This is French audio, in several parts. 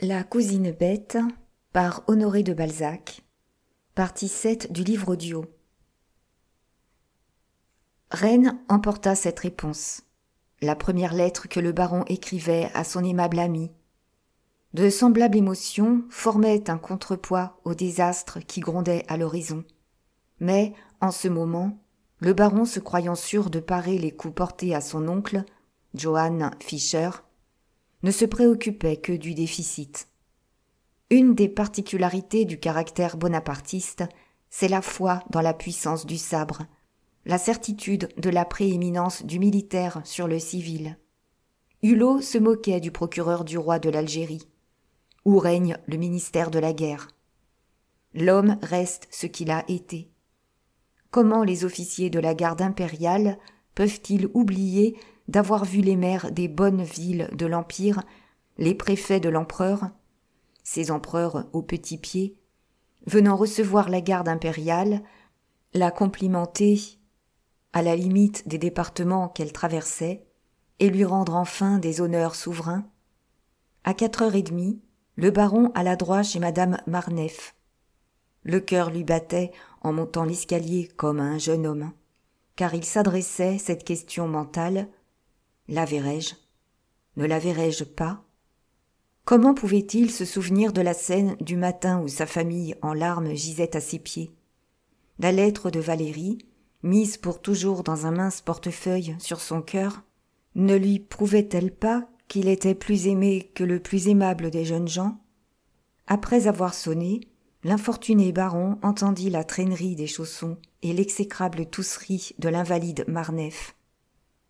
La cousine bête par Honoré de Balzac, partie 7 du livre audio. Reine emporta cette réponse, la première lettre que le baron écrivait à son aimable ami. De semblables émotions formaient un contrepoids au désastre qui grondait à l'horizon. Mais, en ce moment, le baron, se croyant sûr de parer les coups portés à son oncle, Johann Fischer, ne se préoccupait que du déficit. Une des particularités du caractère bonapartiste, c'est la foi dans la puissance du sabre, la certitude de la prééminence du militaire sur le civil. Hulot se moquait du procureur du roi de l'Algérie. Où règne le ministère de la guerre? L'homme reste ce qu'il a été. Comment les officiers de la garde impériale peuvent-ils oublier d'avoir vu les maires des bonnes villes de l'Empire, les préfets de l'empereur, ces empereurs aux petits pieds, venant recevoir la garde impériale, la complimenter à la limite des départements qu'elle traversait, et lui rendre enfin des honneurs souverains? À 4h30, le baron alla droit chez madame Marneffe. Le cœur lui battait en montant l'escalier comme un jeune homme, car il s'adressait cette question mentale: la verrai-je? Ne la verrai-je pas? Comment pouvait-il se souvenir de la scène du matin où sa famille en larmes gisait à ses pieds? La lettre de Valérie, mise pour toujours dans un mince portefeuille sur son cœur, ne lui prouvait-elle pas qu'il était plus aimé que le plus aimable des jeunes gens? Après avoir sonné, l'infortuné baron entendit la traînerie des chaussons et l'exécrable tousserie de l'invalide Marneffe.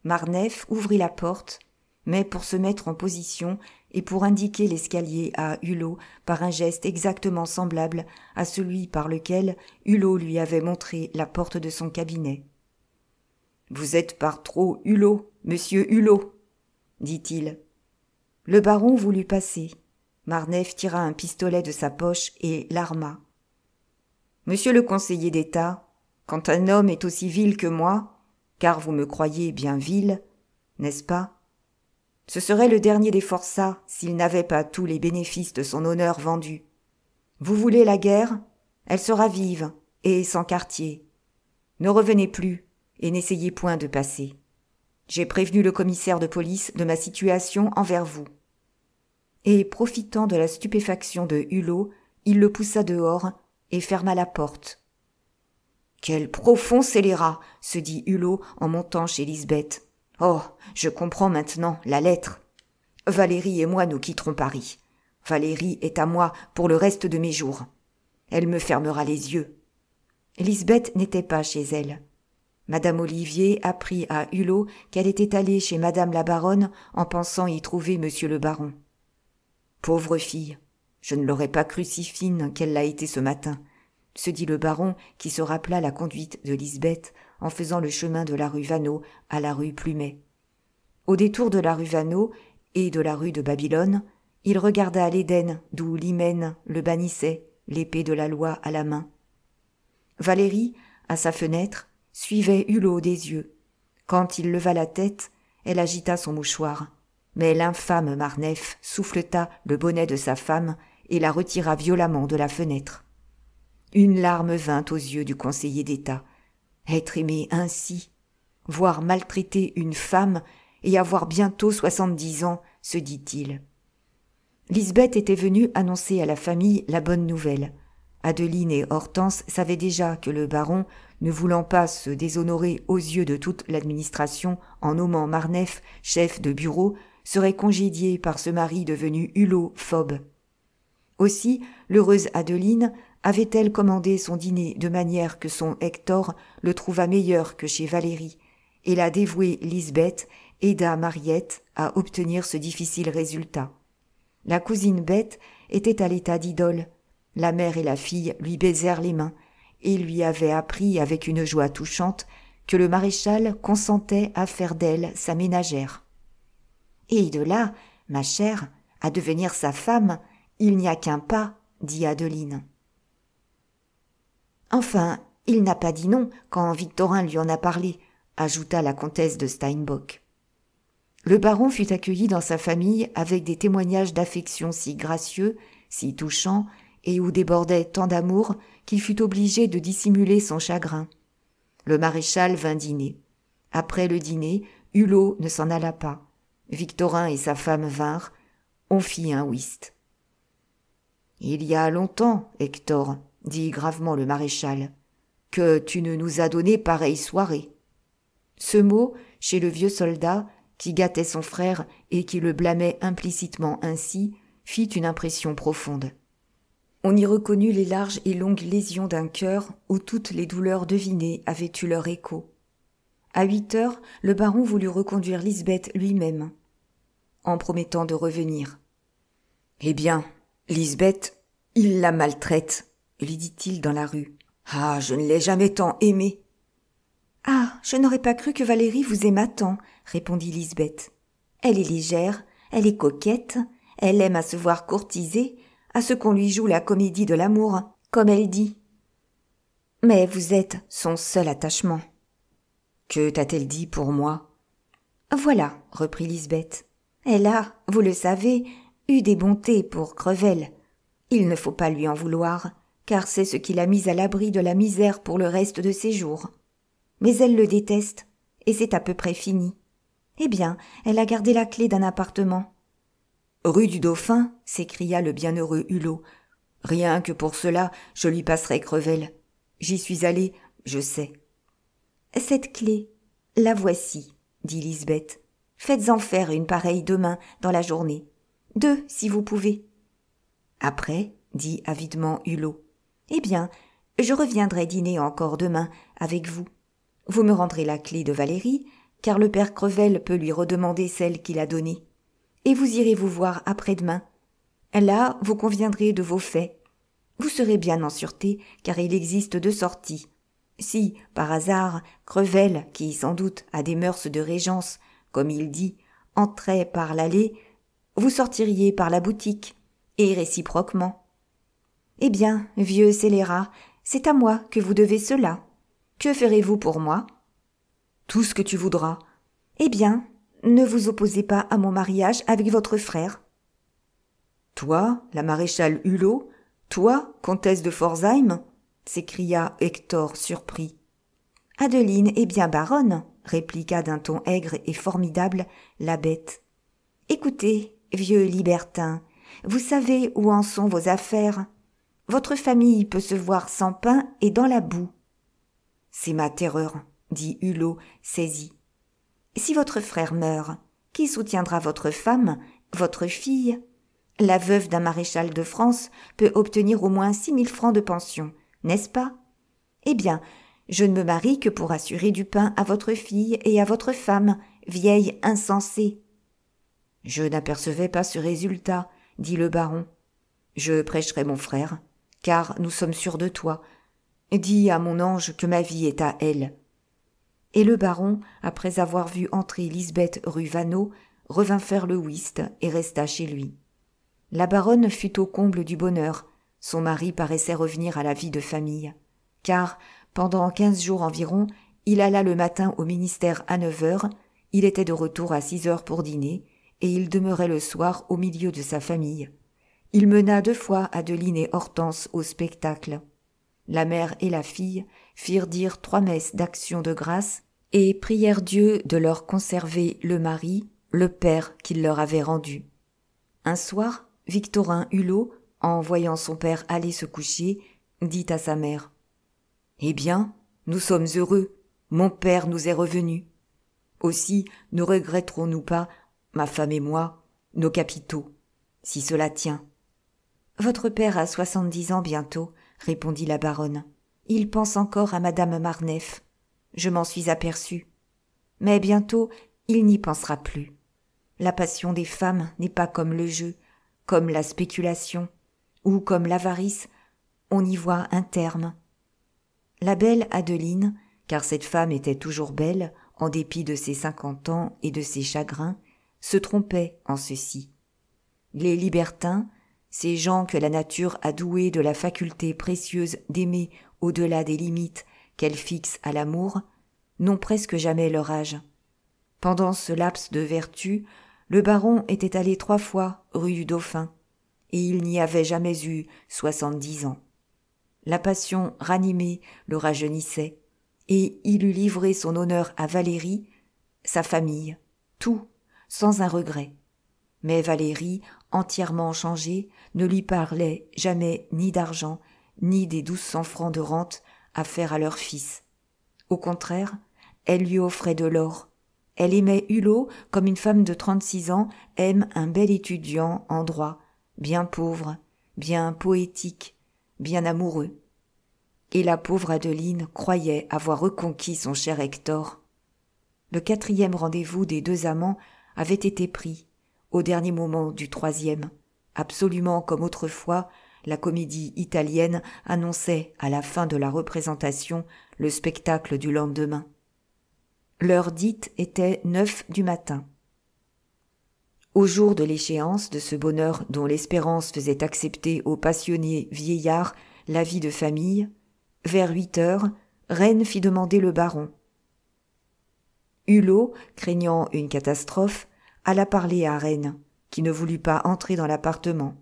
Marneffe ouvrit la porte, mais pour se mettre en position et pour indiquer l'escalier à Hulot par un geste exactement semblable à celui par lequel Hulot lui avait montré la porte de son cabinet. « Vous êtes par trop Hulot, monsieur Hulot, » dit-il. Le baron voulut passer. Marneffe tira un pistolet de sa poche et l'arma. « Monsieur le conseiller d'État, quand un homme est aussi vil que moi, car vous me croyez bien vil, n'est-ce pas? Ce serait le dernier des forçats s'il n'avait pas tous les bénéfices de son honneur vendus. Vous voulez la guerre? Elle sera vive et sans quartier. Ne revenez plus et n'essayez point de passer. J'ai prévenu le commissaire de police de ma situation envers vous. » Et, profitant de la stupéfaction de Hulot, il le poussa dehors et ferma la porte. « Quel profond scélérat !» se dit Hulot en montant chez Lisbeth. « Oh, je comprends maintenant la lettre. Valérie et moi nous quitterons Paris. Valérie est à moi pour le reste de mes jours. Elle me fermera les yeux. » Lisbeth n'était pas chez elle. Madame Olivier apprit à Hulot qu'elle était allée chez madame la baronne en pensant y trouver monsieur le baron. « Pauvre fille, je ne l'aurais pas cru si fine qu'elle l'a été ce matin, » se dit le baron qui se rappela la conduite de Lisbeth en faisant le chemin de la rue Vaneau à la rue Plumet. Au détour de la rue Vaneau et de la rue de Babylone, il regarda l'Éden d'où l'hymen le bannissait, l'épée de la loi à la main. Valérie, à sa fenêtre, suivait Hulot des yeux. Quand il leva la tête, elle agita son mouchoir. Mais l'infâme Marneffe souffleta le bonnet de sa femme et la retira violemment de la fenêtre. Une larme vint aux yeux du conseiller d'État. Être aimé ainsi, voir maltraiter une femme et avoir bientôt 70 ans, se dit-il. Lisbeth était venue annoncer à la famille la bonne nouvelle. Adeline et Hortense savaient déjà que le baron, ne voulant pas se déshonorer aux yeux de toute l'administration en nommant Marneffe chef de bureau, serait congédié par ce mari devenu hulophobe. Aussi, l'heureuse Adeline avait-elle commandé son dîner de manière que son Hector le trouvât meilleur que chez Valérie, et la dévouée Lisbeth aida Mariette à obtenir ce difficile résultat. La cousine bête était à l'état d'idole. La mère et la fille lui baisèrent les mains et lui avaient appris avec une joie touchante que le maréchal consentait à faire d'elle sa ménagère. « Et de là, ma chère, à devenir sa femme, il n'y a qu'un pas, » dit Adeline. « Enfin, il n'a pas dit non quand Victorin lui en a parlé, » ajouta la comtesse de Steinbock. Le baron fut accueilli dans sa famille avec des témoignages d'affection si gracieux, si touchants, et où débordait tant d'amour qu'il fut obligé de dissimuler son chagrin. Le maréchal vint dîner. Après le dîner, Hulot ne s'en alla pas. Victorin et sa femme vinrent. On fit un whist. « Il y a longtemps, Hector, dit gravement le maréchal, que tu ne nous as donné pareille soirée. » Ce mot, chez le vieux soldat, qui gâtait son frère et qui le blâmait implicitement ainsi, fit une impression profonde. On y reconnut les larges et longues lésions d'un cœur où toutes les douleurs devinées avaient eu leur écho. À 8 heures, le baron voulut reconduire Lisbeth lui-même, en promettant de revenir. « Eh bien, Lisbeth, il la maltraite, » lui dit-il dans la rue. « Ah, je ne l'ai jamais tant aimée. »« Ah, je n'aurais pas cru que Valérie vous aimât tant, » répondit Lisbeth. « Elle est légère, elle est coquette, elle aime à se voir courtisée, à ce qu'on lui joue la comédie de l'amour, comme elle dit. Mais vous êtes son seul attachement. » « Que t'a-t-elle dit pour moi ?»« Voilà, » reprit Lisbeth. « Elle a, vous le savez, eu des bontés pour Crevel. Il ne faut pas lui en vouloir, car c'est ce qui l'a mise à l'abri de la misère pour le reste de ses jours. Mais elle le déteste, et c'est à peu près fini. Eh bien, elle a gardé la clé d'un appartement. »« Rue du Dauphin » s'écria le bienheureux Hulot. « Rien que pour cela, je lui passerai Crevel. J'y suis allé, je sais. »« Cette clé, la voici, » dit Lisbeth. « Faites-en faire une pareille demain dans la journée. 2, si vous pouvez. »« Après, » dit avidement Hulot. « Eh bien, je reviendrai dîner encore demain avec vous. Vous me rendrez la clé de Valérie, car le père Crevel peut lui redemander celle qu'il a donnée. Et vous irez vous voir après-demain. Là, vous conviendrez de vos faits. Vous serez bien en sûreté, car il existe 2 sorties. Si, par hasard, Crevel, qui sans doute a des mœurs de régence, comme il dit, entrait par l'allée, vous sortiriez par la boutique, et réciproquement. Eh bien, vieux scélérat, c'est à moi que vous devez cela. Que ferez-vous pour moi ? » ?»« Tout ce que tu voudras. »« Eh bien, ne vous opposez pas à mon mariage avec votre frère. »« Toi, la maréchale Hulot, toi, comtesse de Pforzheim ?» s'écria Hector surpris. « Adeline est bien baronne, » répliqua d'un ton aigre et formidable la bête. « Écoutez, vieux libertin, vous savez où en sont vos affaires. Votre famille peut se voir sans pain et dans la boue. »« C'est ma terreur, » dit Hulot, saisi. « Si votre frère meurt, qui soutiendra votre femme, votre fille ? La veuve d'un maréchal de France peut obtenir au moins 6 000 francs de pension, n'est-ce pas ? Eh bien, je ne me marie que pour assurer du pain à votre fille et à votre femme, vieille insensée. » « Je n'apercevais pas ce résultat, » dit le baron. « Je prêcherai mon frère, car nous sommes sûrs de toi. Dis à mon ange que ma vie est à elle. » Et le baron, après avoir vu entrer Lisbeth rue Vaneau, revint faire le whist et resta chez lui. La baronne fut au comble du bonheur. Son mari paraissait revenir à la vie de famille. Car, pendant 15 jours environ, il alla le matin au ministère à 9 heures, il était de retour à 6 heures pour dîner, et il demeurait le soir au milieu de sa famille. Il mena 2 fois Adeline et Hortense au spectacle. La mère et la fille firent dire 3 messes d'action de grâce et prièrent Dieu de leur conserver le mari, le père qu'il leur avait rendu. Un soir, Victorin Hulot, en voyant son père aller se coucher, dit à sa mère : « Eh bien, nous sommes heureux, mon père nous est revenu. Aussi ne regretterons-nous pas, ma femme et moi, nos capitaux, si cela tient. » « Votre père a 70 ans bientôt, » répondit la baronne. « Il pense encore à madame Marneffe. Je m'en suis aperçue. Mais bientôt, il n'y pensera plus. La passion des femmes n'est pas comme le jeu, comme la spéculation, ou comme l'avarice, on y voit un terme. » La belle Adeline, car cette femme était toujours belle, en dépit de ses 50 ans et de ses chagrins, se trompait en ceci. Les libertins, ces gens que la nature a doués de la faculté précieuse d'aimer au-delà des limites qu'elle fixe à l'amour, n'ont presque jamais leur âge. Pendant ce laps de vertu, le baron était allé 3 fois rue du Dauphin, et il n'y avait jamais eu 70 ans. La passion ranimée le rajeunissait, et il eût livré son honneur à Valérie, sa famille, tout, sans un regret. Mais Valérie, entièrement changée, ne lui parlait jamais ni d'argent, ni des 1200 francs de rente à faire à leur fils. Au contraire, elle lui offrait de l'or. Elle aimait Hulot comme une femme de 36 ans aime un bel étudiant en droit, bien pauvre, bien poétique, bien amoureux. Et la pauvre Adeline croyait avoir reconquis son cher Hector. Le 4e rendez-vous des 2 amants avait été pris, au dernier moment du 3e, absolument comme autrefois, la comédie italienne annonçait à la fin de la représentation le spectacle du lendemain. L'heure dite était 9 du matin. Au jour de l'échéance de ce bonheur dont l'espérance faisait accepter aux passionnés vieillards la vie de famille, vers 8 heures, Reine fit demander le baron. Hulot, craignant une catastrophe, alla parler à Reine, qui ne voulut pas entrer dans l'appartement.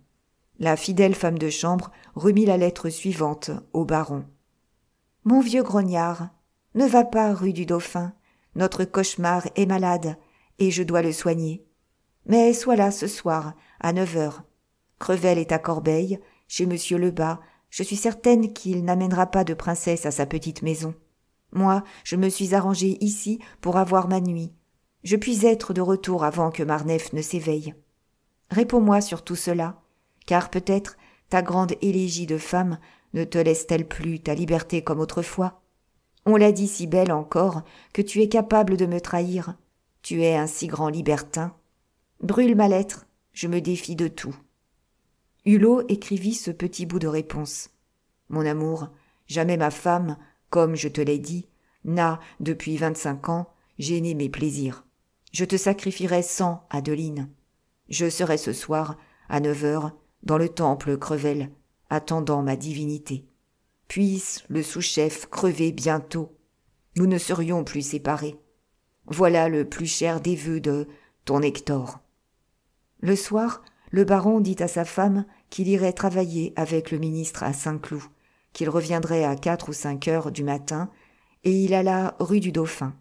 La fidèle femme de chambre remit la lettre suivante au baron. « Mon vieux grognard, ne va pas rue du Dauphin. Notre cauchemar est malade, et je dois le soigner. Mais sois là ce soir, à 9 heures. Crevel est à Corbeil, chez monsieur Lebas. Je suis certaine qu'il n'amènera pas de princesse à sa petite maison. Moi, je me suis arrangée ici pour avoir ma nuit. Je puis être de retour avant que Marneffe ne s'éveille. Réponds-moi sur tout cela, car peut-être ta grande élégie de femme ne te laisse-t-elle plus ta liberté comme autrefois. On l'a dit si belle encore que tu es capable de me trahir. Tu es un si grand libertin. Brûle ma lettre, je me défie de tout. » Hulot écrivit ce petit bout de réponse. « Mon amour, jamais ma femme, comme je te l'ai dit, n'a, depuis 25 ans, gêné mes plaisirs. Je te sacrifierai 100, Adeline. Je serai ce soir, à 9 heures, dans le temple Crevel, attendant ma divinité. Puisse le sous-chef crever bientôt. Nous ne serions plus séparés. Voilà le plus cher des vœux de ton Hector. » Le soir, le baron dit à sa femme qu'il irait travailler avec le ministre à Saint-Cloud, qu'il reviendrait à 4 ou 5 heures du matin, et il alla rue du Dauphin.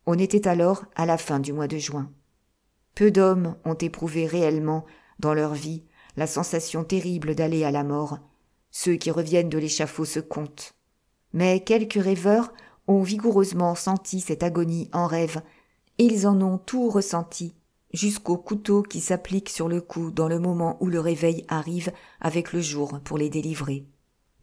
On était alors à la fin du mois de juin. Peu d'hommes ont éprouvé réellement, dans leur vie, la sensation terrible d'aller à la mort. Ceux qui reviennent de l'échafaud se comptent. Mais quelques rêveurs ont vigoureusement senti cette agonie en rêve. Ils en ont tout ressenti, jusqu'au couteau qui s'applique sur le cou dans le moment où le réveil arrive avec le jour pour les délivrer.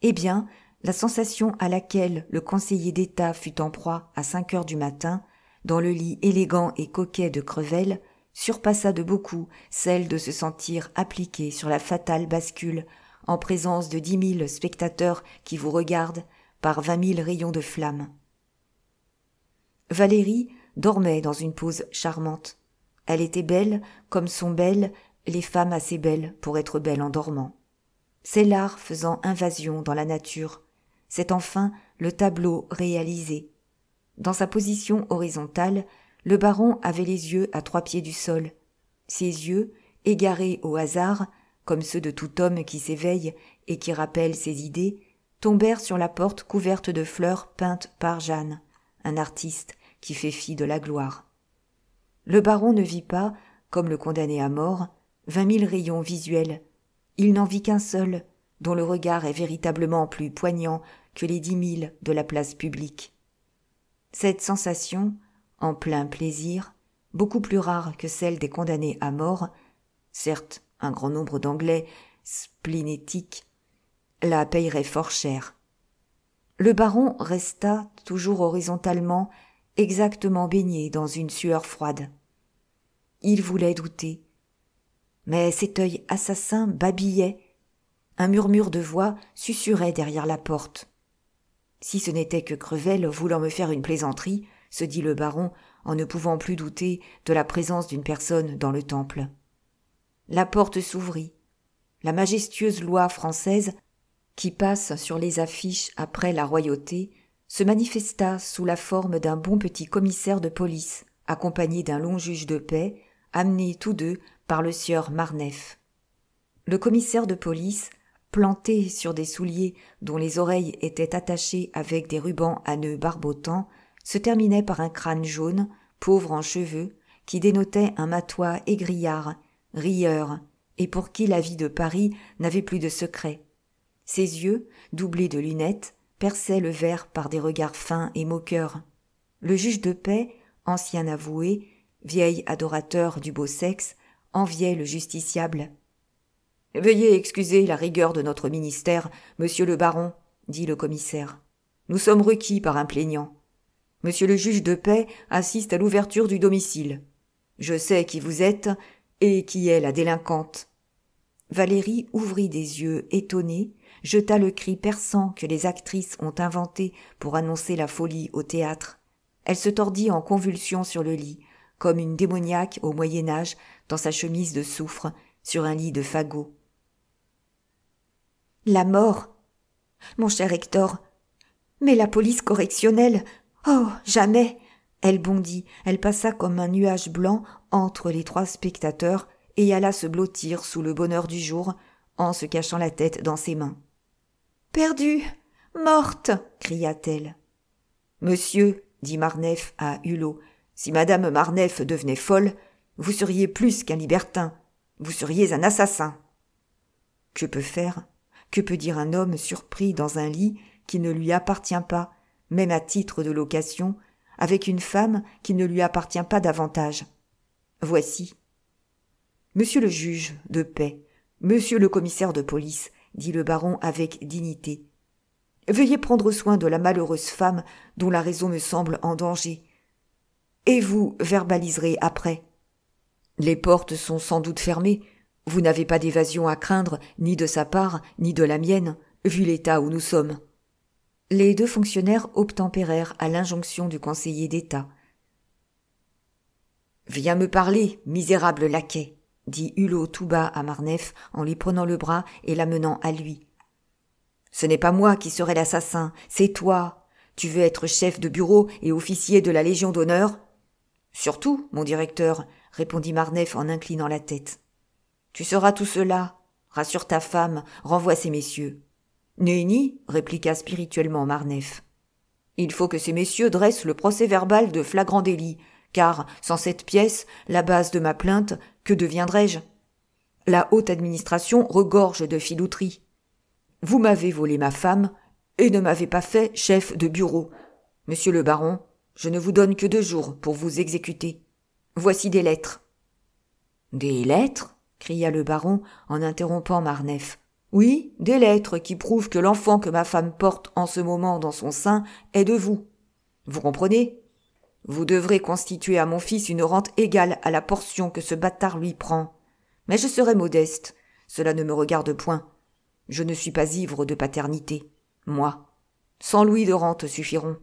Eh bien, la sensation à laquelle le conseiller d'État fut en proie à 5 heures du matin, dans le lit élégant et coquet de Crevel, surpassa de beaucoup celle de se sentir appliqué sur la fatale bascule en présence de 10 000 spectateurs qui vous regardent par 20 000 rayons de flamme. Valérie dormait dans une pose charmante. Elle était belle comme sont belles les femmes assez belles pour être belles en dormant. C'est l'art faisant invasion dans la nature. C'est enfin le tableau réalisé. Dans sa position horizontale, le baron avait les yeux à 3 pieds du sol. Ses yeux, égarés au hasard, comme ceux de tout homme qui s'éveille et qui rappelle ses idées, tombèrent sur la porte couverte de fleurs peintes par Jeanne, un artiste qui fait fi de la gloire. Le baron ne vit pas, comme le condamné à mort, 20 000 rayons visuels. Il n'en vit qu'un seul, dont le regard est véritablement plus poignant que les 10 000 de la place publique. Cette sensation, en plein plaisir, beaucoup plus rare que celle des condamnés à mort, certes un grand nombre d'Anglais splénétiques, la payerait fort cher. Le baron resta toujours horizontalement, exactement baigné dans une sueur froide. Il voulait douter. Mais cet œil assassin babillait. Un murmure de voix susurrait derrière la porte. Si ce n'était que Crevel voulant me faire une plaisanterie, se dit le baron en ne pouvant plus douter de la présence d'une personne dans le temple. La porte s'ouvrit. La majestueuse loi française, qui passe sur les affiches après la royauté, se manifesta sous la forme d'un bon petit commissaire de police, accompagnés d'un long juge de paix, amenés tous deux par le sieur Marneffe. Le commissaire de police, planté sur des souliers dont les oreilles étaient attachées avec des rubans à nœuds barbotants, se terminait par un crâne jaune, pauvre en cheveux, qui dénotait un matois égrillard, rieur, et pour qui la vie de Paris n'avait plus de secret. Ses yeux, doublés de lunettes, perçaient le verre par des regards fins et moqueurs. Le juge de paix, ancien avoué, vieil adorateur du beau sexe, enviait le justiciable. « Veuillez excuser la rigueur de notre ministère, monsieur le baron, » dit le commissaire. « Nous sommes requis par un plaignant. Monsieur le juge de paix assiste à l'ouverture du domicile. Je sais qui vous êtes et qui est la délinquante. » Valérie ouvrit des yeux étonnés, jeta le cri perçant que les actrices ont inventé pour annoncer la folie au théâtre. Elle se tordit en convulsions sur le lit, comme une démoniaque au Moyen-Âge dans sa chemise de soufre, sur un lit de fagots. « La mort ! Mon cher Hector ! Mais la police correctionnelle ! Oh, jamais !» Elle bondit, elle passa comme un nuage blanc entre les trois spectateurs et alla se blottir sous le bonheur du jour en se cachant la tête dans ses mains. « Perdue ! Morte !» cria-t-elle. « Monsieur, » dit Marneffe à Hulot, « si madame Marneffe devenait folle, vous seriez plus qu'un libertin, vous seriez un assassin. » Que peut faire ? Que peut dire un homme surpris dans un lit qui ne lui appartient pas, même à titre de location, avec une femme qui ne lui appartient pas davantage ? Voici. « Monsieur le juge de paix, monsieur le commissaire de police, » dit le baron avec dignité, « veuillez prendre soin de la malheureuse femme dont la raison me semble en danger. Et vous verbaliserez après. Les portes sont sans doute fermées. Vous n'avez pas d'évasion à craindre, ni de sa part, ni de la mienne, vu l'état où nous sommes. » Les deux fonctionnaires obtempérèrent à l'injonction du conseiller d'État. « Viens me parler, misérable laquais !» dit Hulot tout bas à Marneffe en lui prenant le bras et l'amenant à lui. « Ce n'est pas moi qui serai l'assassin, c'est toi. Tu veux être chef de bureau et officier de la Légion d'honneur ? » ?»« Surtout, mon directeur, » répondit Marneffe en inclinant la tête. « Tu seras tout cela. Rassure ta femme, renvoie ces messieurs. »« Nenni, » répliqua spirituellement Marneffe. « Il faut que ces messieurs dressent le procès-verbal de flagrant délit, car, sans cette pièce, la base de ma plainte, que deviendrais-je ? La haute administration regorge de filouteries. Vous m'avez volé ma femme et ne m'avez pas fait chef de bureau. Monsieur le baron, je ne vous donne que 2 jours pour vous exécuter. Voici des lettres. »« Des lettres ?» cria le baron en interrompant Marneffe. « Oui, des lettres qui prouvent que l'enfant que ma femme porte en ce moment dans son sein est de vous. Vous comprenez ? Vous devrez constituer à mon fils une rente égale à la portion que ce bâtard lui prend. Mais je serai modeste, cela ne me regarde point. Je ne suis pas ivre de paternité, moi. 100 louis de rente suffiront.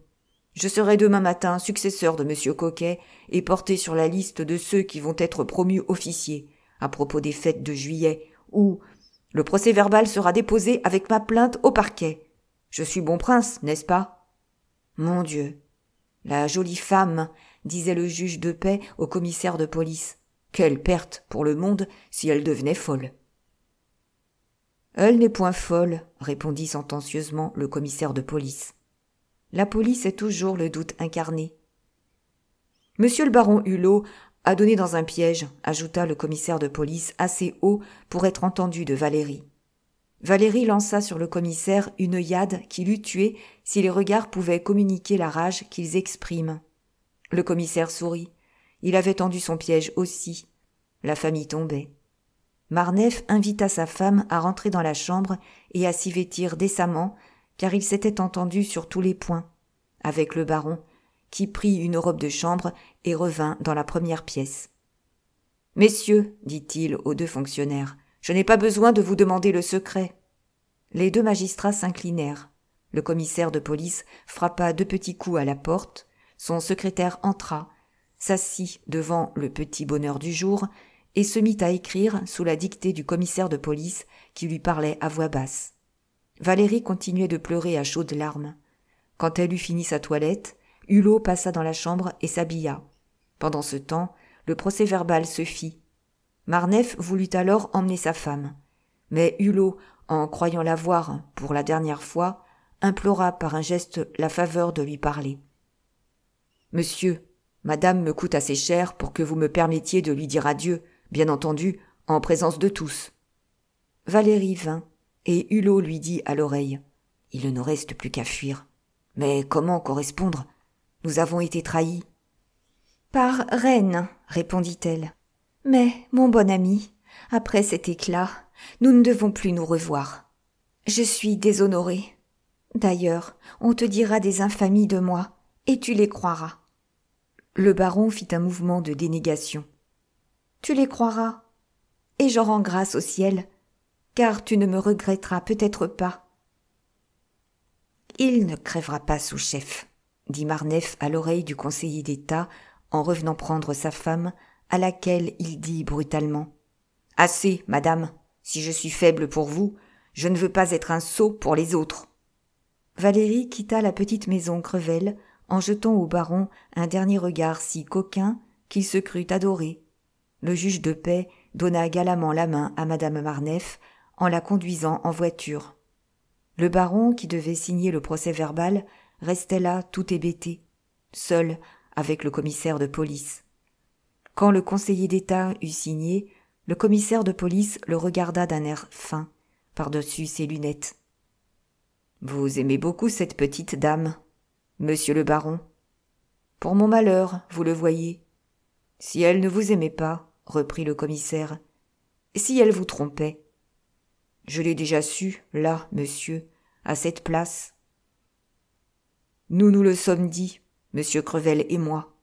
Je serai demain matin successeur de M. Coquet et porté sur la liste de ceux qui vont être promus officiers, à propos des fêtes de juillet, où le procès-verbal sera déposé avec ma plainte au parquet. Je suis bon prince, n'est-ce pas ? Mon Dieu ! La jolie femme, disait le juge de paix au commissaire de police. Quelle perte pour le monde si elle devenait folle. Elle n'est point folle, répondit sentencieusement le commissaire de police. La police est toujours le doute incarné. Monsieur le baron Hulot a donné dans un piège, ajouta le commissaire de police assez haut pour être entendu de Valérie. Valérie lança sur le commissaire une œillade qui l'eût tué si les regards pouvaient communiquer la rage qu'ils expriment. Le commissaire sourit. Il avait tendu son piège aussi. La famille tombait. Marneffe invita sa femme à rentrer dans la chambre et à s'y vêtir décemment, car il s'était entendu sur tous les points, avec le baron, qui prit une robe de chambre et revint dans la première pièce. « Messieurs, dit-il aux 2 fonctionnaires, je n'ai pas besoin de vous demander le secret. » Les 2 magistrats s'inclinèrent. Le commissaire de police frappa 2 petits coups à la porte. Son secrétaire entra, s'assit devant le petit bonheur du jour et se mit à écrire sous la dictée du commissaire de police qui lui parlait à voix basse. Valérie continuait de pleurer à chaudes larmes. Quand elle eut fini sa toilette, Hulot passa dans la chambre et s'habilla. Pendant ce temps, le procès-verbal se fit. Marneffe voulut alors emmener sa femme. Mais Hulot, en croyant la voir pour la dernière fois, implora par un geste la faveur de lui parler. « Monsieur, madame me coûte assez cher pour que vous me permettiez de lui dire adieu, bien entendu, en présence de tous. » Valérie vint, et Hulot lui dit à l'oreille. « Il ne nous reste plus qu'à fuir. Mais comment correspondre ? Nous avons été trahis. »« Par Reine, répondit-elle. Mais, mon bon ami, après cet éclat, nous ne devons plus nous revoir. Je suis déshonorée. D'ailleurs, on te dira des infamies de moi, et tu les croiras. » Le baron fit un mouvement de dénégation. « Tu les croiras, et j'en rends grâce au ciel, car tu ne me regretteras peut-être pas. »« Il ne crèvera pas, sous-chef, » dit Marneffe à l'oreille du conseiller d'État en revenant prendre sa femme, à laquelle il dit brutalement. « Assez, madame, si je suis faible pour vous, je ne veux pas être un sot pour les autres. » Valérie quitta la petite maison Crevel en jetant au baron un dernier regard si coquin qu'il se crut adoré. Le juge de paix donna galamment la main à madame Marneffe en la conduisant en voiture. Le baron, qui devait signer le procès-verbal, restait là tout hébété, seul avec le commissaire de police. Quand le conseiller d'État eut signé, le commissaire de police le regarda d'un air fin, par-dessus ses lunettes. « Vous aimez beaucoup cette petite dame, monsieur le baron. Pour mon malheur, vous le voyez. Si elle ne vous aimait pas, reprit le commissaire, si elle vous trompait. Je l'ai déjà su, là, monsieur, à cette place. Nous nous le sommes dit, monsieur Crevel et moi.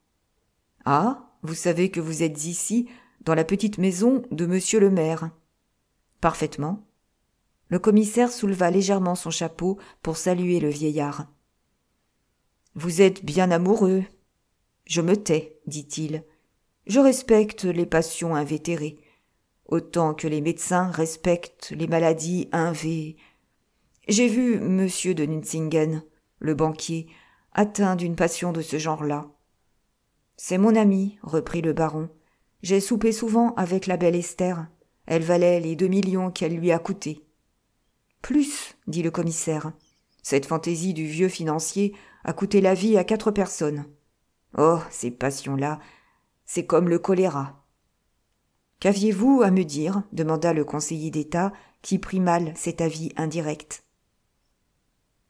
Ah, vous savez que vous êtes ici, dans la petite maison de monsieur le maire. Parfaitement. Le commissaire souleva légèrement son chapeau pour saluer le vieillard. Vous êtes bien amoureux. Je me tais, dit-il. Je respecte les passions invétérées, autant que les médecins respectent les maladies J'ai vu monsieur de Nucingen, le banquier, atteint d'une passion de ce genre-là. C'est mon ami, reprit le baron. J'ai soupé souvent avec la belle Esther. Elle valait les 2 millions qu'elle lui a coûté. Plus, dit le commissaire. Cette fantaisie du vieux financier a coûté la vie à 4 personnes. Oh, ces passions-là, c'est comme le choléra. Qu'aviez-vous à me dire ? Demanda le conseiller d'État, qui prit mal cet avis indirect.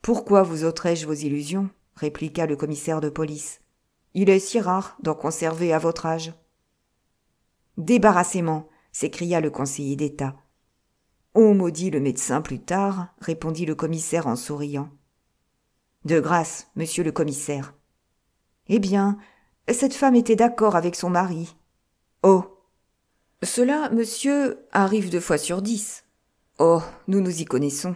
Pourquoi vous ôterais-je vos illusions ? Répliqua le commissaire de police. Il est si rare d'en conserver à votre âge. Débarrassement, s'écria le conseiller d'État. On maudit le médecin plus tard, répondit le commissaire en souriant. De grâce, monsieur le commissaire. Eh bien, cette femme était d'accord avec son mari. Oh, cela, monsieur, arrive 2 fois sur 10. Oh, nous nous y connaissons.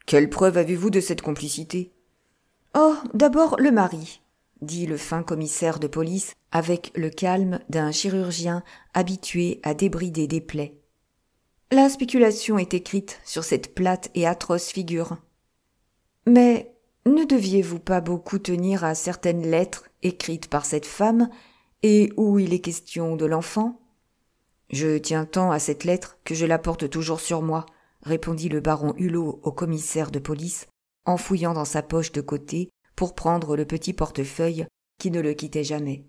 Quelle preuve avez-vous de cette complicité ? Oh, d'abord le mari, dit le fin commissaire de police avec le calme d'un chirurgien habitué à débrider des plaies. La spéculation est écrite sur cette plate et atroce figure. Mais ne deviez-vous pas beaucoup tenir à certaines lettres écrites par cette femme et où il est question de l'enfant ? Je tiens tant à cette lettre que je la porte toujours sur moi, répondit le baron Hulot au commissaire de police, en fouillant dans sa poche de côté pour prendre le petit portefeuille qui ne le quittait jamais.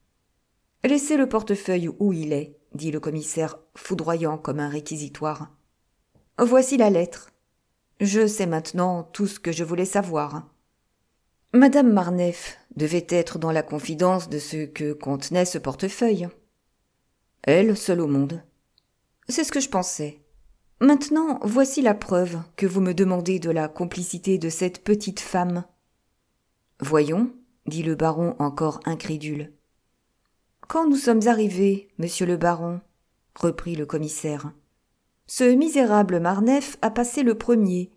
« Laissez le portefeuille où il est, » dit le commissaire, foudroyant comme un réquisitoire. « Voici la lettre. Je sais maintenant tout ce que je voulais savoir. » Madame Marneffe devait être dans la confidence de ce que contenait ce portefeuille. Elle, seule au monde. C'est ce que je pensais. Maintenant, voici la preuve que vous me demandez de la complicité de cette petite femme. Voyons, dit le baron encore incrédule. Quand nous sommes arrivés, monsieur le baron, reprit le commissaire, ce misérable Marneffe a passé le premier,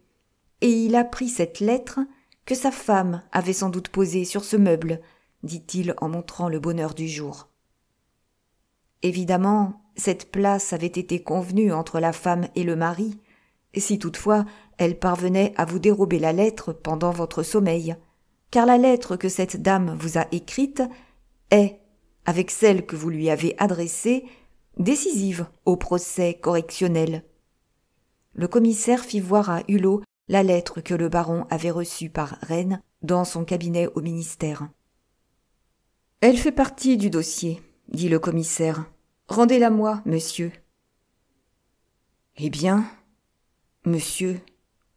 et il a pris cette lettre que sa femme avait sans doute posée sur ce meuble, dit-il en montrant le bonheur du jour. Évidemment, cette place avait été convenue entre la femme et le mari, si toutefois elle parvenait à vous dérober la lettre pendant votre sommeil, car la lettre que cette dame vous a écrite est, avec celle que vous lui avez adressée, décisive au procès correctionnel. Le commissaire fit voir à Hulot la lettre que le baron avait reçue par Rennes dans son cabinet au ministère. « Elle fait partie du dossier, » dit le commissaire. « Rendez-la-moi, monsieur. »« Eh bien, monsieur, »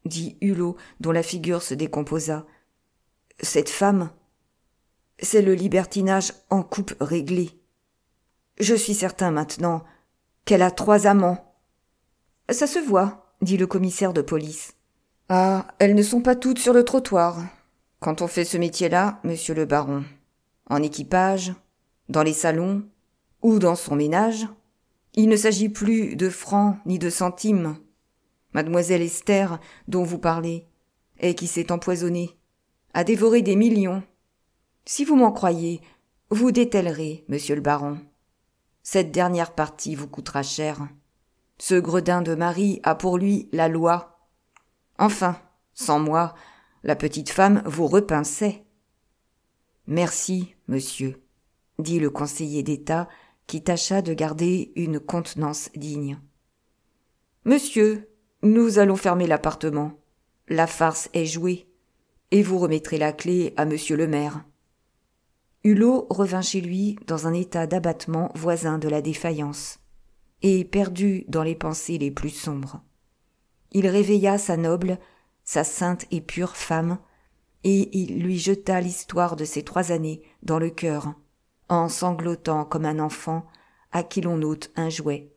dit Hulot, dont la figure se décomposa, « cette femme, c'est le libertinage en coupe réglée. Je suis certain maintenant qu'elle a 3 amants. »« Ça se voit, » dit le commissaire de police. « Ah, elles ne sont pas toutes sur le trottoir. Quand on fait ce métier-là, monsieur le baron, en équipage, dans les salons ou dans son ménage, il ne s'agit plus de francs ni de centimes. Mademoiselle Esther, dont vous parlez, et qui s'est empoisonnée, a dévoré des millions. Si vous m'en croyez, vous détellerez, monsieur le baron. Cette dernière partie vous coûtera cher. Ce gredin de mari a pour lui la loi. Enfin, sans moi, la petite femme vous repinçait. »« Merci, monsieur, » dit le conseiller d'État, qui tâcha de garder une contenance digne. « Monsieur, nous allons fermer l'appartement. La farce est jouée, et vous remettrez la clé à monsieur le maire. » Hulot revint chez lui dans un état d'abattement voisin de la défaillance, et perdu dans les pensées les plus sombres. Il réveilla sa noble, sa sainte et pure femme, et il lui jeta l'histoire de ces 3 années dans le cœur, en sanglotant comme un enfant à qui l'on ôte un jouet.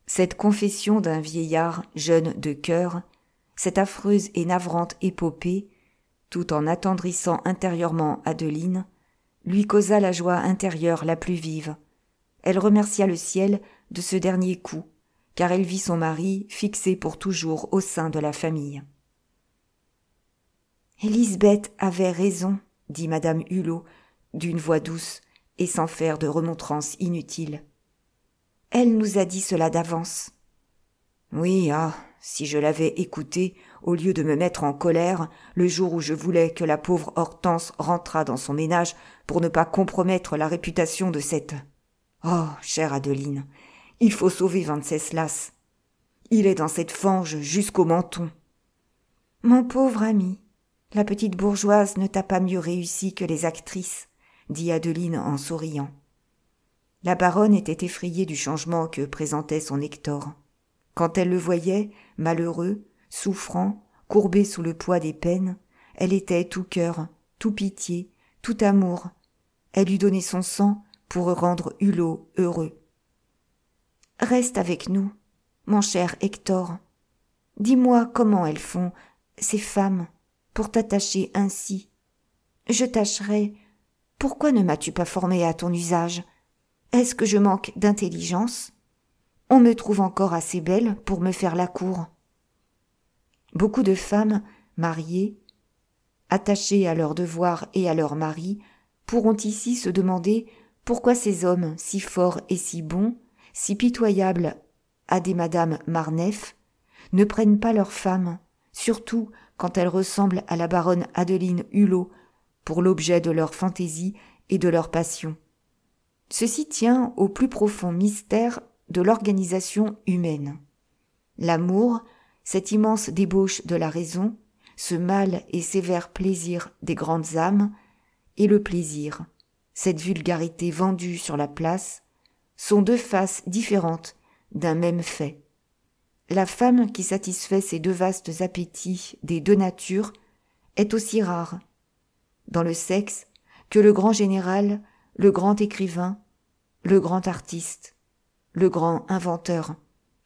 Cette confession d'un vieillard jeune de cœur, cette affreuse et navrante épopée, tout en attendrissant intérieurement Adeline, lui causa la joie intérieure la plus vive. Elle remercia le ciel de ce dernier coup, car elle vit son mari fixé pour toujours au sein de la famille. « Élisabeth avait raison, » dit madame Hulot, d'une voix douce et sans faire de remontrances inutiles. « Elle nous a dit cela d'avance. »« Oui, ah, si je l'avais écoutée, au lieu de me mettre en colère, le jour où je voulais que la pauvre Hortense rentrât dans son ménage pour ne pas compromettre la réputation de cette... Oh, chère Adeline, il faut sauver Venceslas. Il est dans cette fange jusqu'au menton. »« Mon pauvre ami, la petite bourgeoise ne t'a pas mieux réussi que les actrices, » dit Adeline en souriant. La baronne était effrayée du changement que présentait son Hector. Quand elle le voyait, malheureux, souffrant, courbé sous le poids des peines, elle était tout cœur, tout pitié, tout amour. Elle eût donné son sang pour rendre Hulot heureux. « Reste avec nous, mon cher Hector. Dis-moi comment elles font, ces femmes, pour t'attacher ainsi. Je tâcherai. Pourquoi ne m'as-tu pas formé à ton usage? Est-ce que je manque d'intelligence? On me trouve encore assez belle pour me faire la cour. » Beaucoup de femmes, mariées, attachées à leurs devoirs et à leur mari, pourront ici se demander pourquoi ces hommes si forts et si bons, si pitoyables à des Madame Marneffe, ne prennent pas leurs femmes, surtout quand elles ressemblent à la baronne Adeline Hulot, pour l'objet de leur fantaisie et de leur passion. Ceci tient au plus profond mystère de l'organisation humaine. L'amour, cette immense débauche de la raison, ce mâle et sévère plaisir des grandes âmes, et le plaisir, cette vulgarité vendue sur la place, sont 2 faces différentes d'un même fait. La femme qui satisfait ces 2 vastes appétits des 2 natures est aussi rare dans le sexe que le grand général, le grand écrivain, le grand artiste, le grand inventeur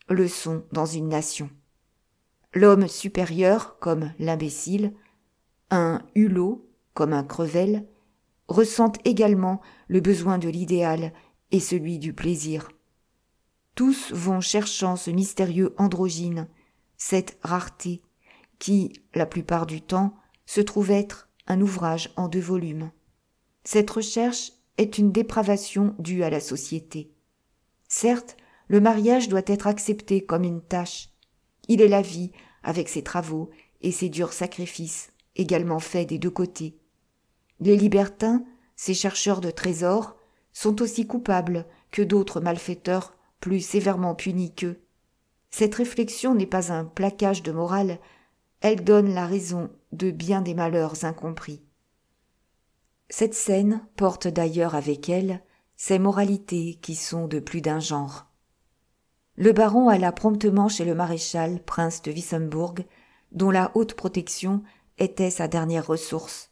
le sont dans une nation. L'homme supérieur comme l'imbécile, un Hulot comme un Crevel, ressentent également le besoin de l'idéal et celui du plaisir. Tous vont cherchant ce mystérieux androgyne, cette rareté, qui, la plupart du temps, se trouve être un ouvrage en 2 volumes. Cette recherche est une dépravation due à la société. Certes, le mariage doit être accepté comme une tâche. Il est la vie, avec ses travaux et ses durs sacrifices, également faits des 2 côtés. Les libertins, ces chercheurs de trésors, sont aussi coupables que d'autres malfaiteurs plus sévèrement punis qu'eux. Cette réflexion n'est pas un plaquage de morale, elle donne la raison de bien des malheurs incompris. Cette scène porte d'ailleurs avec elle ces moralités qui sont de plus d'un genre. Le baron alla promptement chez le maréchal, prince de Wissembourg, dont la haute protection était sa dernière ressource.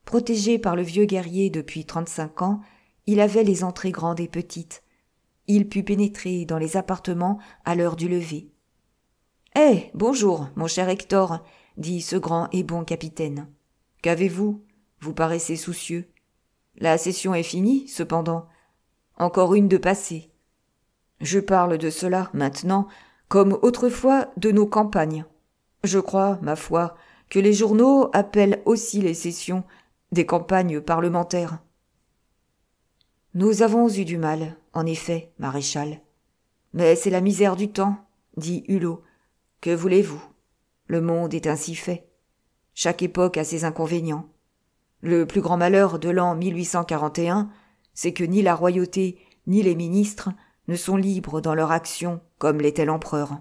Protégé par le vieux guerrier depuis 35 ans, il avait les entrées grandes et petites. Il put pénétrer dans les appartements à l'heure du lever. « Eh, bonjour, mon cher Hector, dit ce grand et bon capitaine. Qu'avez-vous ? Vous paraissez soucieux. La session est finie, cependant. Encore une de passée. Je parle de cela, maintenant, comme autrefois de nos campagnes. Je crois, ma foi, que les journaux appellent aussi les sessions des campagnes parlementaires. Nous avons eu du mal, en effet, maréchal. Mais c'est la misère du temps, dit Hulot. Que voulez-vous ? Le monde est ainsi fait. Chaque époque a ses inconvénients. Le plus grand malheur de l'an 1841, c'est que ni la royauté ni les ministres ne sont libres dans leur action comme l'était l'empereur.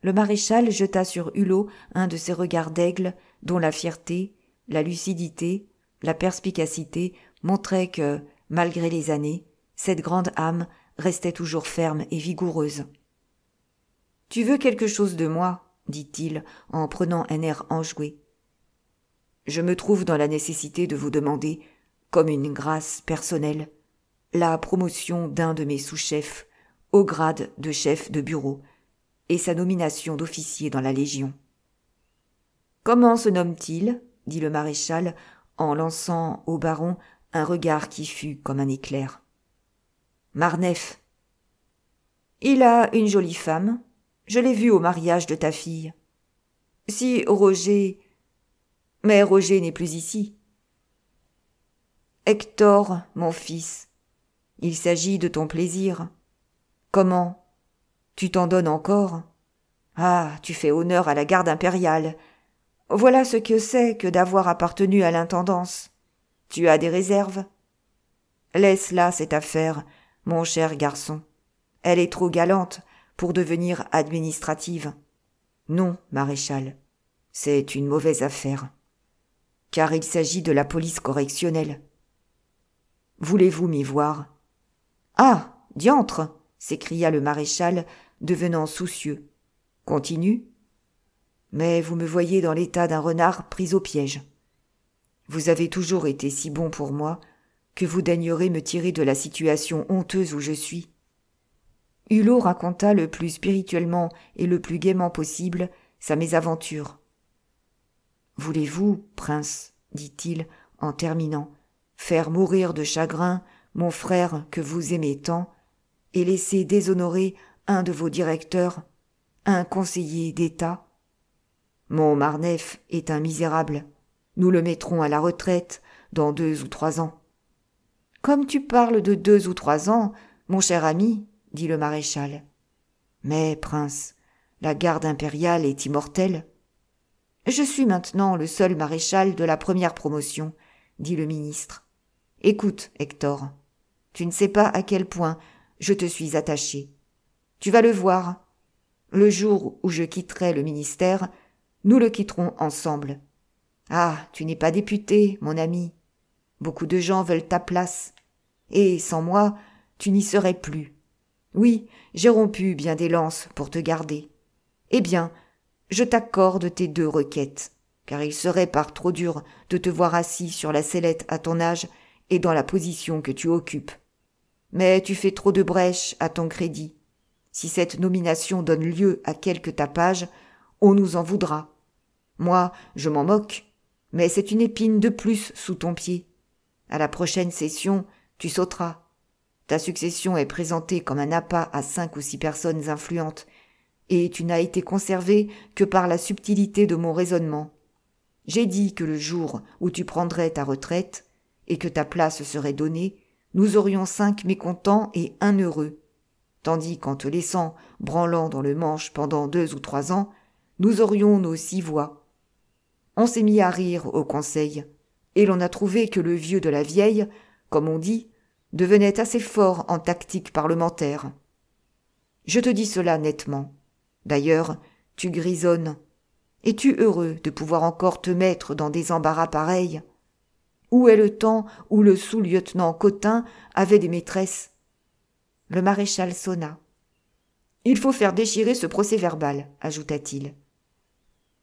Le maréchal jeta sur Hulot un de ces regards d'aigle dont la fierté, la lucidité, la perspicacité montraient que, malgré les années, cette grande âme restait toujours ferme et vigoureuse. « Tu veux quelque chose de moi ?» dit-il en prenant un air enjoué. « Je me trouve dans la nécessité de vous demander, comme une grâce personnelle, la promotion d'un de mes sous-chefs au grade de chef de bureau et sa nomination d'officier dans la Légion. »« Comment se nomme-t-il » dit le maréchal en lançant au baron un regard qui fut comme un éclair. « Marneffe. »« Il a une jolie femme. Je l'ai vue au mariage de ta fille. »« Si Roger... Mais Roger n'est plus ici. »« Hector, mon fils, il s'agit de ton plaisir. Comment ? Tu t'en donnes encore ? Ah, tu fais honneur à la garde impériale. Voilà ce que c'est que d'avoir appartenu à l'intendance. Tu as des réserves ? Laisse là cette affaire, mon cher garçon. Elle est trop galante pour devenir administrative. Non, maréchal, c'est une mauvaise affaire. Car il s'agit de la police correctionnelle. Voulez-vous m'y voir ? Ah, diantre ! S'écria le maréchal, devenant soucieux. Continue. Mais vous me voyez dans l'état d'un renard pris au piège. Vous avez toujours été si bon pour moi que vous daignerez me tirer de la situation honteuse où je suis. Hulot raconta le plus spirituellement et le plus gaiement possible sa mésaventure. « Voulez-vous, prince, dit-il en terminant, faire mourir de chagrin mon frère que vous aimez tant et laisser déshonorer un de vos directeurs, un conseiller d'État ? Mon Marneffe est un misérable. Nous le mettrons à la retraite dans 2 ou 3 ans. »« Comme tu parles de 2 ou 3 ans, mon cher ami, dit le maréchal. Mais, prince, la garde impériale est immortelle. Je suis maintenant le seul maréchal de la première promotion, dit le ministre. Écoute, Hector, tu ne sais pas à quel point je te suis attaché. Tu vas le voir. Le jour où je quitterai le ministère, nous le quitterons ensemble. Ah, tu n'es pas député, mon ami. Beaucoup de gens veulent ta place. Et sans moi, tu n'y serais plus. Oui, j'ai rompu bien des lances pour te garder. Eh bien, je t'accorde tes 2 requêtes, car il serait par trop dur de te voir assis sur la sellette à ton âge et dans la position que tu occupes. Mais tu fais trop de brèches à ton crédit. Si cette nomination donne lieu à quelque tapage, on nous en voudra. Moi, je m'en moque, mais c'est une épine de plus sous ton pied. À la prochaine session, tu sauteras. Ta succession est présentée comme un appât à 5 ou 6 personnes influentes, et tu n'as été conservé que par la subtilité de mon raisonnement. J'ai dit que le jour où tu prendrais ta retraite, et que ta place serait donnée, nous aurions 5 mécontents et 1 heureux, tandis qu'en te laissant branlant dans le manche pendant 2 ou 3 ans, nous aurions nos 6 voix. On s'est mis à rire au conseil, et l'on a trouvé que le vieux de la vieille, comme on dit, devenait assez fort en tactique parlementaire. Je te dis cela nettement. D'ailleurs, tu grisonnes. Es-tu heureux de pouvoir encore te mettre dans des embarras pareils? Où est le temps où le sous-lieutenant Cotin avait des maîtresses? Le maréchal sonna. Il faut faire déchirer ce procès-verbal, ajouta-t-il.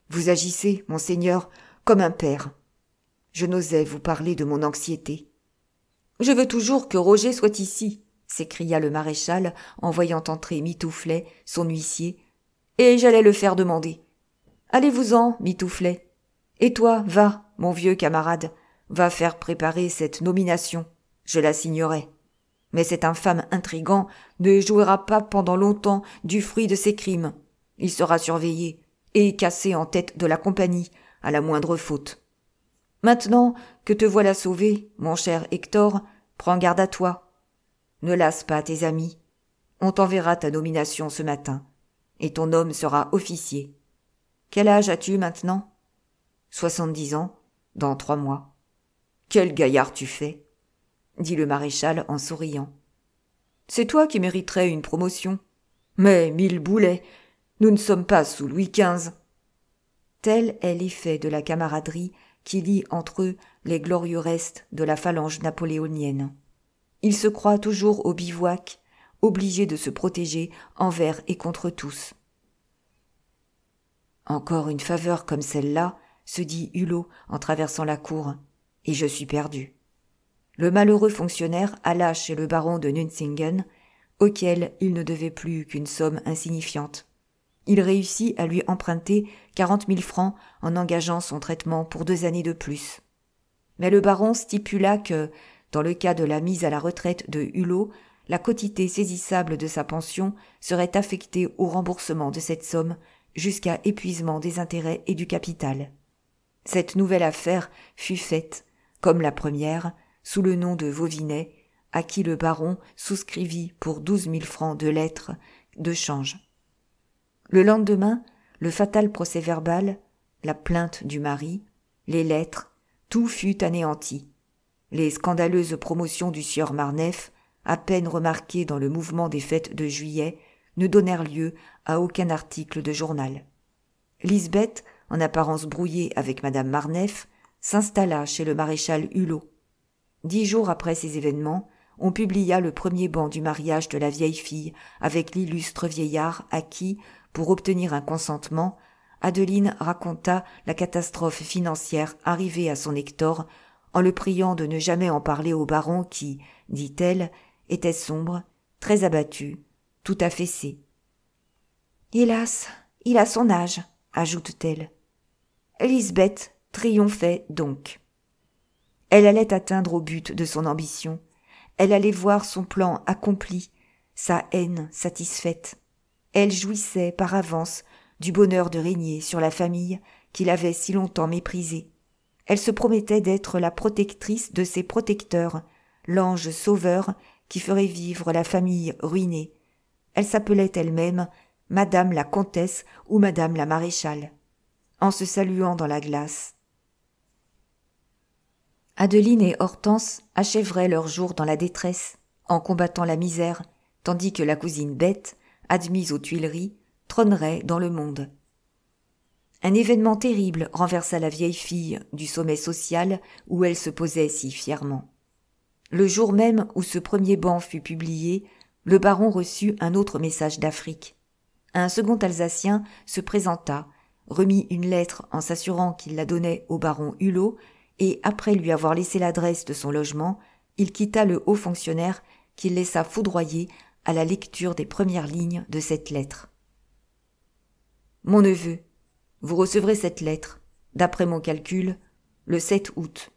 Vous agissez, monseigneur, comme un père. Je n'osais vous parler de mon anxiété. Je veux toujours que Roger soit ici, s'écria le maréchal en voyant entrer Mitouflet, son huissier, et j'allais le faire demander. Allez-vous-en, Mitouflet. Et toi, va, mon vieux camarade, va faire préparer cette nomination. Je la signerai. Mais cet infâme intrigant ne jouira pas pendant longtemps du fruit de ses crimes. Il sera surveillé et cassé en tête de la compagnie à la moindre faute. Maintenant que te voilà sauvé, mon cher Hector, prends garde à toi. Ne lasse pas tes amis. On t'enverra ta nomination ce matin, et ton homme sera officier. Quel âge as-tu maintenant? 70 ans, dans 3 mois. Quel gaillard tu fais, dit le maréchal en souriant. C'est toi qui mériterais une promotion. Mais, mille boulets, nous ne sommes pas sous Louis XV. Tel est l'effet de la camaraderie qui lie entre eux les glorieux restes de la phalange napoléonienne. Ils se croient toujours au bivouac, obligés de se protéger envers et contre tous. Encore une faveur comme celle-là, se dit Hulot en traversant la cour, et je suis perdu. Le malheureux fonctionnaire alla chez le baron de Nucingen, auquel il ne devait plus qu'une somme insignifiante. Il réussit à lui emprunter 40 000 francs en engageant son traitement pour 2 années de plus. Mais le baron stipula que, dans le cas de la mise à la retraite de Hulot, la quotité saisissable de sa pension serait affectée au remboursement de cette somme jusqu'à épuisement des intérêts et du capital. Cette nouvelle affaire fut faite, comme la première, sous le nom de Vauvinet, à qui le baron souscrivit pour 12 000 francs de lettres de change. Le lendemain, le fatal procès-verbal, la plainte du mari, les lettres, tout fut anéanti. Les scandaleuses promotions du sieur Marneffe, à peine remarquées dans le mouvement des fêtes de juillet, ne donnèrent lieu à aucun article de journal. Lisbeth, en apparence brouillée avec madame Marneffe, s'installa chez le maréchal Hulot. 10 jours après ces événements, on publia le premier ban du mariage de la vieille fille avec l'illustre vieillard à qui, pour obtenir un consentement, Adeline raconta la catastrophe financière arrivée à son Hector en le priant de ne jamais en parler au baron qui, dit-elle, était sombre, très abattu, tout affaissé. « Hélas, il a son âge », ajoute-t-elle. Lisbeth triomphait donc. Elle allait atteindre au but de son ambition. Elle allait voir son plan accompli, sa haine satisfaite. Elle jouissait par avance du bonheur de régner sur la famille qu'il avait si longtemps méprisée. Elle se promettait d'être la protectrice de ses protecteurs, l'ange sauveur qui ferait vivre la famille ruinée. Elle s'appelait elle-même Madame la Comtesse ou Madame la Maréchale, en se saluant dans la glace. Adeline et Hortense achèveraient leurs jours dans la détresse, en combattant la misère, tandis que la cousine Bette, admise aux Tuileries, trônerait dans le monde. Un événement terrible renversa la vieille fille du sommet social où elle se posait si fièrement. Le jour même où ce premier ban fut publié, le baron reçut un autre message d'Afrique. Un second Alsacien se présenta, remit une lettre en s'assurant qu'il la donnait au baron Hulot, et après lui avoir laissé l'adresse de son logement, il quitta le haut fonctionnaire qu'il laissa foudroyer à la lecture des premières lignes de cette lettre. « Mon neveu, vous recevrez cette lettre, d'après mon calcul, le 7 août.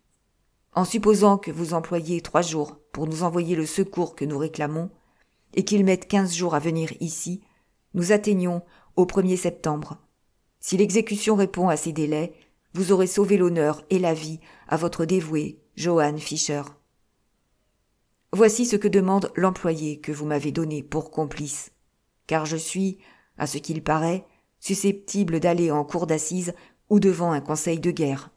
En supposant que vous employiez 3 jours pour nous envoyer le secours que nous réclamons, et qu'il mette 15 jours à venir ici, nous atteignons au 1er septembre. Si l'exécution répond à ces délais, vous aurez sauvé l'honneur et la vie à votre dévoué, Johann Fischer. Voici ce que demande l'employé que vous m'avez donné pour complice, car je suis, à ce qu'il paraît, susceptible d'aller en cour d'assises ou devant un conseil de guerre.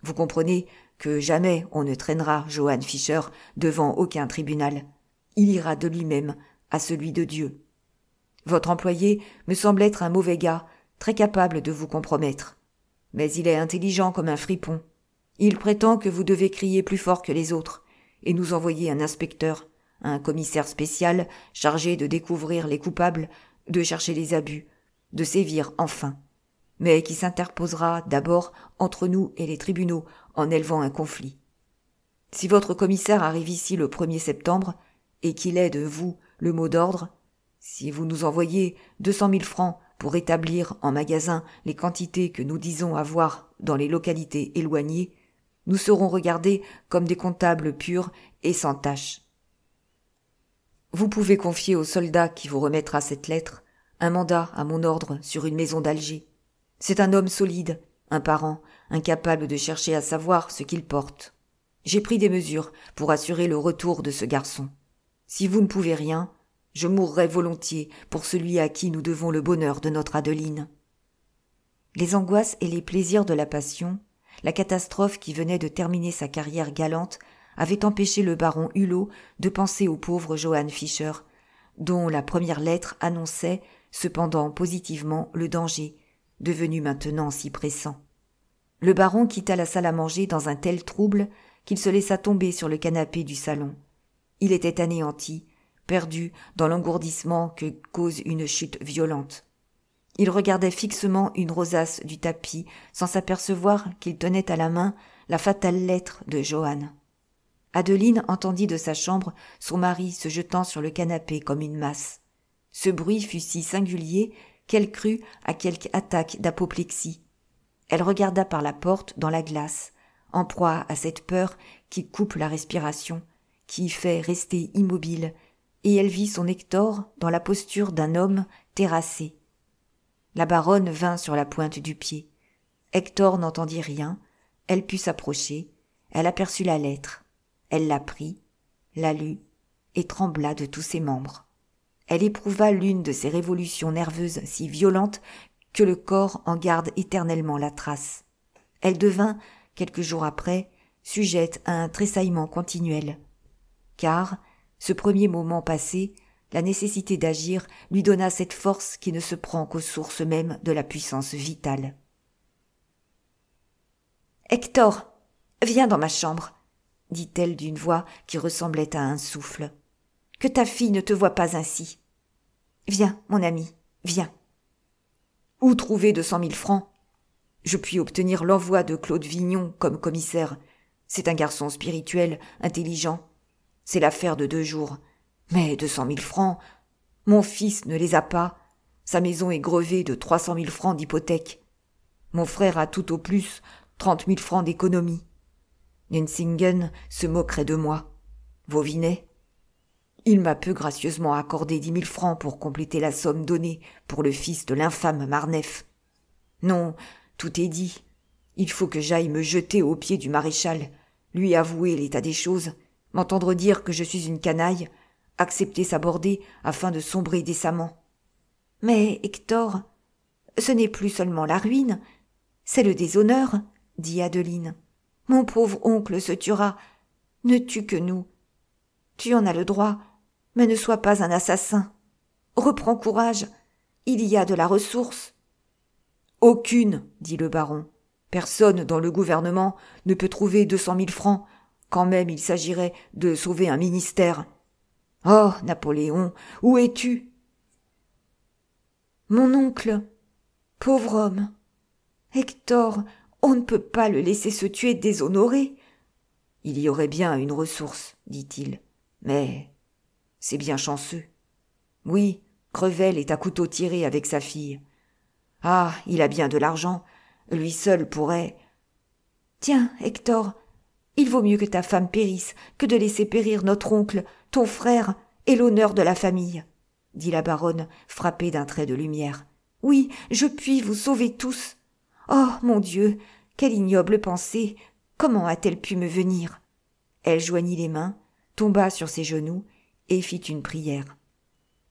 Vous comprenez que jamais on ne traînera Johann Fischer devant aucun tribunal. Il ira de lui-même à celui de Dieu. Votre employé me semble être un mauvais gars, très capable de vous compromettre. Mais il est intelligent comme un fripon. Il prétend que vous devez crier plus fort que les autres et nous envoyer un inspecteur, un commissaire spécial chargé de découvrir les coupables, de chercher les abus, de sévir enfin, mais qui s'interposera d'abord entre nous et les tribunaux en élevant un conflit. Si votre commissaire arrive ici le 1er septembre et qu'il ait de vous le mot d'ordre, si vous nous envoyez 200 000 francs pour établir en magasin les quantités que nous disons avoir dans les localités éloignées, nous serons regardés comme des comptables purs et sans tache. Vous pouvez confier au soldat qui vous remettra cette lettre un mandat à mon ordre sur une maison d'Alger. C'est un homme solide, un parent, incapable de chercher à savoir ce qu'il porte. J'ai pris des mesures pour assurer le retour de ce garçon. Si vous ne pouvez rien, je mourrai volontiers pour celui à qui nous devons le bonheur de notre Adeline. Les angoisses et les plaisirs de la passion, la catastrophe qui venait de terminer sa carrière galante, avaient empêché le baron Hulot de penser au pauvre Johann Fischer, dont la première lettre annonçait cependant positivement le danger, devenu maintenant si pressant. Le baron quitta la salle à manger dans un tel trouble qu'il se laissa tomber sur le canapé du salon. Il était anéanti, perdu dans l'engourdissement que cause une chute violente. Il regardait fixement une rosace du tapis sans s'apercevoir qu'il tenait à la main la fatale lettre de Johann. Adeline entendit de sa chambre son mari se jetant sur le canapé comme une masse. Ce bruit fut si singulier qu'elle crut à quelque attaque d'apoplexie. Elle regarda par la porte dans la glace, en proie à cette peur qui coupe la respiration, qui fait rester immobile, et elle vit son Hector dans la posture d'un homme terrassé. La baronne vint sur la pointe du pied. Hector n'entendit rien, elle put s'approcher, elle aperçut la lettre. Elle la prit, la lut et trembla de tous ses membres. Elle éprouva l'une de ces révolutions nerveuses si violentes que le corps en garde éternellement la trace. Elle devint, quelques jours après, sujette à un tressaillement continuel. Car, ce premier moment passé, la nécessité d'agir lui donna cette force qui ne se prend qu'aux sources mêmes de la puissance vitale. « Hector, viens dans ma chambre !» dit-elle d'une voix qui ressemblait à un souffle. « Que ta fille ne te voie pas ainsi. Viens, mon ami, viens. » « Où trouver 200 000 francs ? Je puis obtenir l'envoi de Claude Vignon comme commissaire. C'est un garçon spirituel, intelligent. C'est l'affaire de 2 jours. Mais 200 000 francs, mon fils ne les a pas. Sa maison est grevée de 300 000 francs d'hypothèque. Mon frère a tout au plus 30 000 francs d'économie. Nensingen se moquerait de moi. Vauvinet. Il m'a peu gracieusement accordé 10 000 francs pour compléter la somme donnée pour le fils de l'infâme Marneffe. Non, tout est dit. Il faut que j'aille me jeter aux pieds du maréchal, lui avouer l'état des choses, m'entendre dire que je suis une canaille, accepter sa bordée afin de sombrer décemment. Mais, Hector, ce n'est plus seulement la ruine, c'est le déshonneur, dit Adeline. Mon pauvre oncle se tuera. Ne tue que nous. Tu en as le droit, mais ne sois pas un assassin. Reprends courage. Il y a de la ressource. Aucune, dit le baron. Personne dans le gouvernement ne peut trouver 200 000 francs, quand même il s'agirait de sauver un ministère. Oh, Napoléon, où es-tu? Mon oncle, pauvre homme. Hector, on ne peut pas le laisser se tuer déshonoré. Il y aurait bien une ressource, dit-il, mais c'est bien chanceux. Oui, Crevel est à couteau tiré avec sa fille. Ah, il a bien de l'argent, lui seul pourrait... Tiens, Hector, il vaut mieux que ta femme périsse que de laisser périr notre oncle, ton frère et l'honneur de la famille, dit la baronne, frappée d'un trait de lumière. Oui, je puis vous sauver tous. Oh, mon Dieu, quelle ignoble pensée! Comment a-t-elle pu me venir? Elle joignit les mains, tomba sur ses genoux et fit une prière.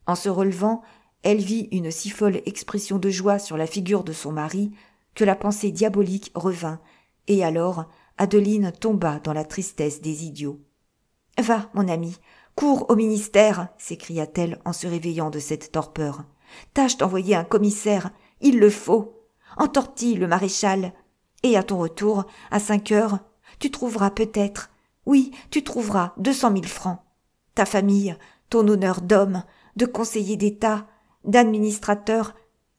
En se relevant, elle vit une si folle expression de joie sur la figure de son mari que la pensée diabolique revint, et alors, Adeline tomba dans la tristesse des idiots. « Va, mon ami, cours au ministère !» s'écria-t-elle en se réveillant de cette torpeur. « Tâche d'envoyer un commissaire, il le faut. Entortille le maréchal. Et à ton retour, à 5 heures, tu trouveras peut-être, oui, tu trouveras 200 000 francs. Ta famille, ton honneur d'homme, de conseiller d'État, d'administrateur,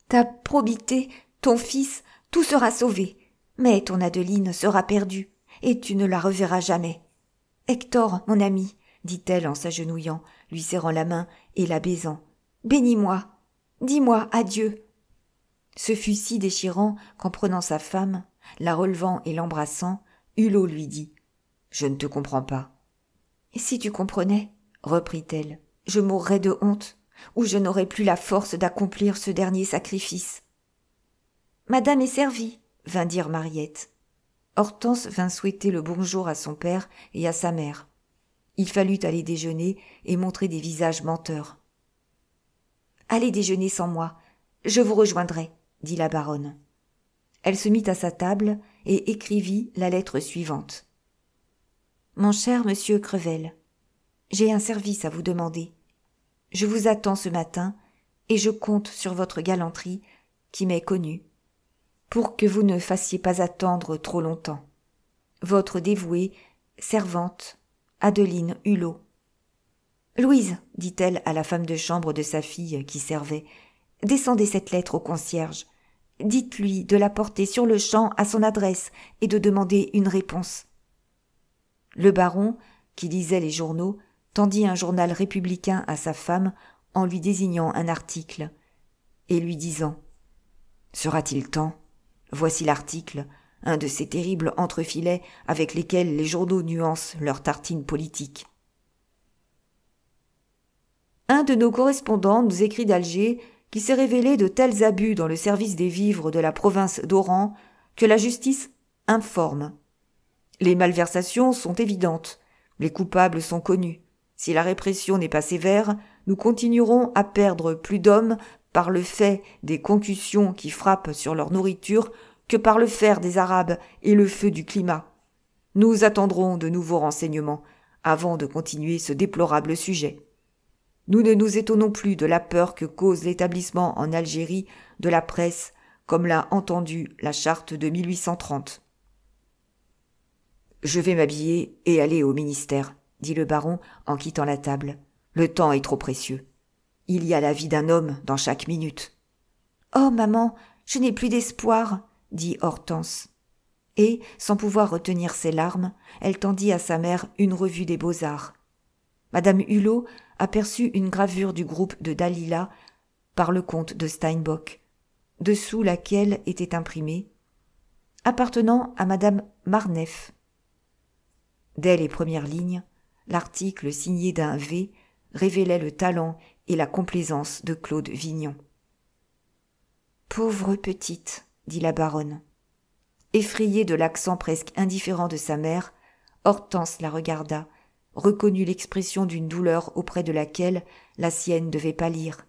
ta probité, ton fils, tout sera sauvé. Mais ton Adeline sera perdue, et tu ne la reverras jamais. Hector, mon ami, dit-elle en s'agenouillant, lui serrant la main et la baisant. Bénis-moi, dis-moi adieu. Ce fut si déchirant qu'en prenant sa femme, la relevant et l'embrassant, Hulot lui dit « Je ne te comprends pas. »« Et si tu comprenais, reprit-elle, je mourrais de honte, ou je n'aurais plus la force d'accomplir ce dernier sacrifice. »« Madame est servie, » vint dire Mariette. Hortense vint souhaiter le bonjour à son père et à sa mère. Il fallut aller déjeuner et montrer des visages menteurs. « Allez déjeuner sans moi, je vous rejoindrai, » dit la baronne. Elle se mit à sa table et écrivit la lettre suivante. « Mon cher monsieur Crevel, j'ai un service à vous demander. Je vous attends ce matin et je compte sur votre galanterie qui m'est connue, pour que vous ne fassiez pas attendre trop longtemps. Votre dévouée, servante, Adeline Hulot. »« Louise, dit-elle à la femme de chambre de sa fille qui servait, descendez cette lettre au concierge. Dites-lui de la porter sur-le-champ à son adresse et de demander une réponse. » Le baron, qui lisait les journaux, tendit un journal républicain à sa femme en lui désignant un article et lui disant « Sera-t-il temps ? Voici l'article, un de ces terribles entrefilets avec lesquels les journaux nuancent leurs tartines politiques. » Un de nos correspondants nous écrit d'Alger qu'il s'est révélé de tels abus dans le service des vivres de la province d'Oran que la justice informe. Les malversations sont évidentes, les coupables sont connus. Si la répression n'est pas sévère, nous continuerons à perdre plus d'hommes par le fait des concussions qui frappent sur leur nourriture que par le fer des Arabes et le feu du climat. Nous attendrons de nouveaux renseignements avant de continuer ce déplorable sujet. Nous ne nous étonnons plus de la peur que cause l'établissement en Algérie de la presse, comme l'a entendu la charte de 1830. « Je vais m'habiller et aller au ministère, » dit le baron en quittant la table. « Le temps est trop précieux. Il y a la vie d'un homme dans chaque minute. »« Oh, maman, je n'ai plus d'espoir, » dit Hortense. Et, sans pouvoir retenir ses larmes, elle tendit à sa mère une revue des beaux-arts. Madame Hulot aperçut une gravure du groupe de Dalila par le comte de Steinbock, dessous laquelle était imprimé « Appartenant à Madame Marneffe ». Dès les premières lignes, l'article signé d'un V révélait le talent et la complaisance de Claude Vignon. « Pauvre petite !» dit la baronne. Effrayée de l'accent presque indifférent de sa mère, Hortense la regarda, reconnut l'expression d'une douleur auprès de laquelle la sienne devait pâlir,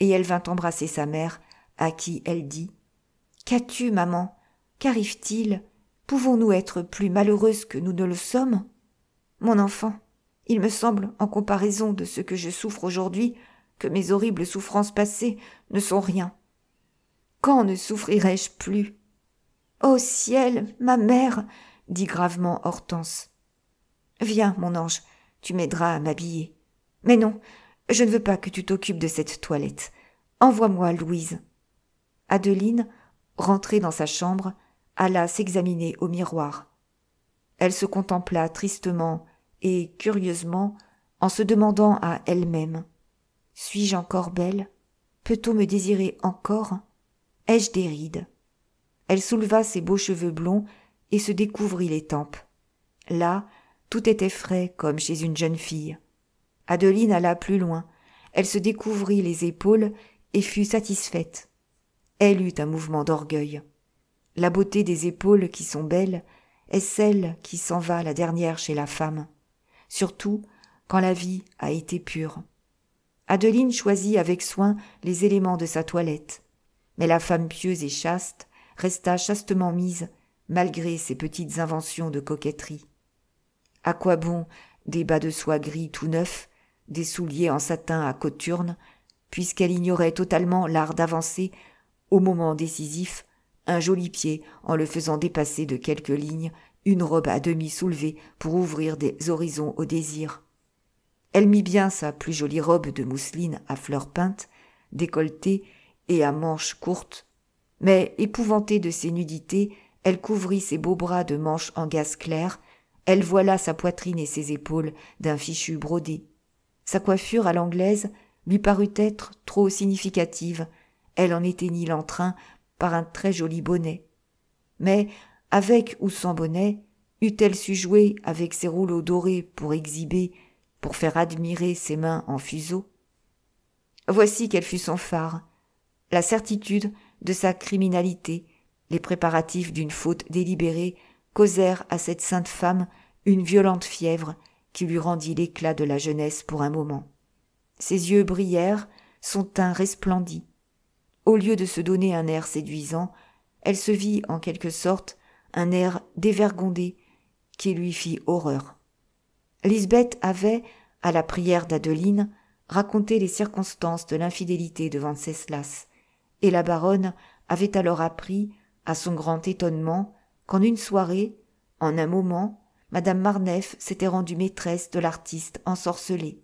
et elle vint embrasser sa mère, à qui elle dit « Qu'as-tu, maman ? Qu'arrive-t-il ? Pouvons-nous être plus malheureuses que nous ne le sommes ? Mon enfant, il me semble, en comparaison de ce que je souffre aujourd'hui, que mes horribles souffrances passées ne sont rien. Quand ne souffrirai-je plus ? Ô ciel, ma mère, dit gravement Hortense. Viens, mon ange, tu m'aideras à m'habiller. Mais non, je ne veux pas que tu t'occupes de cette toilette. Envoie-moi Louise. Adeline, rentrée dans sa chambre, alla s'examiner au miroir. Elle se contempla tristement et curieusement en se demandant à elle-même « Suis-je encore belle ? Peut-on me désirer encore ? Ai-je des rides ?» Elle souleva ses beaux cheveux blonds et se découvrit les tempes. Là, tout était frais comme chez une jeune fille. Adeline alla plus loin. Elle se découvrit les épaules et fut satisfaite. Elle eut un mouvement d'orgueil. La beauté des épaules qui sont belles est celle qui s'en va la dernière chez la femme, surtout quand la vie a été pure. Adeline choisit avec soin les éléments de sa toilette, mais la femme pieuse et chaste resta chastement mise, malgré ses petites inventions de coquetterie. À quoi bon des bas de soie gris tout neufs, des souliers en satin à cothurnes, puisqu'elle ignorait totalement l'art d'avancer, au moment décisif, un joli pied en le faisant dépasser de quelques lignes, une robe à demi soulevée pour ouvrir des horizons au désir. Elle mit bien sa plus jolie robe de mousseline à fleurs peintes, décolletée et à manches courtes, mais épouvantée de ses nudités, elle couvrit ses beaux bras de manches en gaze claire, elle voila sa poitrine et ses épaules d'un fichu brodé. Sa coiffure à l'anglaise lui parut être trop significative, elle en éteignit l'entrain par un très joli bonnet. Mais, avec ou sans bonnet, eût-elle su jouer avec ses rouleaux dorés pour exhiber, pour faire admirer ses mains en fuseau? Voici quel fut son phare, la certitude de sa criminalité, les préparatifs d'une faute délibérée causèrent à cette sainte femme une violente fièvre qui lui rendit l'éclat de la jeunesse pour un moment. Ses yeux brillèrent, son teint resplendit. Au lieu de se donner un air séduisant, elle se vit en quelque sorte un air dévergondé qui lui fit horreur. Lisbeth avait, à la prière d'Adeline, raconté les circonstances de l'infidélité de Wenceslas, et la baronne avait alors appris, à son grand étonnement, qu'en une soirée, en un moment, madame Marneffe s'était rendue maîtresse de l'artiste ensorcelé.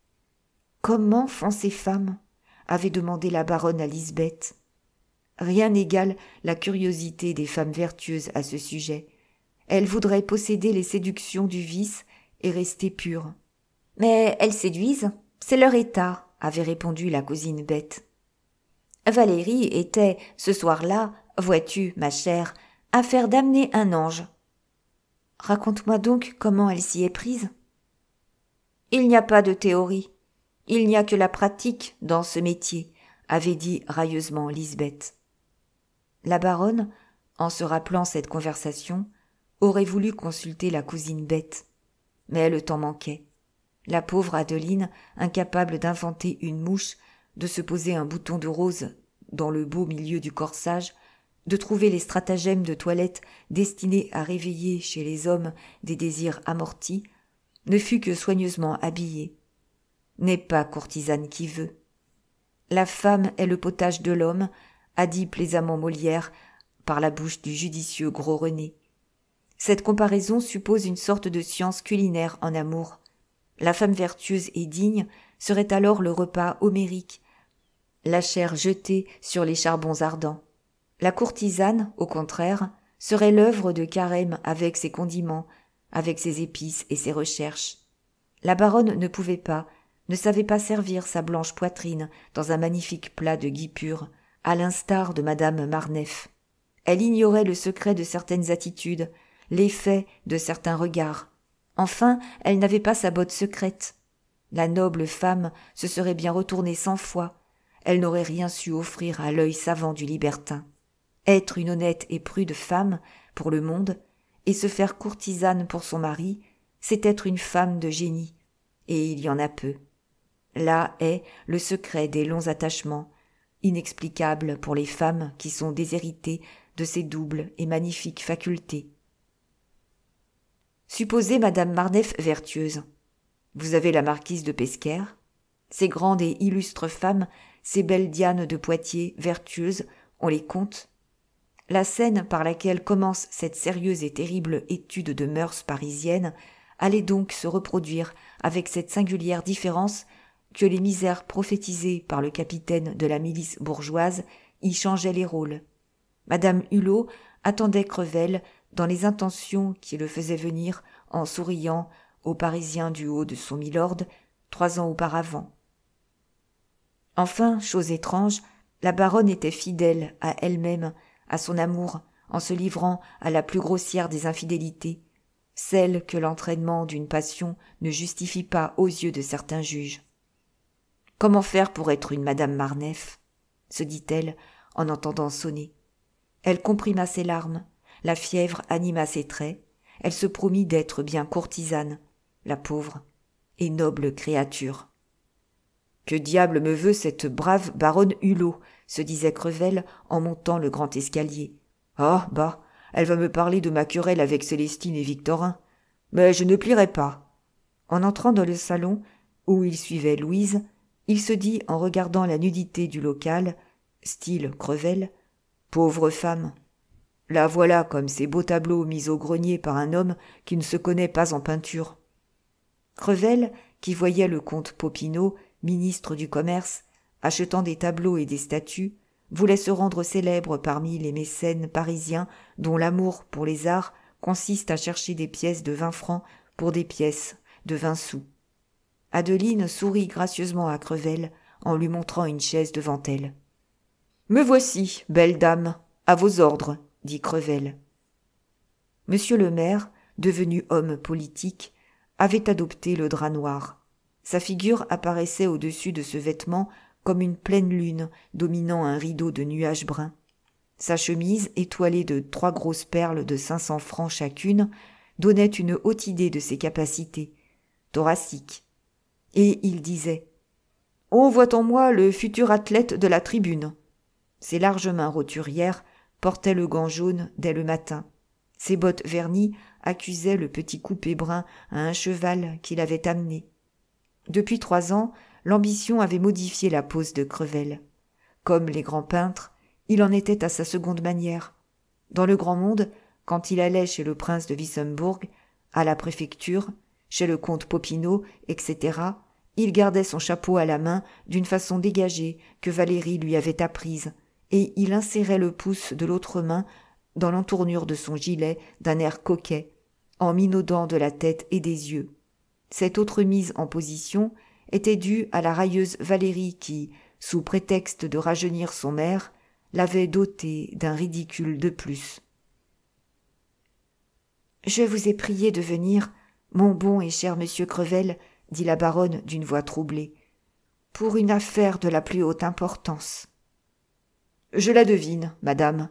« Comment font ces femmes ?» avait demandé la baronne à Lisbeth. Rien n'égale la curiosité des femmes vertueuses à ce sujet. Elles voudraient posséder les séductions du vice et rester pures. « Mais elles séduisent, c'est leur état, » avait répondu la cousine bête. Valérie était, ce soir-là, vois-tu, ma chère, à faire damner un ange. Raconte-moi donc comment elle s'y est prise. Il n'y a pas de théorie, il n'y a que la pratique dans ce métier, avait dit railleusement Lisbeth. La baronne, en se rappelant cette conversation, aurait voulu consulter la cousine bête, mais le temps manquait. La pauvre Adeline, incapable d'inventer une mouche, de se poser un bouton de rose dans le beau milieu du corsage, de trouver les stratagèmes de toilette destinés à réveiller chez les hommes des désirs amortis, ne fut que soigneusement habillée. N'est pas courtisane qui veut. La femme est le potage de l'homme, a dit plaisamment Molière par la bouche du judicieux Gros René. Cette comparaison suppose une sorte de science culinaire en amour. La femme vertueuse et digne serait alors le repas homérique, la chair jetée sur les charbons ardents. La courtisane, au contraire, serait l'œuvre de Carême avec ses condiments, avec ses épices et ses recherches. La baronne ne pouvait pas, ne savait pas servir sa blanche poitrine dans un magnifique plat de guipure, à l'instar de madame Marneffe. Elle ignorait le secret de certaines attitudes, l'effet de certains regards. Enfin, elle n'avait pas sa botte secrète. La noble femme se serait bien retournée 100 fois. Elle n'aurait rien su offrir à l'œil savant du libertin. Être une honnête et prude femme pour le monde et se faire courtisane pour son mari, c'est être une femme de génie, et il y en a peu. Là est le secret des longs attachements, inexplicable pour les femmes qui sont déshéritées de ces doubles et magnifiques facultés. Supposez madame Marneffe vertueuse. Vous avez la marquise de Pescaire, ces grandes et illustres femmes, ces belles Dianes de Poitiers vertueuses, on les compte. La scène par laquelle commence cette sérieuse et terrible étude de mœurs parisiennes allait donc se reproduire avec cette singulière différence que les misères prophétisées par le capitaine de la milice bourgeoise y changeaient les rôles. Madame Hulot attendait Crevel dans les intentions qui le faisaient venir en souriant aux Parisiens du haut de son milord 3 ans auparavant. Enfin, chose étrange, la baronne était fidèle à elle-même, à son amour, en se livrant à la plus grossière des infidélités, celle que l'entraînement d'une passion ne justifie pas aux yeux de certains juges. Comment faire pour être une madame Marneffe, se dit-elle en entendant sonner. Elle comprima ses larmes, la fièvre anima ses traits, elle se promit d'être bien courtisane, la pauvre et noble créature. Que diable me veut cette brave baronne Hulot, se disait Crevel en montant le grand escalier. Ah, bah, Elle va me parler de ma querelle avec Célestine et Victorin. Mais je ne plierai pas. » En entrant dans le salon, où il suivait Louise, il se dit en regardant la nudité du local, style Crevel, « Pauvre femme ! La voilà comme ces beaux tableaux mis au grenier par un homme qui ne se connaît pas en peinture. » Crevel, qui voyait le comte Popinot, ministre du Commerce, achetant des tableaux et des statues, voulait se rendre célèbre parmi les mécènes parisiens dont l'amour pour les arts consiste à chercher des pièces de 20 francs pour des pièces de 20 sous. Adeline sourit gracieusement à Crevel en lui montrant une chaise devant elle. « Me voici, belle dame, à vos ordres, » dit Crevel. Monsieur le maire, devenu homme politique, avait adopté le drap noir. Sa figure apparaissait au-dessus de ce vêtement comme une pleine lune dominant un rideau de nuages bruns. Sa chemise, étoilée de 3 grosses perles de 500 francs chacune, donnait une haute idée de ses capacités, thoraciques. Et il disait « On voit en moi le futur athlète de la tribune. » Ses larges mains roturières portaient le gant jaune dès le matin. Ses bottes vernies accusaient le petit coupé brun à un cheval qu'il avait amené. Depuis 3 ans, l'ambition avait modifié la pose de Crevel. Comme les grands peintres, il en était à sa seconde manière. Dans le grand monde, quand il allait chez le prince de Wissembourg, à la préfecture, chez le comte Popinot, etc., il gardait son chapeau à la main d'une façon dégagée que Valérie lui avait apprise, et il insérait le pouce de l'autre main dans l'entournure de son gilet d'un air coquet, en minaudant de la tête et des yeux. Cette autre mise en position était due à la railleuse Valérie qui, sous prétexte de rajeunir son maire, l'avait doté d'un ridicule de plus. « Je vous ai prié de venir, mon bon et cher monsieur Crevel, » dit la baronne d'une voix troublée, « pour une affaire de la plus haute importance. »« Je la devine, madame, »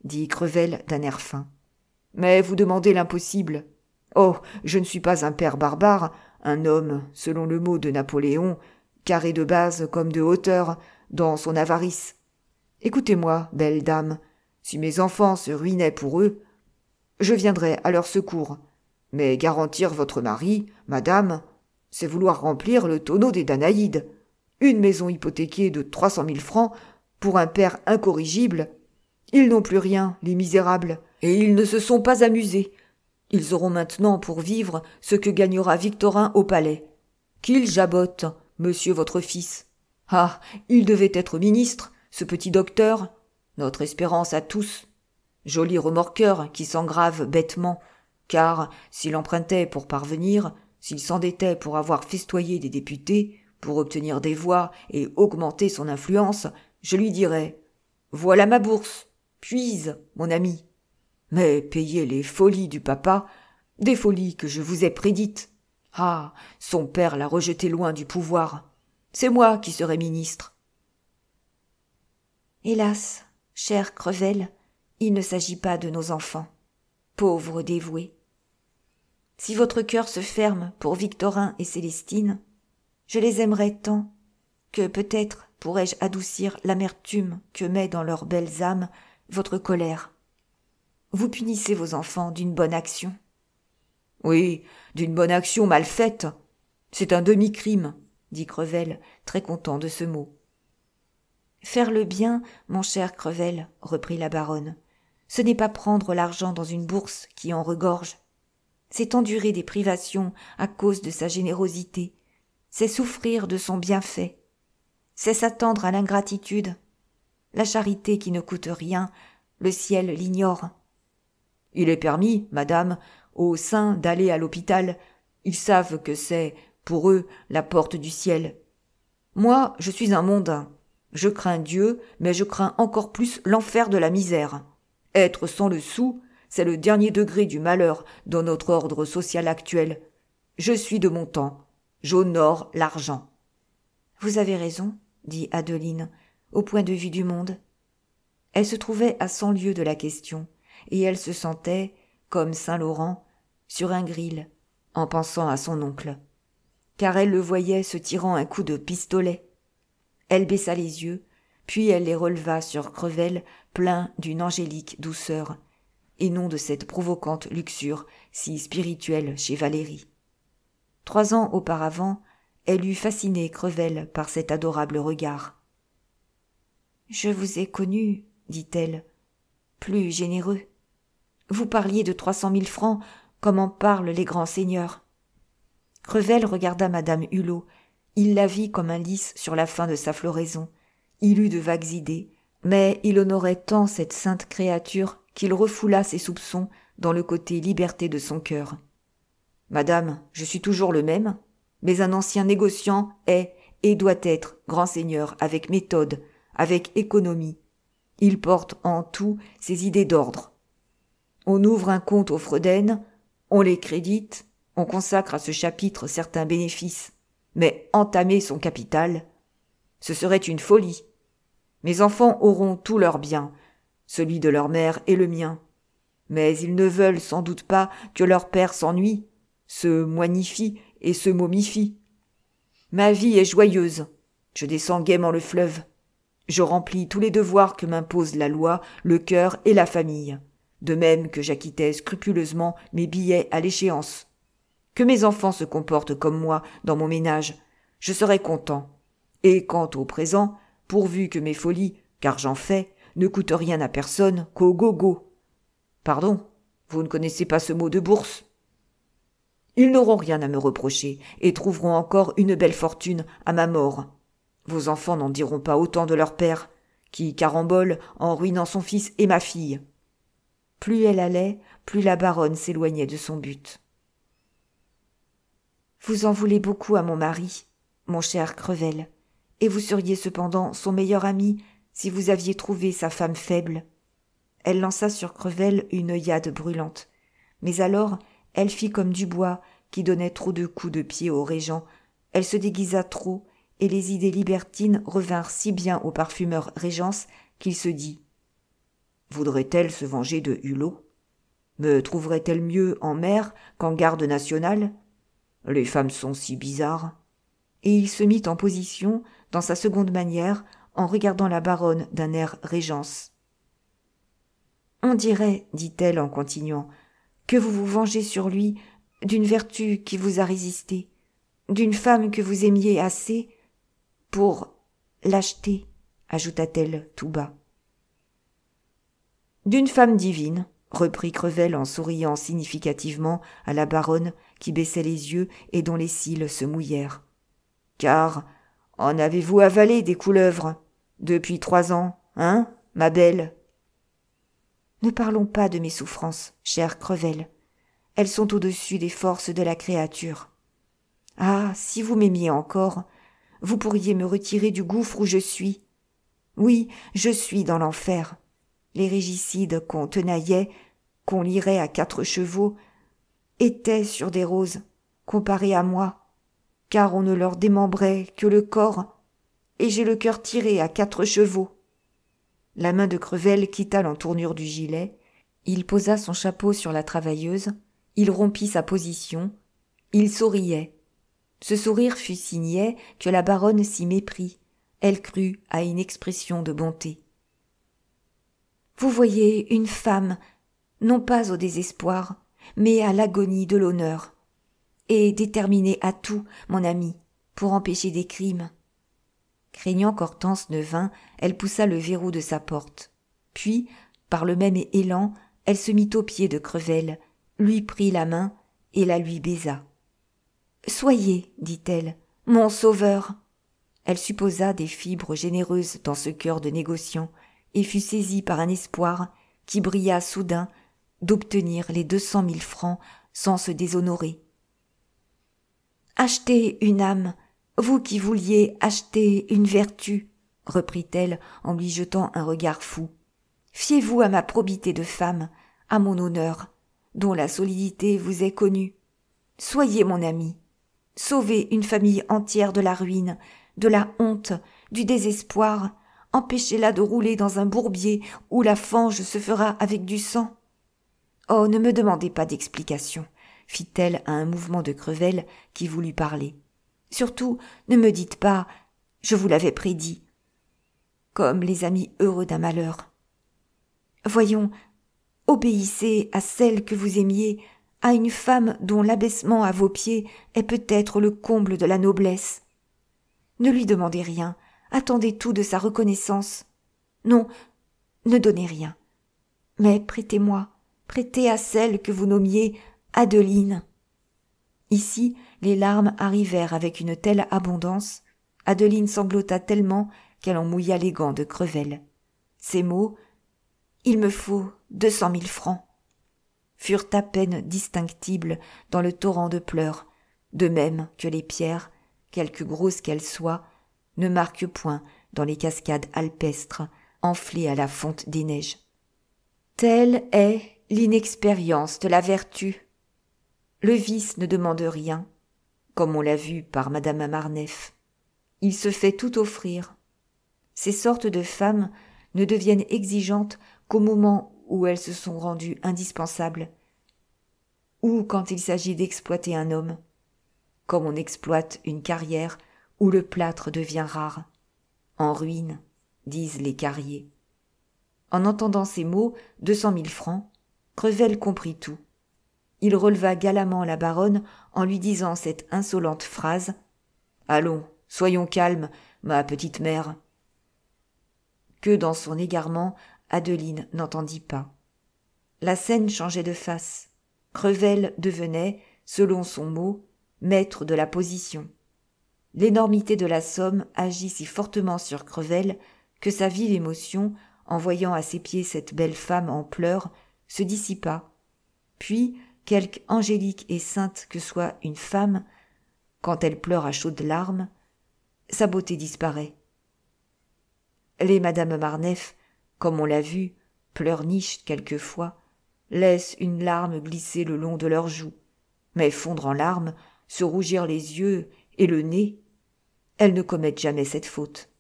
dit Crevel d'un air fin. « Mais vous demandez l'impossible. Oh, je ne suis pas un père barbare, un homme, selon le mot de Napoléon, carré de base comme de hauteur, dans son avarice. Écoutez-moi, belle dame, si mes enfants se ruinaient pour eux, je viendrais à leur secours. Mais garantir votre mari, madame, c'est vouloir remplir le tonneau des Danaïdes. Une maison hypothéquée de 300 000 francs pour un père incorrigible. Ils n'ont plus rien, les misérables, et ils ne se sont pas amusés. Ils auront maintenant pour vivre ce que gagnera Victorin au palais. Qu'il jabote, monsieur votre fils. Ah, il devait être ministre, ce petit docteur. Notre espérance à tous. Joli remorqueur qui s'engrave bêtement, car s'il empruntait pour parvenir, s'il s'endettait pour avoir festoyé des députés, pour obtenir des voix et augmenter son influence, je lui dirais « Voilà ma bourse, puise, mon ami. » Mais payer les folies du papa, des folies que je vous ai prédites. Ah, son père l'a rejeté loin du pouvoir. C'est moi qui serai ministre. Hélas, cher Crevel, il ne s'agit pas de nos enfants. Pauvres dévoués. Si votre cœur se ferme pour Victorin et Célestine, je les aimerais tant que peut-être pourrais-je adoucir l'amertume que met dans leurs belles âmes votre colère. Vous punissez vos enfants d'une bonne action. Oui, d'une bonne action mal faite. C'est un demi-crime, dit Crevel, très content de ce mot. Faire le bien, mon cher Crevel, reprit la baronne, ce n'est pas prendre l'argent dans une bourse qui en regorge. C'est endurer des privations à cause de sa générosité. C'est souffrir de son bienfait. C'est s'attendre à l'ingratitude. La charité qui ne coûte rien, le ciel l'ignore. Il est permis, madame, aux saints d'aller à l'hôpital. Ils savent que c'est, pour eux, la porte du ciel. Moi, je suis un mondain. Je crains Dieu, mais je crains encore plus l'enfer de la misère. Être sans le sou, c'est le dernier degré du malheur dans notre ordre social actuel. Je suis de mon temps. J'honore l'argent. Vous avez raison, dit Adeline, au point de vue du monde. Elle se trouvait à 100 lieues de la question, et elle se sentait, comme Saint-Laurent, sur un gril, en pensant à son oncle. Car elle le voyait se tirant un coup de pistolet. Elle baissa les yeux, puis elle les releva sur Crevel, plein d'une angélique douceur. et non de cette provocante luxure si spirituelle chez Valérie. 3 ans auparavant, elle eût fasciné Crevel par cet adorable regard. « Je vous ai connu, dit-elle, plus généreux. Vous parliez de 300 000 francs, comme en parlent les grands seigneurs. » Crevel regarda madame Hulot. Il la vit comme un lys sur la fin de sa floraison. Il eut de vagues idées, mais il honorait tant cette sainte créature qu'il refoula ses soupçons dans le côté liberté de son cœur. « Madame, je suis toujours le même, mais un ancien négociant est et doit être grand seigneur avec méthode, avec économie. Il porte en tout ses idées d'ordre. On ouvre un compte au Freuden, on les crédite, on consacre à ce chapitre certains bénéfices, mais entamer son capital, ce serait une folie. Mes enfants auront tous leurs biens, celui de leur mère et le mien. Mais ils ne veulent sans doute pas que leur père s'ennuie, se moignifie et se momifie. Ma vie est joyeuse. Je descends gaiement le fleuve. Je remplis tous les devoirs que m'impose la loi, le cœur et la famille, de même que j'acquittais scrupuleusement mes billets à l'échéance. Que mes enfants se comportent comme moi dans mon ménage, je serai content. Et quant au présent, pourvu que mes folies, car j'en fais, ne coûtent rien à personne qu'au gogo. Pardon, vous ne connaissez pas ce mot de bourse? Ils n'auront rien à me reprocher et trouveront encore une belle fortune à ma mort. Vos enfants n'en diront pas autant de leur père, qui carambole en ruinant son fils et ma fille. Plus elle allait, plus la baronne s'éloignait de son but. Vous en voulez beaucoup à mon mari, mon cher Crevel, et vous seriez cependant son meilleur ami si vous aviez trouvé sa femme faible. Elle lança sur Crevel une œillade brûlante, mais alors elle fit comme Dubois qui donnait trop de coups de pied au régent. Elle se déguisa trop, et les idées libertines revinrent si bien au parfumeur Régence qu'il se dit « Voudrait-elle se venger de Hulot? Me trouverait-elle mieux en mère qu'en garde nationale? Les femmes sont si bizarres. » Et il se mit en position, dans sa seconde manière, en regardant la baronne d'un air Régence. « On dirait, dit-elle en continuant, que vous vous vengez sur lui d'une vertu qui vous a résisté, d'une femme que vous aimiez assez pour l'acheter, ajouta-t-elle tout bas. D'une femme divine, reprit Crevel en souriant significativement à la baronne qui baissait les yeux et dont les cils se mouillèrent. Car en avez-vous avalé des couleuvres depuis 3 ans, hein, ma belle? Ne parlons pas de mes souffrances, cher Crevel. Elles sont au-dessus des forces de la créature. Ah, si vous m'aimiez encore, vous pourriez me retirer du gouffre où je suis. Oui, je suis dans l'enfer. Les régicides qu'on tenaillait, qu'on lirait à 4 chevaux, étaient sur des roses, comparés à moi, car on ne leur démembrait que le corps, et j'ai le cœur tiré à 4 chevaux. La main de Crevel quitta l'entournure du gilet, il posa son chapeau sur la travailleuse, il rompit sa position, il souriait. Ce sourire fut si niais que la baronne s'y méprit. Elle crut à une expression de bonté. « Vous voyez une femme, non pas au désespoir, mais à l'agonie de l'honneur, et déterminée à tout, mon ami, pour empêcher des crimes. » Craignant qu'Hortense ne vînt, elle poussa le verrou de sa porte. Puis, par le même élan, elle se mit aux pieds de Crevel, lui prit la main et la lui baisa. « Soyez, dit-elle, mon sauveur !» Elle supposa des fibres généreuses dans ce cœur de négociant et fut saisie par un espoir qui brilla soudain d'obtenir les 200 000 francs sans se déshonorer. « Achetez une âme, vous qui vouliez acheter une vertu, reprit-elle en lui jetant un regard fou. Fiez-vous à ma probité de femme, à mon honneur, dont la solidité vous est connue. Soyez mon ami. Sauvez une famille entière de la ruine, de la honte, du désespoir. Empêchez-la de rouler dans un bourbier où la fange se fera avec du sang. Oh, ne me demandez pas d'explication, fit-elle à un mouvement de Crevel qui voulut parler. Surtout, ne me dites pas, je vous l'avais prédit, comme les amis heureux d'un malheur. Voyons, Obéissez à celle que vous aimiez, à une femme dont l'abaissement à vos pieds est peut-être le comble de la noblesse. Ne lui demandez rien, attendez tout de sa reconnaissance. Non, ne donnez rien. Mais prêtez-moi, prêtez à celle que vous nommiez Adeline. » Ici, les larmes arrivèrent avec une telle abondance, Adeline sanglota tellement qu'elle en mouilla les gants de Crevel. Ces mots « Il me faut 200 000 francs » furent à peine distinctibles dans le torrent de pleurs, de même que les pierres, quelque grosses qu'elles soient, ne marquent point dans les cascades alpestres enflées à la fonte des neiges. Telle est l'inexpérience de la vertu. Le vice ne demande rien, comme on l'a vu par madame Marneffe. Il se fait tout offrir. Ces sortes de femmes ne deviennent exigeantes qu'au moment où elles se sont rendues indispensables, ou quand il s'agit d'exploiter un homme, comme on exploite une carrière où le plâtre devient rare. En ruine, disent les carriers. En entendant ces mots, 200 000 francs, Crevel comprit tout. Il releva galamment la baronne en lui disant cette insolente phrase « Allons, soyons calmes, ma petite mère. » Que dans son égarement, Adeline n'entendit pas. La scène changeait de face. Crevel devenait, selon son mot, maître de la position. L'énormité de la somme agit si fortement sur Crevel que sa vive émotion, en voyant à ses pieds cette belle femme en pleurs, se dissipa. Puis, quelque angélique et sainte que soit une femme, quand elle pleure à chaudes larmes, sa beauté disparaît. Les madame Marneffe, comme on l'a vu, pleurnichent quelquefois, laissent une larme glisser le long de leurs joues, mais fondre en larmes, se rougir les yeux et le nez, elles ne commettent jamais cette faute.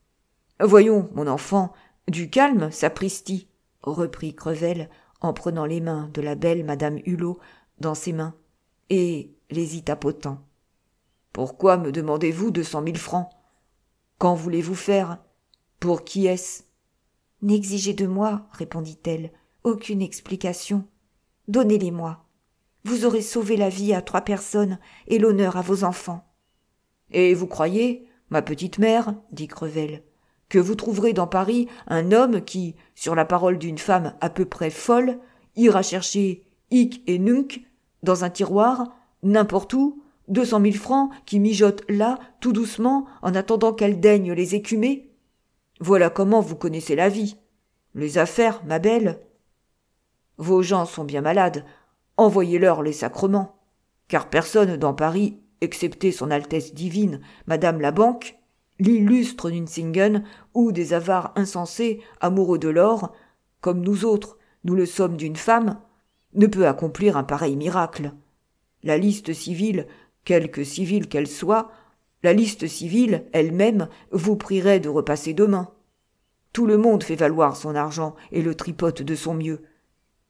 « Voyons, mon enfant, du calme, sapristi !» reprit Crevel en prenant les mains de la belle madame Hulot dans ses mains et les y tapotant. « Pourquoi me demandez-vous 200 000 francs? Qu'en voulez-vous faire? Pour qui est-ce » ? « N'exigez de moi, répondit-elle, aucune explication. Donnez-les-moi. Vous aurez sauvé la vie à 3 personnes et l'honneur à vos enfants. »« Et vous croyez, ma petite mère, dit Crevel, que vous trouverez dans Paris un homme qui, sur la parole d'une femme à peu près folle, ira chercher hic et nunc dans un tiroir, n'importe où, 200 000 francs qui mijotent là, tout doucement, en attendant qu'elle daigne les écumer? Voilà comment vous connaissez la vie. Les affaires, ma belle. Vos gens sont bien malades. Envoyez-leur les sacrements. Car personne dans Paris, excepté son Altesse divine, Madame la Banque, l'illustre Nucingen ou des avares insensés, amoureux de l'or, comme nous autres, nous le sommes d'une femme, ne peut accomplir un pareil miracle. La liste civile, quelque civile qu'elle soit, la liste civile, elle-même, vous prierait de repasser demain. Tout le monde fait valoir son argent et le tripote de son mieux.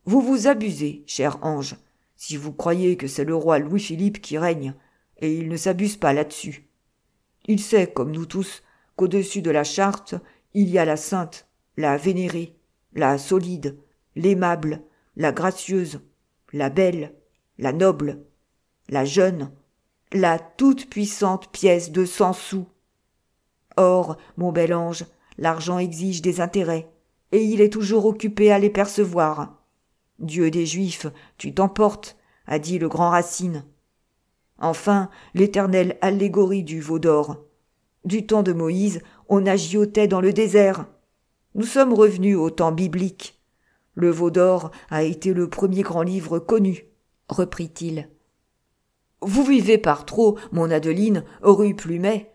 Vous vous abusez, cher ange, si vous croyez que c'est le roi Louis-Philippe qui règne, et il ne s'abuse pas là-dessus. Il sait, comme nous tous, qu'au-dessus de la charte, il y a la sainte, la vénérée, la solide, l'aimable, la gracieuse, la belle, la noble, la jeune, la toute-puissante pièce de 100 sous. Or, mon bel ange, l'argent exige des intérêts, et il est toujours occupé à les percevoir. Dieu des Juifs, tu t'emportes, a dit le grand Racine. Enfin, l'éternelle allégorie du veau d'or. Du temps de Moïse, on agiotait dans le désert. Nous sommes revenus au temps biblique. Le veau d'or a été le premier grand livre connu, reprit-il. Vous vivez par trop, mon Adeline, rue Plumet.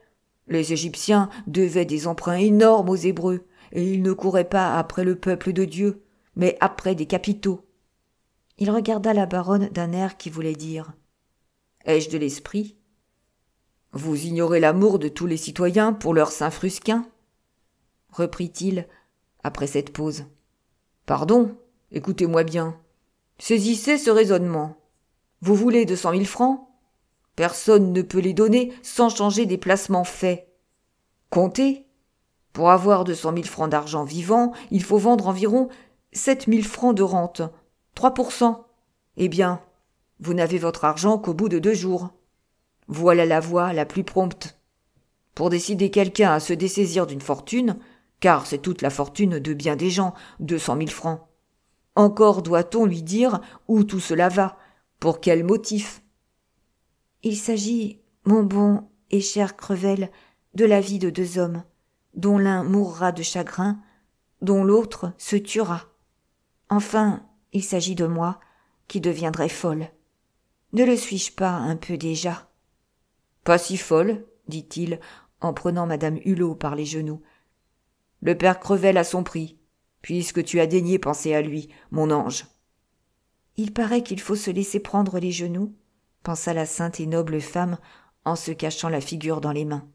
Les Égyptiens devaient des emprunts énormes aux Hébreux, et ils ne couraient pas après le peuple de Dieu, mais après des capitaux. Il regarda la baronne d'un air qui voulait dire « Ai-je de l'esprit » ? Vous ignorez l'amour de tous les citoyens pour leur saint Frusquin ? Reprit-il, après cette pause. Pardon, écoutez-moi bien. Saisissez ce raisonnement. Vous voulez 200 000 francs ? Personne ne peut les donner sans changer des placements faits. Comptez. Pour avoir 200 000 francs d'argent vivant, il faut vendre environ 7 000 francs de rente, 3%. Eh bien, vous n'avez votre argent qu'au bout de 2 jours. Voilà la voie la plus prompte. Pour décider quelqu'un à se dessaisir d'une fortune, car c'est toute la fortune de bien des gens, 200 000 francs. Encore doit-on lui dire où tout cela va, pour quel motif. Il s'agit, mon bon et cher Crevel, de la vie de 2 hommes, dont l'un mourra de chagrin, dont l'autre se tuera. Enfin, il s'agit de moi, qui deviendrai folle. Ne le suis-je pas un peu déjà ? Pas si folle, dit-il, en prenant madame Hulot par les genoux. Le père Crevel a son prix, puisque tu as daigné penser à lui, mon ange. Il paraît qu'il faut se laisser prendre les genoux, pensa la sainte et noble femme en se cachant la figure dans les mains.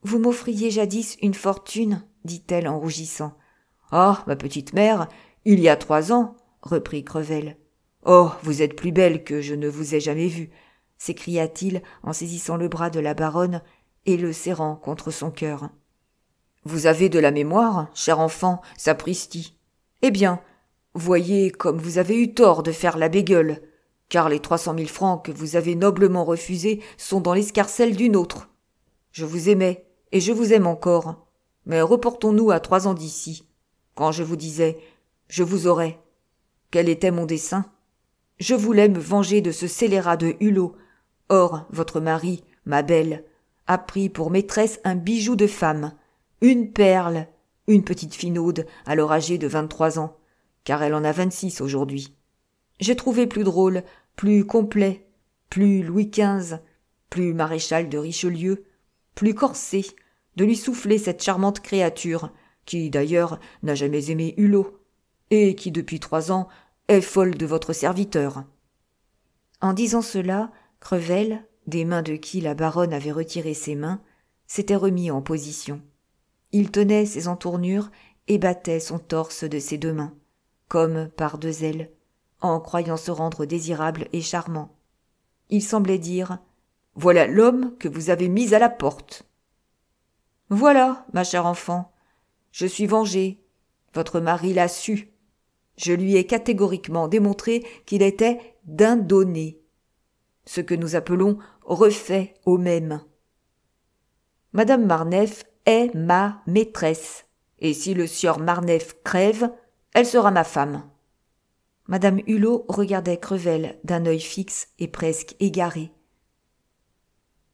Vous m'offriez jadis une fortune, dit-elle en rougissant. Ah, ma petite mère, il y a 3 ans, reprit Crevel. Oh, vous êtes plus belle que je ne vous ai jamais vue, s'écria-t-il en saisissant le bras de la baronne et le serrant contre son cœur. Vous avez de la mémoire, cher enfant, sapristi. Eh bien, voyez comme vous avez eu tort de faire la bégueule, car les 300 000 francs que vous avez noblement refusés sont dans l'escarcelle d'une autre. Je vous aimais, et je vous aime encore, mais reportons-nous à 3 ans d'ici, quand je vous disais « je vous aurai ». Quel était mon dessein ? Je voulais me venger de ce scélérat de Hulot. Or, votre mari, ma belle, a pris pour maîtresse un bijou de femme, une perle, une petite finaude, alors âgée de 23 ans, car elle en a 26 aujourd'hui. J'ai trouvé plus drôle, plus complet, plus Louis XV, plus maréchal de Richelieu, plus corsé, de lui souffler cette charmante créature, qui d'ailleurs n'a jamais aimé Hulot, et qui depuis 3 ans est folle de votre serviteur. En disant cela, Crevel, des mains de qui la baronne avait retiré ses mains, s'était remis en position. Il tenait ses entournures et battait son torse de ses 2 mains, comme par 2 ailes, en croyant se rendre désirable et charmant. Il semblait dire « Voilà l'homme que vous avez mis à la porte. » Voilà, ma chère enfant, je suis vengé. Votre mari l'a su. Je lui ai catégoriquement démontré qu'il était d'indonné, ce que nous appelons refait au même. Madame Marneffe est ma maîtresse, et si le sieur Marneffe crève, elle sera ma femme. Madame Hulot regardait Crevel d'un œil fixe et presque égaré.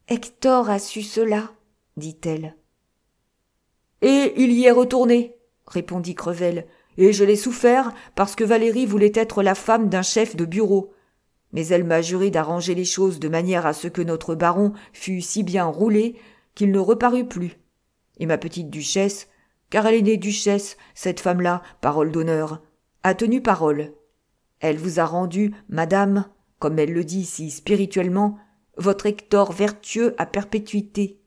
Hector a su cela, dit-elle. Et il y est retourné, répondit Crevel, et je l'ai souffert parce que Valérie voulait être la femme d'un chef de bureau. Mais elle m'a juré d'arranger les choses de manière à ce que notre baron fût si bien roulé qu'il ne reparut plus. Et ma petite duchesse, car elle est née duchesse, cette femme-là, parole d'honneur, a tenu parole. Elle vous a rendu, madame, comme elle le dit si spirituellement, votre Hector vertueux à perpétuité.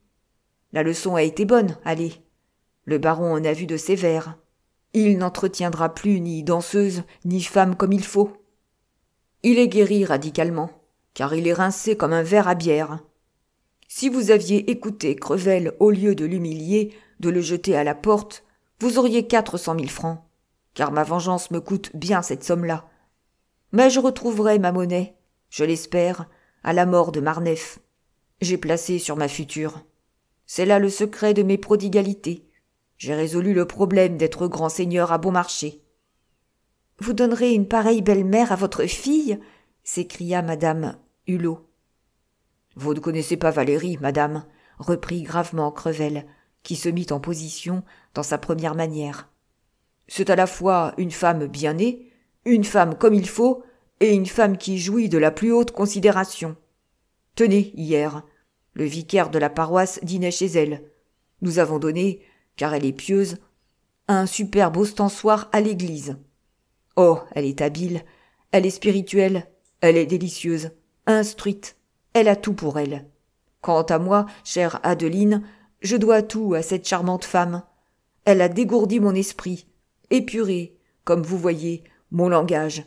La leçon a été bonne, allez. Le baron en a vu de sévères. Il n'entretiendra plus ni danseuse, ni femme comme il faut. Il est guéri radicalement, car il est rincé comme un verre à bière. Si vous aviez écouté Crevel au lieu de l'humilier, de le jeter à la porte, vous auriez 400 000 francs, car ma vengeance me coûte bien cette somme-là. Mais je retrouverai ma monnaie, je l'espère, à la mort de Marneffe. J'ai placé sur ma future. C'est là le secret de mes prodigalités. J'ai résolu le problème d'être grand seigneur à bon marché. « Vous donnerez une pareille belle-mère à votre fille ?» s'écria madame Hulot. « Vous ne connaissez pas Valérie, madame, » reprit gravement Crevel, qui se mit en position dans sa première manière. « C'est à la fois une femme bien née, une femme comme il faut, et une femme qui jouit de la plus haute considération. Tenez, hier, le vicaire de la paroisse dînait chez elle. Nous avons donné, car elle est pieuse, un superbe ostensoir à l'église. Oh, elle est habile, elle est spirituelle, elle est délicieuse, instruite, elle a tout pour elle. Quant à moi, chère Adeline, je dois tout à cette charmante femme. Elle a dégourdi mon esprit, épuré, comme vous voyez, mon langage.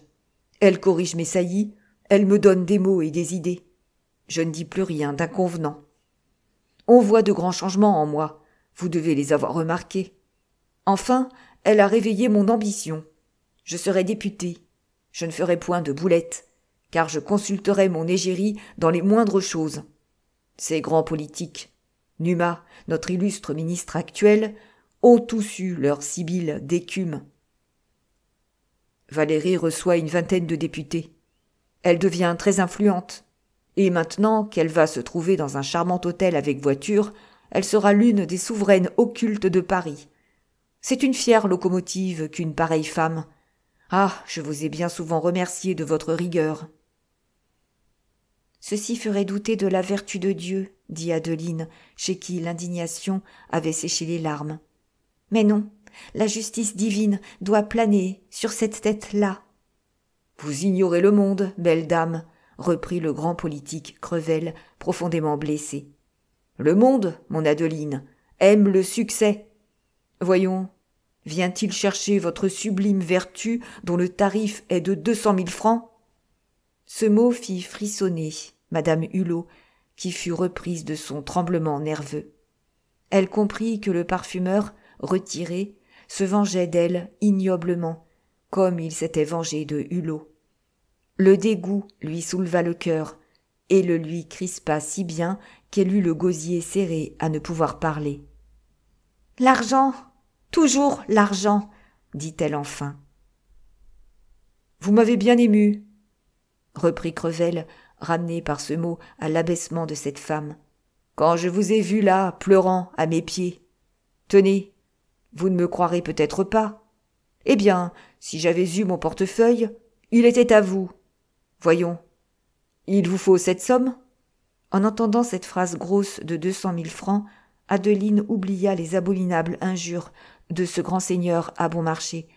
Elle corrige mes saillies, elle me donne des mots et des idées. Je ne dis plus rien d'inconvenant. On voit de grands changements en moi, vous devez les avoir remarqués. Enfin, elle a réveillé mon ambition. Je serai député. Je ne ferai point de boulettes, car je consulterai mon égérie dans les moindres choses. Ces grands politiques, Numa, notre illustre ministre actuel, ont tous eu leur sibylle d'écume. Valérie reçoit une vingtaine de députés. Elle devient très influente. Et maintenant qu'elle va se trouver dans un charmant hôtel avec voiture, elle sera l'une des souveraines occultes de Paris. C'est une fière locomotive qu'une pareille femme. Ah, je vous ai bien souvent remercié de votre rigueur. Ceci ferait douter de la vertu de Dieu, dit Adeline, chez qui l'indignation avait séché les larmes. Mais non, la justice divine doit planer sur cette tête-là. Vous ignorez le monde, belle dame, reprit le grand politique Crevel, profondément blessé. Le monde, mon Adeline, aime le succès. Voyons, vient-il chercher votre sublime vertu dont le tarif est de 200 000 francs? Ce mot fit frissonner madame Hulot, qui fut reprise de son tremblement nerveux. Elle comprit que le parfumeur, retiré, se vengeait d'elle ignoblement, comme il s'était vengé de Hulot. Le dégoût lui souleva le cœur, et le lui crispa si bien qu'elle eut le gosier serré à ne pouvoir parler. « L'argent, toujours l'argent, dit-elle enfin. « Vous m'avez bien ému, reprit Crevel, ramené par ce mot à l'abaissement de cette femme, quand je vous ai vu là, pleurant à mes pieds. Tenez, vous ne me croirez peut-être pas. Eh bien, si j'avais eu mon portefeuille, il était à vous. Voyons, il vous faut cette somme ?» En entendant cette phrase grosse de 200 000 francs, Adeline oublia les abominables injures de ce grand seigneur à bon marché.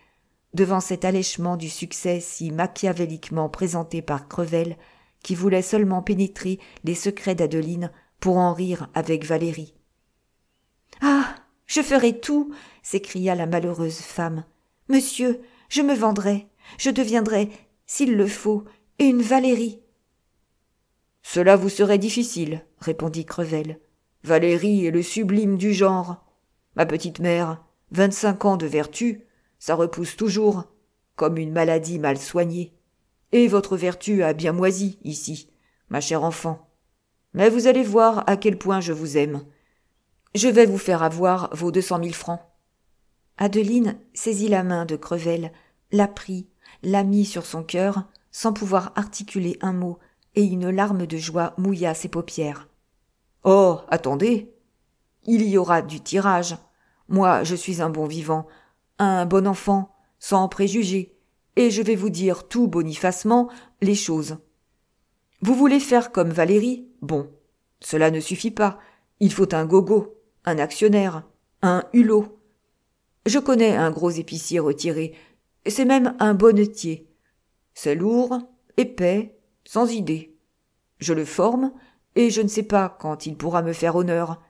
Devant cet allèchement du succès si machiavéliquement présenté par Crevel, qui voulait seulement pénétrer les secrets d'Adeline pour en rire avec Valérie. « Ah, je ferai tout !» s'écria la malheureuse femme. « Monsieur, je me vendrai, je deviendrai, s'il le faut, une Valérie. » « Cela vous serait difficile, » répondit Crevel. « Valérie est le sublime du genre. Ma petite mère, 25 ans de vertu, ça repousse toujours, comme une maladie mal soignée. Et votre vertu a bien moisi, ici, ma chère enfant. Mais vous allez voir à quel point je vous aime. Je vais vous faire avoir vos 200 000 francs. » Adeline saisit la main de Crevel, la prit, la mit sur son cœur, sans pouvoir articuler un mot, et une larme de joie mouilla ses paupières. « Oh, attendez, il y aura du tirage. Moi, je suis un bon vivant, un bon enfant, sans préjugés, et je vais vous dire tout bonifacement les choses. Vous voulez faire comme Valérie? Bon, cela ne suffit pas. Il faut un gogo, un actionnaire, un hulot. Je connais un gros épicier retiré, c'est même un bonnetier. C'est lourd, épais, sans idée. Je le forme, et je ne sais pas quand il pourra me faire honneur.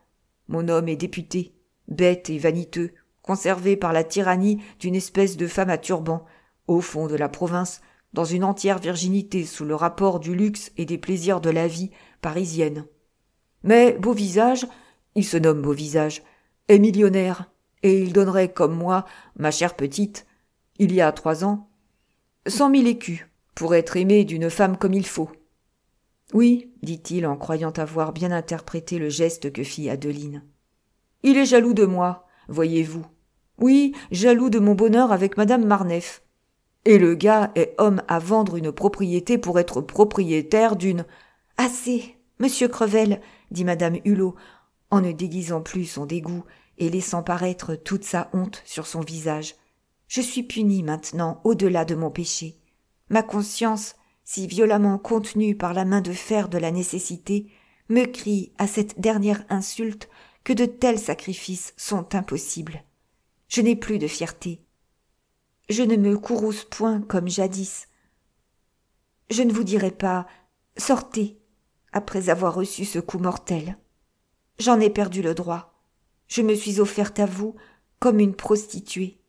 Mon homme est député, bête et vaniteux, conservé par la tyrannie d'une espèce de femme à turban, au fond de la province, dans une entière virginité sous le rapport du luxe et des plaisirs de la vie parisienne. Mais Beauvisage, il se nomme Beauvisage, est millionnaire, et il donnerait comme moi, ma chère petite, il y a 3 ans, 100 000 écus pour être aimé d'une femme comme il faut. Oui, dit-il en croyant avoir bien interprété le geste que fit Adeline. Il est jaloux de moi, voyez-vous. Oui, jaloux de mon bonheur avec madame Marneffe. Et le gars est homme à vendre une propriété pour être propriétaire d'une... « Assez, monsieur Crevel, dit madame Hulot, en ne déguisant plus son dégoût et laissant paraître toute sa honte sur son visage. Je suis punie maintenant au-delà de mon péché. Ma conscience, si violemment contenue par la main de fer de la nécessité, me crie à cette dernière insulte que de tels sacrifices sont impossibles. Je n'ai plus de fierté. Je ne me courrouce point comme jadis. Je ne vous dirai pas « sortez » après avoir reçu ce coup mortel. J'en ai perdu le droit. Je me suis offerte à vous comme une prostituée.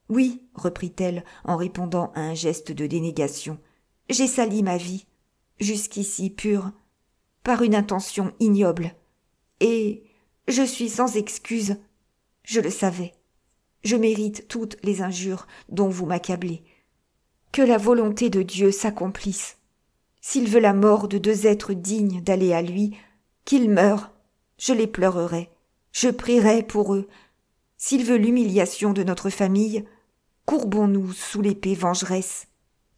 Oui, reprit-elle en répondant à un geste de dénégation, j'ai sali ma vie, jusqu'ici pure, par une intention ignoble. Et je suis sans excuse. Je le savais. Je mérite toutes les injures dont vous m'accablez. Que la volonté de Dieu s'accomplisse. S'il veut la mort de 2 êtres dignes d'aller à lui, qu'ils meurent. Je les pleurerai. Je prierai pour eux. S'il veut l'humiliation de notre famille, courbons-nous sous l'épée vengeresse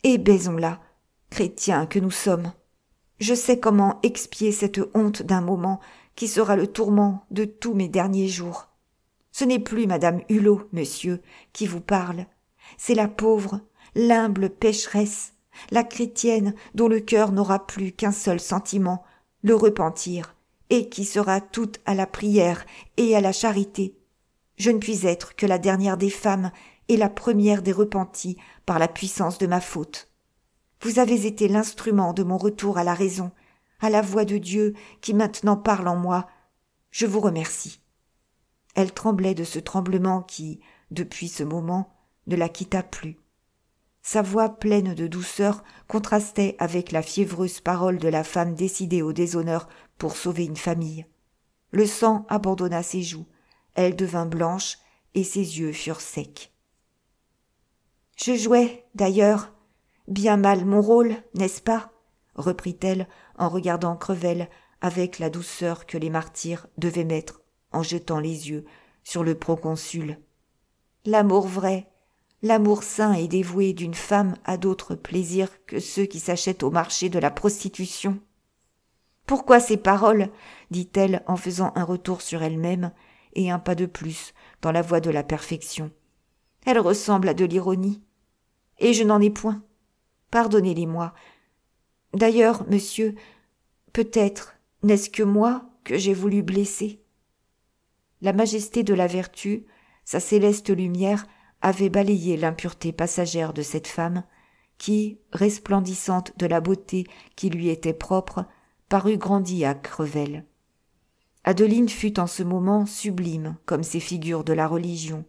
et baisons-la, chrétiens que nous sommes. Je sais comment expier cette honte d'un moment qui sera le tourment de tous mes derniers jours. Ce n'est plus madame Hulot, monsieur, qui vous parle. C'est la pauvre, l'humble pécheresse, la chrétienne dont le cœur n'aura plus qu'un seul sentiment, le repentir, et qui sera toute à la prière et à la charité. Je ne puis être que la dernière des femmes et la première des repenties par la puissance de ma faute. Vous avez été l'instrument de mon retour à la raison, à la voix de Dieu qui maintenant parle en moi. Je vous remercie. Elle tremblait de ce tremblement qui, depuis ce moment, ne la quitta plus. Sa voix pleine de douceur contrastait avec la fiévreuse parole de la femme décidée au déshonneur pour sauver une famille. Le sang abandonna ses joues, elle devint blanche et ses yeux furent secs. « Je jouais, d'ailleurs, bien mal mon rôle, n'est-ce pas ?» reprit-elle en regardant Crevel avec la douceur que les martyrs devaient mettre en jetant les yeux sur le proconsul. « L'amour vrai, l'amour saint et dévoué d'une femme a d'autres plaisirs que ceux qui s'achètent au marché de la prostitution. »« Pourquoi ces paroles ?» dit-elle en faisant un retour sur elle-même et un pas de plus dans la voie de la perfection. « Elles ressemblent à de l'ironie. Et je n'en ai point. Pardonnez-les-moi. D'ailleurs, monsieur, peut-être n'est-ce que moi que j'ai voulu blesser. » La majesté de la vertu, sa céleste lumière, avait balayé l'impureté passagère de cette femme qui, resplendissante de la beauté qui lui était propre, parut grandie à Crevel. Adeline fut en ce moment sublime comme ces figures de la religion,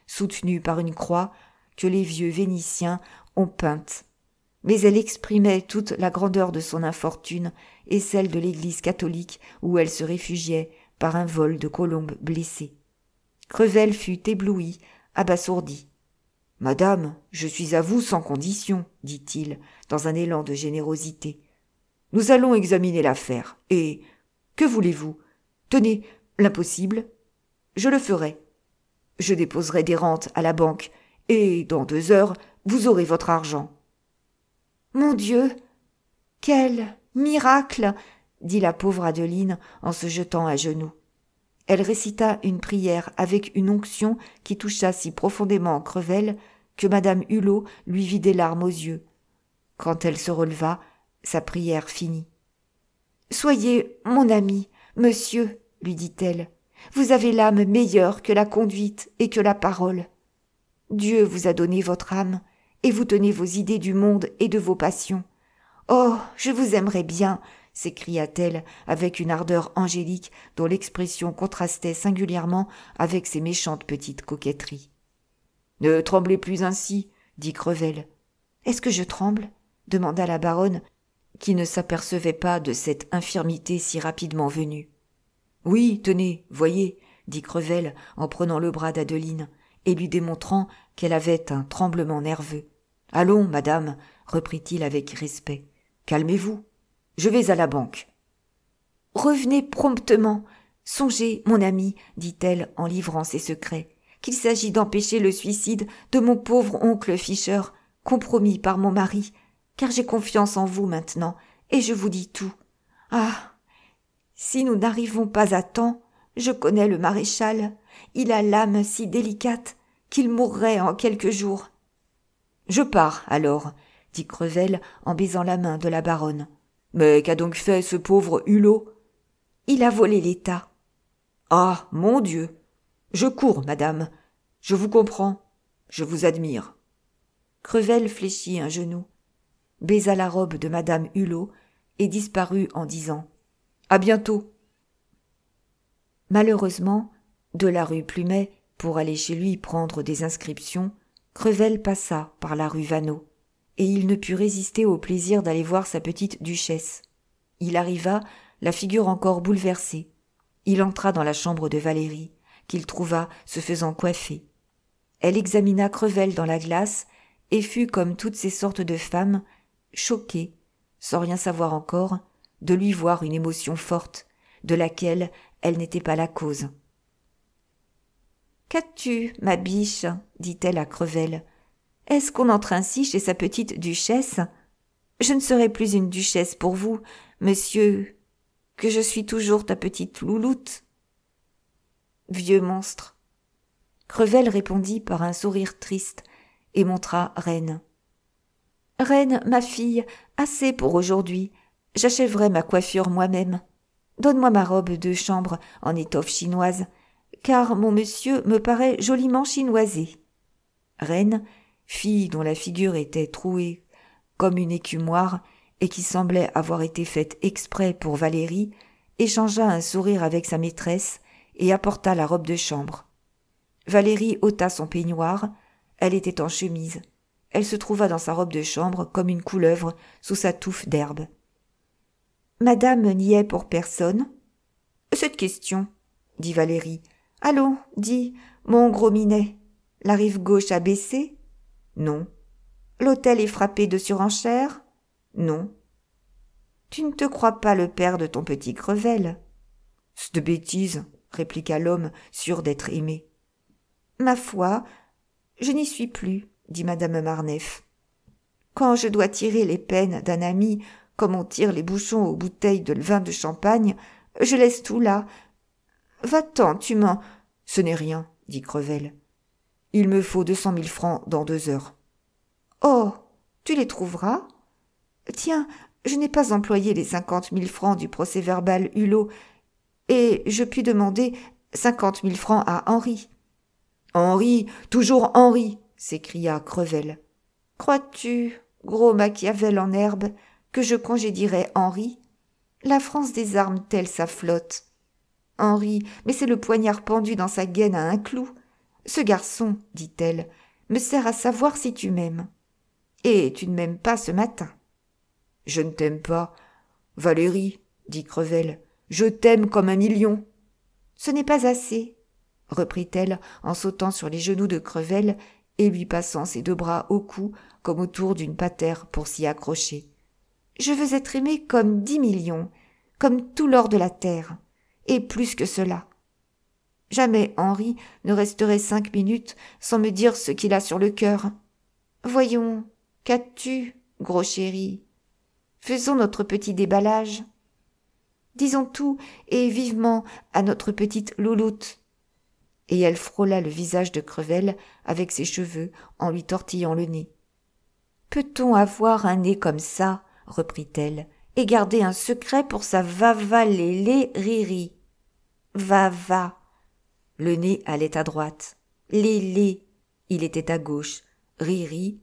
soutenues par une croix que les vieux Vénitiens ont peinte. Mais elle exprimait toute la grandeur de son infortune et celle de l'Église catholique où elle se réfugiait par un vol de colombes blessées. Crevel fut ébloui, abasourdi. « Madame, je suis à vous sans condition, dit-il, dans un élan de générosité. Nous allons examiner l'affaire, et... que voulez-vous ? Tenez, l'impossible. Je le ferai. Je déposerai des rentes à la banque, et dans 2 heures, vous aurez votre argent. »« Mon Dieu ! Quel miracle !» dit la pauvre Adeline en se jetant à genoux. Elle récita une prière avec une onction qui toucha si profondément Crevel que madame Hulot lui vit des larmes aux yeux. Quand elle se releva, sa prière finit. « Soyez mon ami, monsieur, lui dit-elle. Vous avez l'âme meilleure que la conduite et que la parole. Dieu vous a donné votre âme, et vous tenez vos idées du monde et de vos passions. Oh, je vous aimerais bien, s'écria-t-elle avec une ardeur angélique dont l'expression contrastait singulièrement avec ses méchantes petites coquetteries. « Ne tremblez plus ainsi, dit Crevel. « Est-ce que je tremble ?» demanda la baronne, qui ne s'apercevait pas de cette infirmité si rapidement venue. « Oui, tenez, voyez, dit Crevel en prenant le bras d'Adeline et lui démontrant qu'elle avait un tremblement nerveux. « Allons, madame, reprit-il avec respect, calmez-vous. Je vais à la banque. »« Revenez promptement. Songez, mon ami, dit-elle en livrant ses secrets, qu'il s'agit d'empêcher le suicide de mon pauvre oncle Fischer, compromis par mon mari, car j'ai confiance en vous maintenant, et je vous dis tout. Ah, si nous n'arrivons pas à temps, je connais le maréchal, il a l'âme si délicate qu'il mourrait en quelques jours. »« Je pars, alors, dit Crevel en baisant la main de la baronne. « Mais qu'a donc fait ce pauvre Hulot ? » ?»« Il a volé l'État. »« Ah, mon Dieu ! Je cours, madame. Je vous comprends. Je vous admire. » Crevel fléchit un genou, baisa la robe de madame Hulot et disparut en disant « À bientôt !» Malheureusement, de la rue Plumet, pour aller chez lui prendre des inscriptions, Crevel passa par la rue Vaneau, et il ne put résister au plaisir d'aller voir sa petite duchesse. Il arriva, la figure encore bouleversée. Il entra dans la chambre de Valérie, qu'il trouva se faisant coiffer. Elle examina Crevel dans la glace et fut, comme toutes ces sortes de femmes, choquée, sans rien savoir encore, de lui voir une émotion forte, de laquelle elle n'était pas la cause. « Qu'as-tu, ma biche ?» dit-elle à Crevel. « Est-ce qu'on entre ainsi chez sa petite duchesse ? Je ne serai plus une duchesse pour vous, monsieur, que je suis toujours ta petite louloute. » Vieux monstre. Crevel répondit par un sourire triste et montra Reine. « Reine, ma fille, assez pour aujourd'hui. J'achèverai ma coiffure moi-même. Donne-moi ma robe de chambre en étoffe chinoise, car mon monsieur me paraît joliment chinoisé. » Reine, fille dont la figure était trouée comme une écumoire et qui semblait avoir été faite exprès pour Valérie, échangea un sourire avec sa maîtresse et apporta la robe de chambre. Valérie ôta son peignoir, elle était en chemise. Elle se trouva dans sa robe de chambre comme une couleuvre sous sa touffe d'herbe. « Madame n'y est pour personne ?»« Cette question, » dit Valérie. « Allons, dis, mon gros minet, la rive gauche a baissé ? » ?»« Non. »« L'hôtel est frappé de surenchère ? » ?»« Non. »« Tu ne te crois pas le père de ton petit Crevel ? » ?»« C'est de bêtises, » répliqua l'homme, sûr d'être aimé. « Ma foi, je n'y suis plus, » dit madame Marneffe. « Quand je dois tirer les peines d'un ami comme on tire les bouchons aux bouteilles de vin de champagne, je laisse tout là. Va-t'en, tu m'en... »« Ce n'est rien, » dit Crevel. « Il me faut 200 000 francs dans 2 heures. »« Oh, tu les trouveras ? Tiens, je n'ai pas employé les 50 000 francs du procès-verbal Hulot, et je puis demander 50 000 francs à Henri. »« Henri, toujours Henri !» s'écria Crevel. « Crois-tu, gros Machiavel en herbe, que je congédierais Henri ? La France désarme-t-elle sa flotte ? Henri, mais c'est le poignard pendu dans sa gaine à un clou. Ce garçon, dit-elle, me sert à savoir si tu m'aimes. Et tu ne m'aimes pas ce matin. »« Je ne t'aime pas. Valérie, dit Crevel, je t'aime comme 1 million. »« Ce n'est pas assez, reprit-elle en sautant sur les genoux de Crevel et lui passant ses 2 bras au cou comme autour d'une patère pour s'y accrocher. « Je veux être aimée comme 10 millions, comme tout l'or de la terre, et plus que cela. Jamais Henri ne resterait 5 minutes sans me dire ce qu'il a sur le cœur. Voyons, qu'as-tu, gros chéri ? Faisons notre petit déballage. Disons tout et vivement à notre petite louloute. » Et elle frôla le visage de Crevel avec ses cheveux en lui tortillant le nez. « Peut-on avoir un nez comme ça, reprit-elle, et garder un secret pour sa va-va-lé-lé riri ? Va-va. Le nez allait à droite. Lé-lé, il était à gauche. Riri,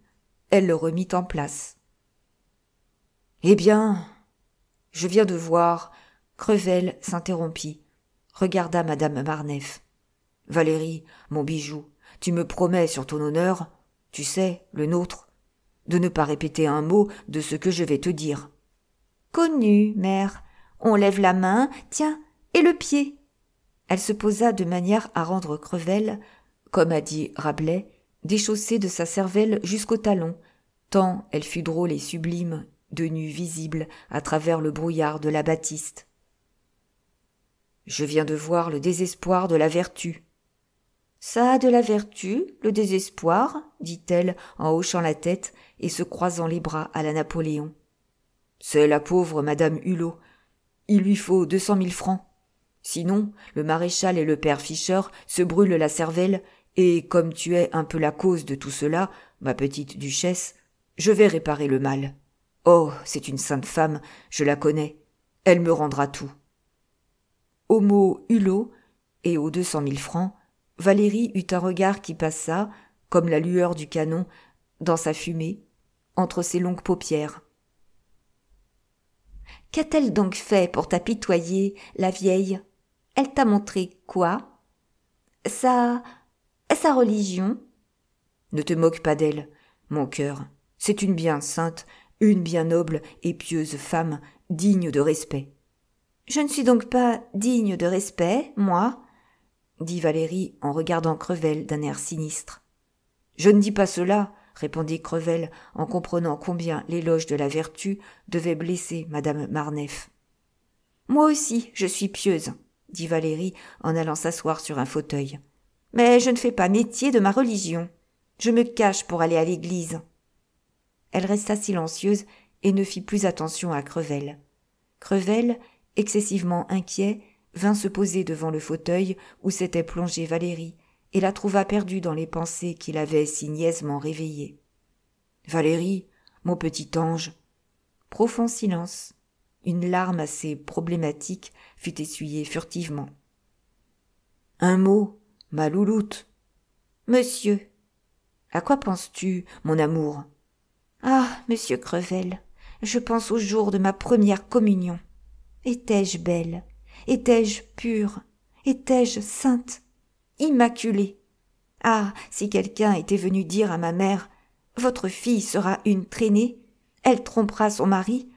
elle le remit en place. « Eh bien, je viens de voir... » Crevel s'interrompit, regarda madame Marneffe. « Valérie, mon bijou, tu me promets sur ton honneur, tu sais, le nôtre, de ne pas répéter un mot de ce que je vais te dire. »« Connu, mère. On lève la main, tiens, et le pied. » Elle se posa de manière à rendre Crevel, comme a dit Rabelais, déchaussée de sa cervelle jusqu'au talon, tant elle fut drôle et sublime, de nu visible à travers le brouillard de la batiste. « Je viens de voir le désespoir de la vertu. »« Ça a de la vertu, le désespoir, » dit-elle en hochant la tête et se croisant les bras à la Napoléon. « C'est la pauvre madame Hulot. Il lui faut 200 000 francs. Sinon, le maréchal et le père Fischer se brûlent la cervelle, et comme tu es un peu la cause de tout cela, ma petite duchesse, je vais réparer le mal. Oh, c'est une sainte femme, je la connais. Elle me rendra tout. » Au mot Hulot et aux 200 000 francs, Valérie eut un regard qui passa, comme la lueur du canon, dans sa fumée, entre ses longues paupières. « Qu'a-t-elle donc fait pour t'apitoyer, la vieille ? Elle t'a montré quoi ? Sa religion ? » « Ne te moque pas d'elle, mon cœur. C'est une bien sainte, une bien noble et pieuse femme, digne de respect. »« Je ne suis donc pas digne de respect, moi ? » dit Valérie en regardant Crevel d'un air sinistre. « Je ne dis pas cela, répondit Crevel, en comprenant combien l'éloge de la vertu devait blesser madame Marneffe. Moi aussi, je suis pieuse, dit Valérie en allant s'asseoir sur un fauteuil. Mais je ne fais pas métier de ma religion. Je me cache pour aller à l'église. Elle resta silencieuse et ne fit plus attention à Crevel. Crevel, excessivement inquiet, vint se poser devant le fauteuil où s'était plongée Valérie et la trouva perdue dans les pensées qui l'avaient si niaisement réveillée. « Valérie, mon petit ange !» Profond silence. Une larme assez problématique fut essuyée furtivement. « Un mot, ma louloute !»« Monsieur !»« À quoi penses-tu, mon amour ?»« Ah, monsieur Crevel, je pense au jour de ma première communion. Étais-je belle ? Étais-je pure ? Étais-je sainte ? Immaculée ? Ah, si quelqu'un était venu dire à ma mère « Votre fille sera une traînée, elle trompera son mari »,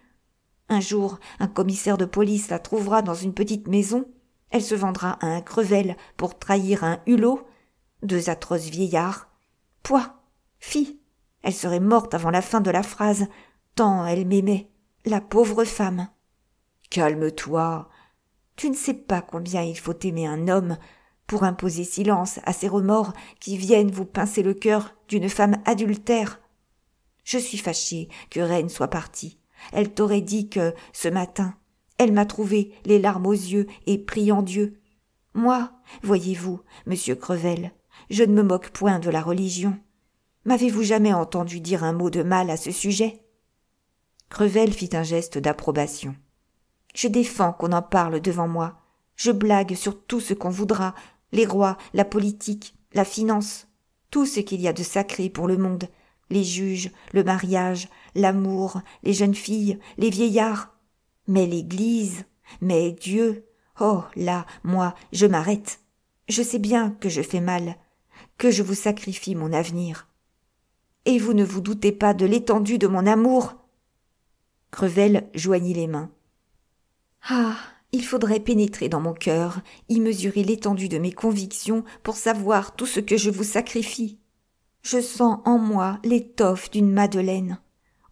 un jour, un commissaire de police la trouvera dans une petite maison, elle se vendra à un Crevel pour trahir un Hulot, deux atroces vieillards. Pouah, fi, elle serait morte avant la fin de la phrase, tant elle m'aimait, la pauvre femme. Calme-toi. Tu ne sais pas combien il faut aimer un homme pour imposer silence à ces remords qui viennent vous pincer le cœur d'une femme adultère. Je suis fâchée que Reine soit partie. Elle t'aurait dit que, ce matin, elle m'a trouvé les larmes aux yeux et priant Dieu. Moi, voyez-vous, monsieur Crevel, je ne me moque point de la religion. M'avez-vous jamais entendu dire un mot de mal à ce sujet ? Crevel fit un geste d'approbation. Je défends qu'on en parle devant moi. Je blague sur tout ce qu'on voudra, les rois, la politique, la finance, tout ce qu'il y a de sacré pour le monde, les juges, le mariage, l'amour, les jeunes filles, les vieillards. Mais l'Église, mais Dieu, oh là, moi, je m'arrête. Je sais bien que je fais mal, que je vous sacrifie mon avenir. Et vous ne vous doutez pas de l'étendue de mon amour ? Crevel joignit les mains. Ah, il faudrait pénétrer dans mon cœur, y mesurer l'étendue de mes convictions pour savoir tout ce que je vous sacrifie. Je sens en moi l'étoffe d'une Madeleine.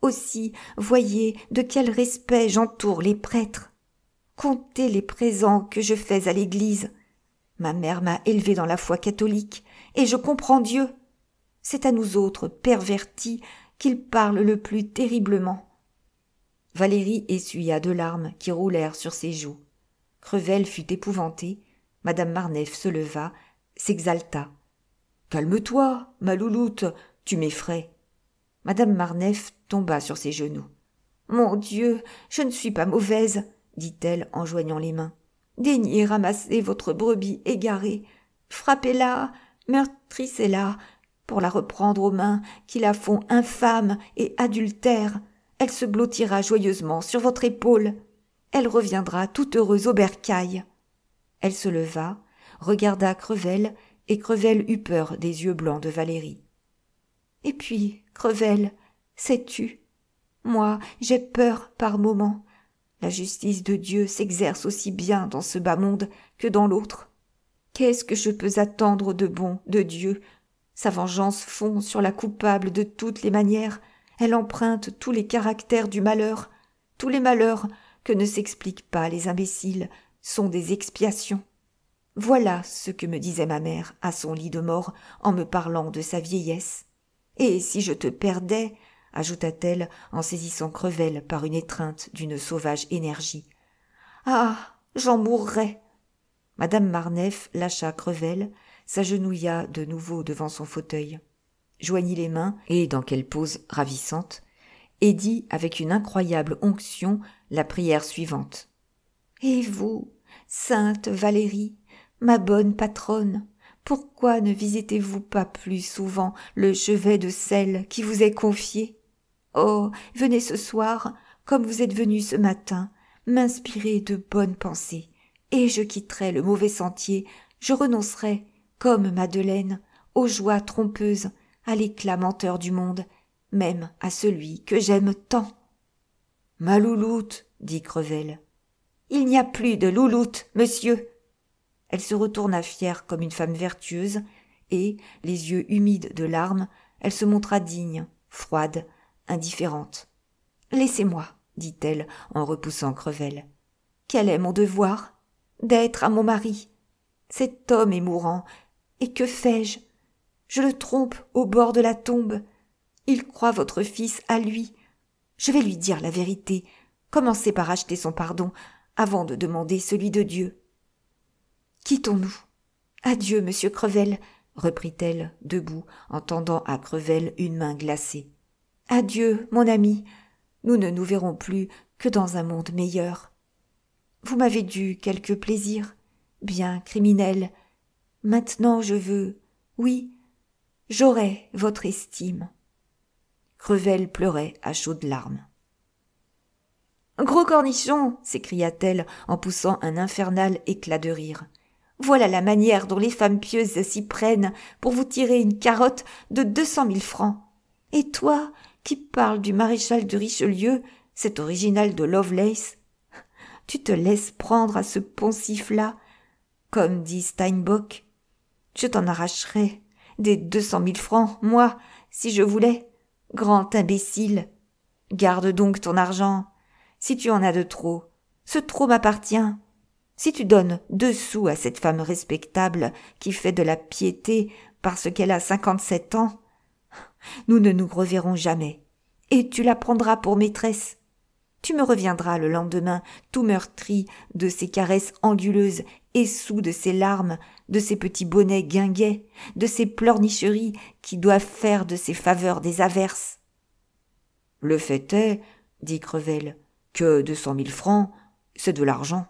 Aussi, voyez de quel respect j'entoure les prêtres. Comptez les présents que je fais à l'église. Ma mère m'a élevée dans la foi catholique, et je comprends Dieu. C'est à nous autres, pervertis, qu'il parle le plus terriblement. Valérie essuya 2 larmes qui roulèrent sur ses joues. Crevel fut épouvanté. Madame Marneffe se leva, s'exalta. « Calme-toi, ma louloute, tu m'effraies. » Madame Marneffe tomba sur ses genoux. « Mon Dieu, je ne suis pas mauvaise, » dit-elle en joignant les mains. « Daignez ramasser votre brebis égarée. Frappez-la, meurtrissez-la, pour la reprendre aux mains qui la font infâme et adultère. Elle se blottira joyeusement sur votre épaule. Elle reviendra toute heureuse au bercail. » Elle se leva, regarda Crevel, et Crevel eut peur des yeux blancs de Valérie. « Et puis, Crevel, sais-tu, moi, j'ai peur par moments. La justice de Dieu s'exerce aussi bien dans ce bas monde que dans l'autre. Qu'est-ce que je peux attendre de bon de Dieu ? Sa vengeance fond sur la coupable de toutes les manières. Elle emprunte tous les caractères du malheur. Tous les malheurs que ne s'expliquent pas les imbéciles sont des expiations. Voilà ce que me disait ma mère à son lit de mort en me parlant de sa vieillesse. Et si je te perdais, ajouta-t-elle en saisissant Crevel par une étreinte d'une sauvage énergie. Ah, j'en mourrais. Madame Marneffe lâcha Crevel, s'agenouilla de nouveau devant son fauteuil, joignit les mains et, dans quelle pose ravissante, et dit avec une incroyable onction la prière suivante. « Et vous, sainte Valérie, ma bonne patronne, pourquoi ne visitez-vous pas plus souvent le chevet de sel qui vous est confié ? Oh, venez ce soir, comme vous êtes venu ce matin, m'inspirer de bonnes pensées, et je quitterai le mauvais sentier, je renoncerai, comme Madeleine, aux joies trompeuses, à l'éclat menteur du monde, même à celui que j'aime tant. »« Ma louloute, » dit Crevel. « Il n'y a plus de louloute, monsieur. » Elle se retourna fière comme une femme vertueuse et, les yeux humides de larmes, Elle se montra digne, froide, indifférente. « Laissez-moi, dit-elle en repoussant Crevel. Quel est mon devoir ? D'être à mon mari. Cet homme est mourant, et que fais-je ? Je le trompe au bord de la tombe. Il croit votre fils à lui. Je vais lui dire la vérité. Commencez par acheter son pardon avant de demander celui de Dieu. Quittons-nous. Adieu, monsieur Crevel, reprit-elle, debout, en tendant à Crevel une main glacée. Adieu, mon ami. Nous ne nous verrons plus que dans un monde meilleur. Vous m'avez dû quelque plaisir, bien criminel. Maintenant je veux, oui, j'aurai votre estime. Crevel pleurait à chaudes larmes. « Gros cornichon !» s'écria-t-elle en poussant un infernal éclat de rire. « Voilà la manière dont les femmes pieuses s'y prennent pour vous tirer une carotte de 200 000 francs. Et toi, qui parles du maréchal de Richelieu, cet original de Lovelace, tu te laisses prendre à ce poncif-là, comme dit Steinbock. Je t'en arracherais des 200 000 francs, moi, si je voulais. Grand imbécile. Garde donc ton argent. Si tu en as de trop, ce trop m'appartient. Si tu donnes 2 sous à cette femme respectable qui fait de la piété parce qu'elle a 57 ans, nous ne nous reverrons jamais, et tu la prendras pour maîtresse. Tu me reviendras le lendemain, tout meurtri de ses caresses anguleuses et soûl de ses larmes, de ses petits bonnets guinguets, de ses pleurnicheries qui doivent faire de ses faveurs des averses. « Le fait est, dit Crevel, que 200 000 francs, c'est de l'argent. »«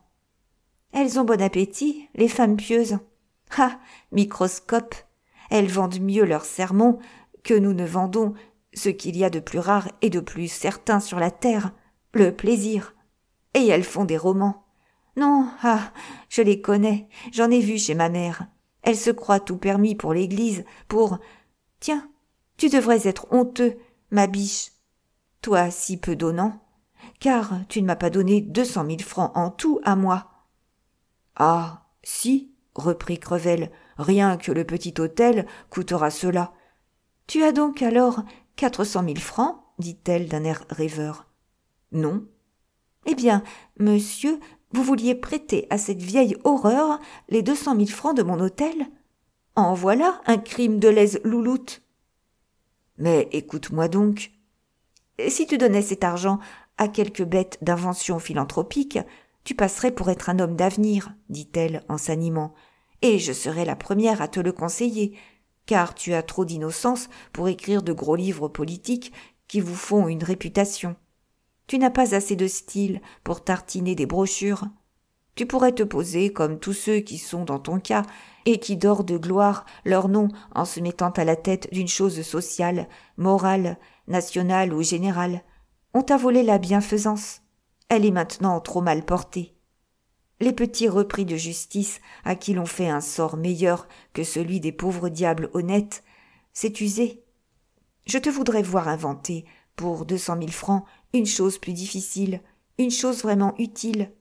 Elles ont bon appétit, les femmes pieuses. Ah, microscope, elles vendent mieux leurs sermons que nous ne vendons ce qu'il y a de plus rare et de plus certain sur la terre, le plaisir. Et elles font des romans. Non, ah, je les connais, j'en ai vu chez ma mère. Elles se croient tout permis pour l'église, pour... Tiens, tu devrais être honteux, ma biche. Toi si peu donnant, car tu ne m'as pas donné 200 000 francs en tout à moi. »« Ah, si, reprit Crevel, rien que le petit hôtel coûtera cela. »« Tu as donc alors 400 000 francs, dit-elle d'un air rêveur. »« Non. »« Eh bien, monsieur, vous vouliez prêter à cette vieille horreur les 200 000 francs de mon hôtel ? En voilà un crime de lèse louloute. »« Mais écoute-moi donc. Si tu donnais cet argent à quelque bête d'invention philanthropique, tu passerais pour être un homme d'avenir, dit-elle en s'animant, et je serais la première à te le conseiller, car tu as trop d'innocence pour écrire de gros livres politiques qui vous font une réputation. Tu n'as pas assez de style pour tartiner des brochures. Tu pourrais te poser comme tous ceux qui sont dans ton cas et qui dorent de gloire leur nom en se mettant à la tête d'une chose sociale, morale, nationale ou générale. On t'a volé la bienfaisance. Elle est maintenant trop mal portée. Les petits repris de justice à qui l'on fait un sort meilleur que celui des pauvres diables honnêtes, c'est usé. Je te voudrais voir inventer, pour 200 000 francs, une chose plus difficile, une chose vraiment utile.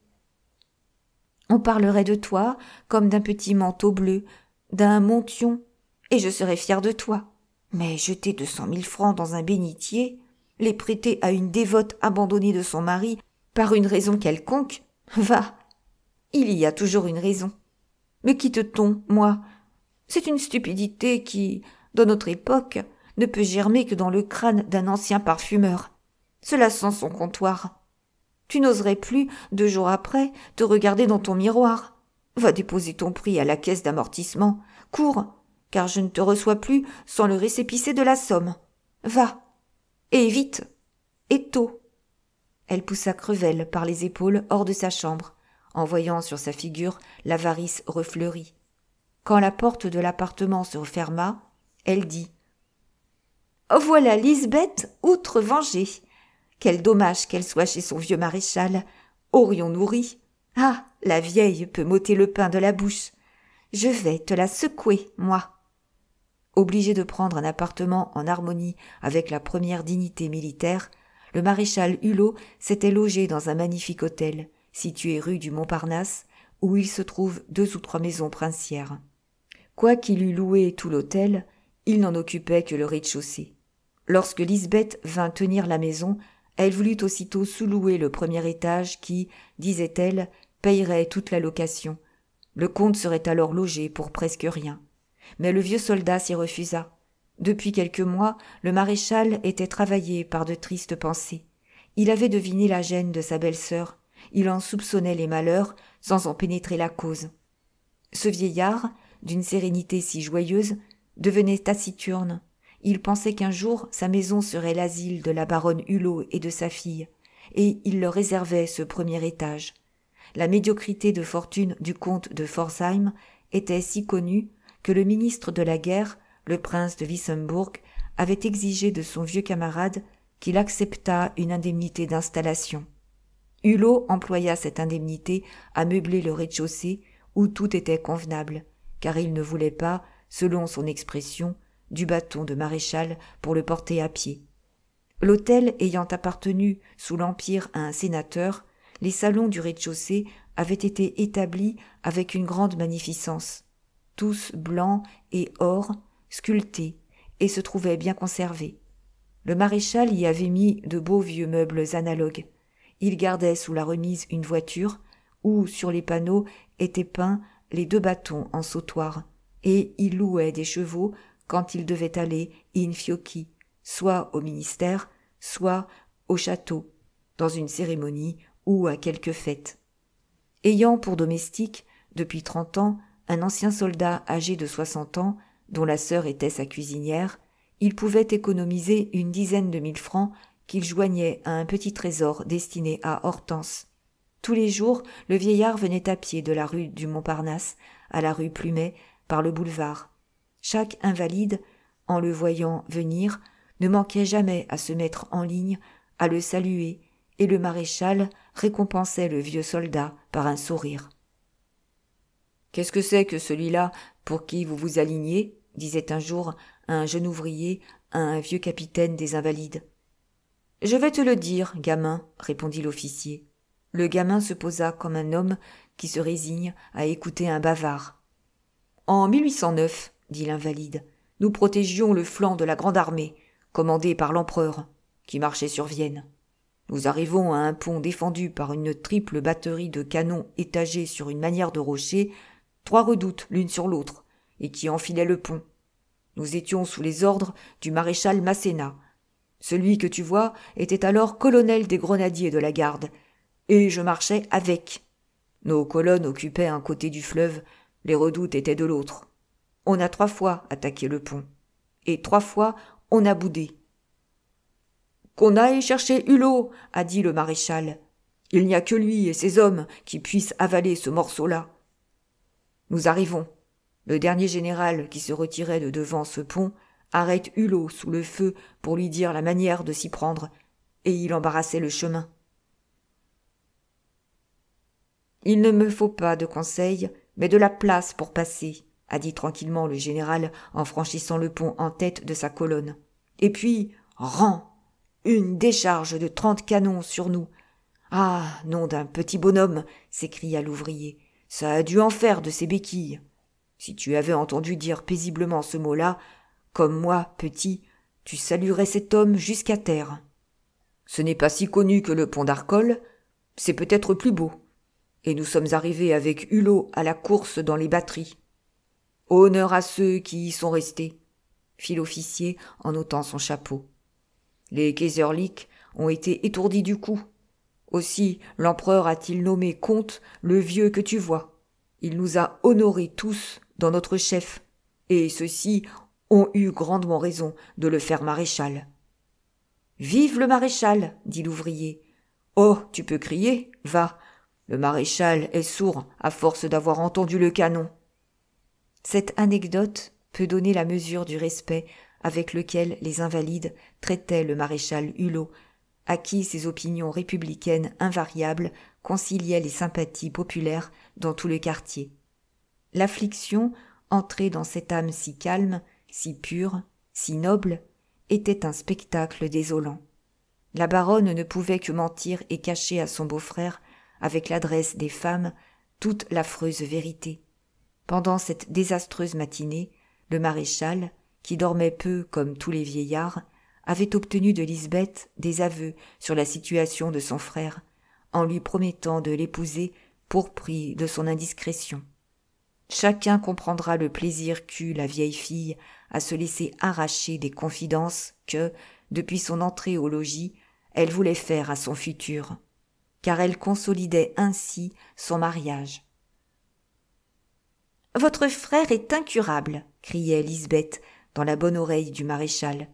On parlerait de toi comme d'un petit manteau bleu, d'un montion, et je serais fière de toi. Mais jeter 200 000 francs dans un bénitier, les prêter à une dévote abandonnée de son mari par une raison quelconque, va, il y a toujours une raison. Me quitte-t-on, moi ? C'est une stupidité qui, dans notre époque, ne peut germer que dans le crâne d'un ancien parfumeur. Cela sent son comptoir. Tu n'oserais plus, 2 jours après, te regarder dans ton miroir. Va déposer ton prix à la caisse d'amortissement. Cours, car je ne te reçois plus sans le récépissé de la somme. Va. Et vite. Et tôt. Elle poussa Crevel par les épaules hors de sa chambre, en voyant sur sa figure l'avarice refleurie. Quand la porte de l'appartement se referma, elle dit « Voilà Lisbeth outre-vengée. Quel dommage qu'elle soit chez son vieux maréchal. Aurions-nous ri. Ah, la vieille peut m'ôter le pain de la bouche. Je vais te la secouer, moi. » Obligé de prendre un appartement en harmonie avec la première dignité militaire, le maréchal Hulot s'était logé dans un magnifique hôtel, situé rue du Montparnasse, où il se trouve 2 ou 3 maisons princières. Quoiqu'il eût loué tout l'hôtel, Il n'en occupait que le rez-de-chaussée. Lorsque Lisbeth vint tenir la maison, elle voulut aussitôt sous-louer le premier étage qui, disait-elle, payerait toute la location. Le comte serait alors logé pour presque rien. Mais le vieux soldat s'y refusa. Depuis quelques mois, le maréchal était travaillé par de tristes pensées. Il avait deviné la gêne de sa belle-sœur. Il en soupçonnait les malheurs, sans en pénétrer la cause. Ce vieillard, d'une sérénité si joyeuse, devenait taciturne. Il pensait qu'un jour sa maison serait l'asile de la baronne Hulot et de sa fille, et il leur réservait ce premier étage. La médiocrité de fortune du comte de Pforzheim était si connue que le ministre de la guerre, le prince de Wissembourg, avait exigé de son vieux camarade qu'il acceptât une indemnité d'installation. Hulot employa cette indemnité à meubler le rez-de-chaussée où tout était convenable, car il ne voulait pas, selon son expression, du bâton de maréchal pour le porter à pied. L'hôtel ayant appartenu sous l'Empire à un sénateur, les salons du rez-de-chaussée avaient été établis avec une grande magnificence, tous blancs et or, sculptés, et se trouvaient bien conservés. Le maréchal y avait mis de beaux vieux meubles analogues. Il gardait sous la remise une voiture, où, sur les panneaux, étaient peints les 2 bâtons en sautoir, et il louait des chevaux quand il devait aller in fiocchi, soit au ministère, soit au château, dans une cérémonie ou à quelque fête. Ayant pour domestique, depuis 30 ans, un ancien soldat âgé de 60 ans, dont la sœur était sa cuisinière, il pouvait économiser une dizaine de 1000 francs qu'il joignait à un petit trésor destiné à Hortense. Tous les jours, le vieillard venait à pied de la rue du Montparnasse à la rue Plumet par le boulevard. Chaque invalide, en le voyant venir, ne manquait jamais à se mettre en ligne, à le saluer, et le maréchal récompensait le vieux soldat par un sourire. « Qu'est-ce que c'est que celui-là pour qui vous vous alignez ?» disait un jour un jeune ouvrier à un vieux capitaine des Invalides. « Je vais te le dire, gamin, » répondit l'officier. Le gamin se posa comme un homme qui se résigne à écouter un bavard. « En 1809, dit l'invalide, nous protégions le flanc de la grande armée, commandée par l'empereur, qui marchait sur Vienne. Nous arrivons à un pont défendu par une triple batterie de canons étagés sur une manière de rocher, 3 redoutes l'une sur l'autre, et qui enfilaient le pont. Nous étions sous les ordres du maréchal Masséna. Celui que tu vois était alors colonel des grenadiers de la garde, et je marchais avec. Nos colonnes occupaient un côté du fleuve, les redoutes étaient de l'autre. On a 3 fois attaqué le pont, et 3 fois on a boudé. « Qu'on aille chercher Hulot, a dit le maréchal. Il n'y a que lui et ses hommes qui puissent avaler ce morceau-là. Nous arrivons. Le dernier général qui se retirait de devant ce pont arrête Hulot sous le feu pour lui dire la manière de s'y prendre, et il embarrassait le chemin. Il ne me faut pas de conseils, mais de la place pour passer, a dit tranquillement le général en franchissant le pont en tête de sa colonne. Et puis, rang! Une décharge de 30 canons sur nous. Ah, nom d'un petit bonhomme, s'écria l'ouvrier. Ça a dû en faire de ses béquilles. Si tu avais entendu dire paisiblement ce mot-là, comme moi, petit, tu saluerais cet homme jusqu'à terre. Ce n'est pas si connu que le pont d'Arcole, c'est peut-être plus beau. Et nous sommes arrivés avec Hulot à la course dans les batteries. Honneur à ceux qui y sont restés, fit l'officier en ôtant son chapeau. Les Kaiserlich ont été étourdis du coup. Aussi l'empereur a-t-il nommé comte le vieux que tu vois. Il nous a honorés tous dans notre chef, et ceux-ci ont eu grandement raison de le faire maréchal. « Vive le maréchal !» dit l'ouvrier. « Oh, tu peux crier, va. Le maréchal est sourd à force d'avoir entendu le canon. » Cette anecdote peut donner la mesure du respect avec lequel les Invalides traitaient le maréchal Hulot, à qui ses opinions républicaines invariables conciliaient les sympathies populaires dans tout le quartier. L'affliction, entrée dans cette âme si calme, si pure, si noble, était un spectacle désolant. La baronne ne pouvait que mentir et cacher à son beau-frère, avec l'adresse des femmes, toute l'affreuse vérité. Pendant cette désastreuse matinée, le maréchal, qui dormait peu comme tous les vieillards, avait obtenu de Lisbeth des aveux sur la situation de son frère, en lui promettant de l'épouser pour prix de son indiscrétion. Chacun comprendra le plaisir qu'eut la vieille fille à se laisser arracher des confidences que, depuis son entrée au logis, elle voulait faire à son futur, car elle consolidait ainsi son mariage. « Votre frère est incurable !» criait Lisbeth dans la bonne oreille du maréchal.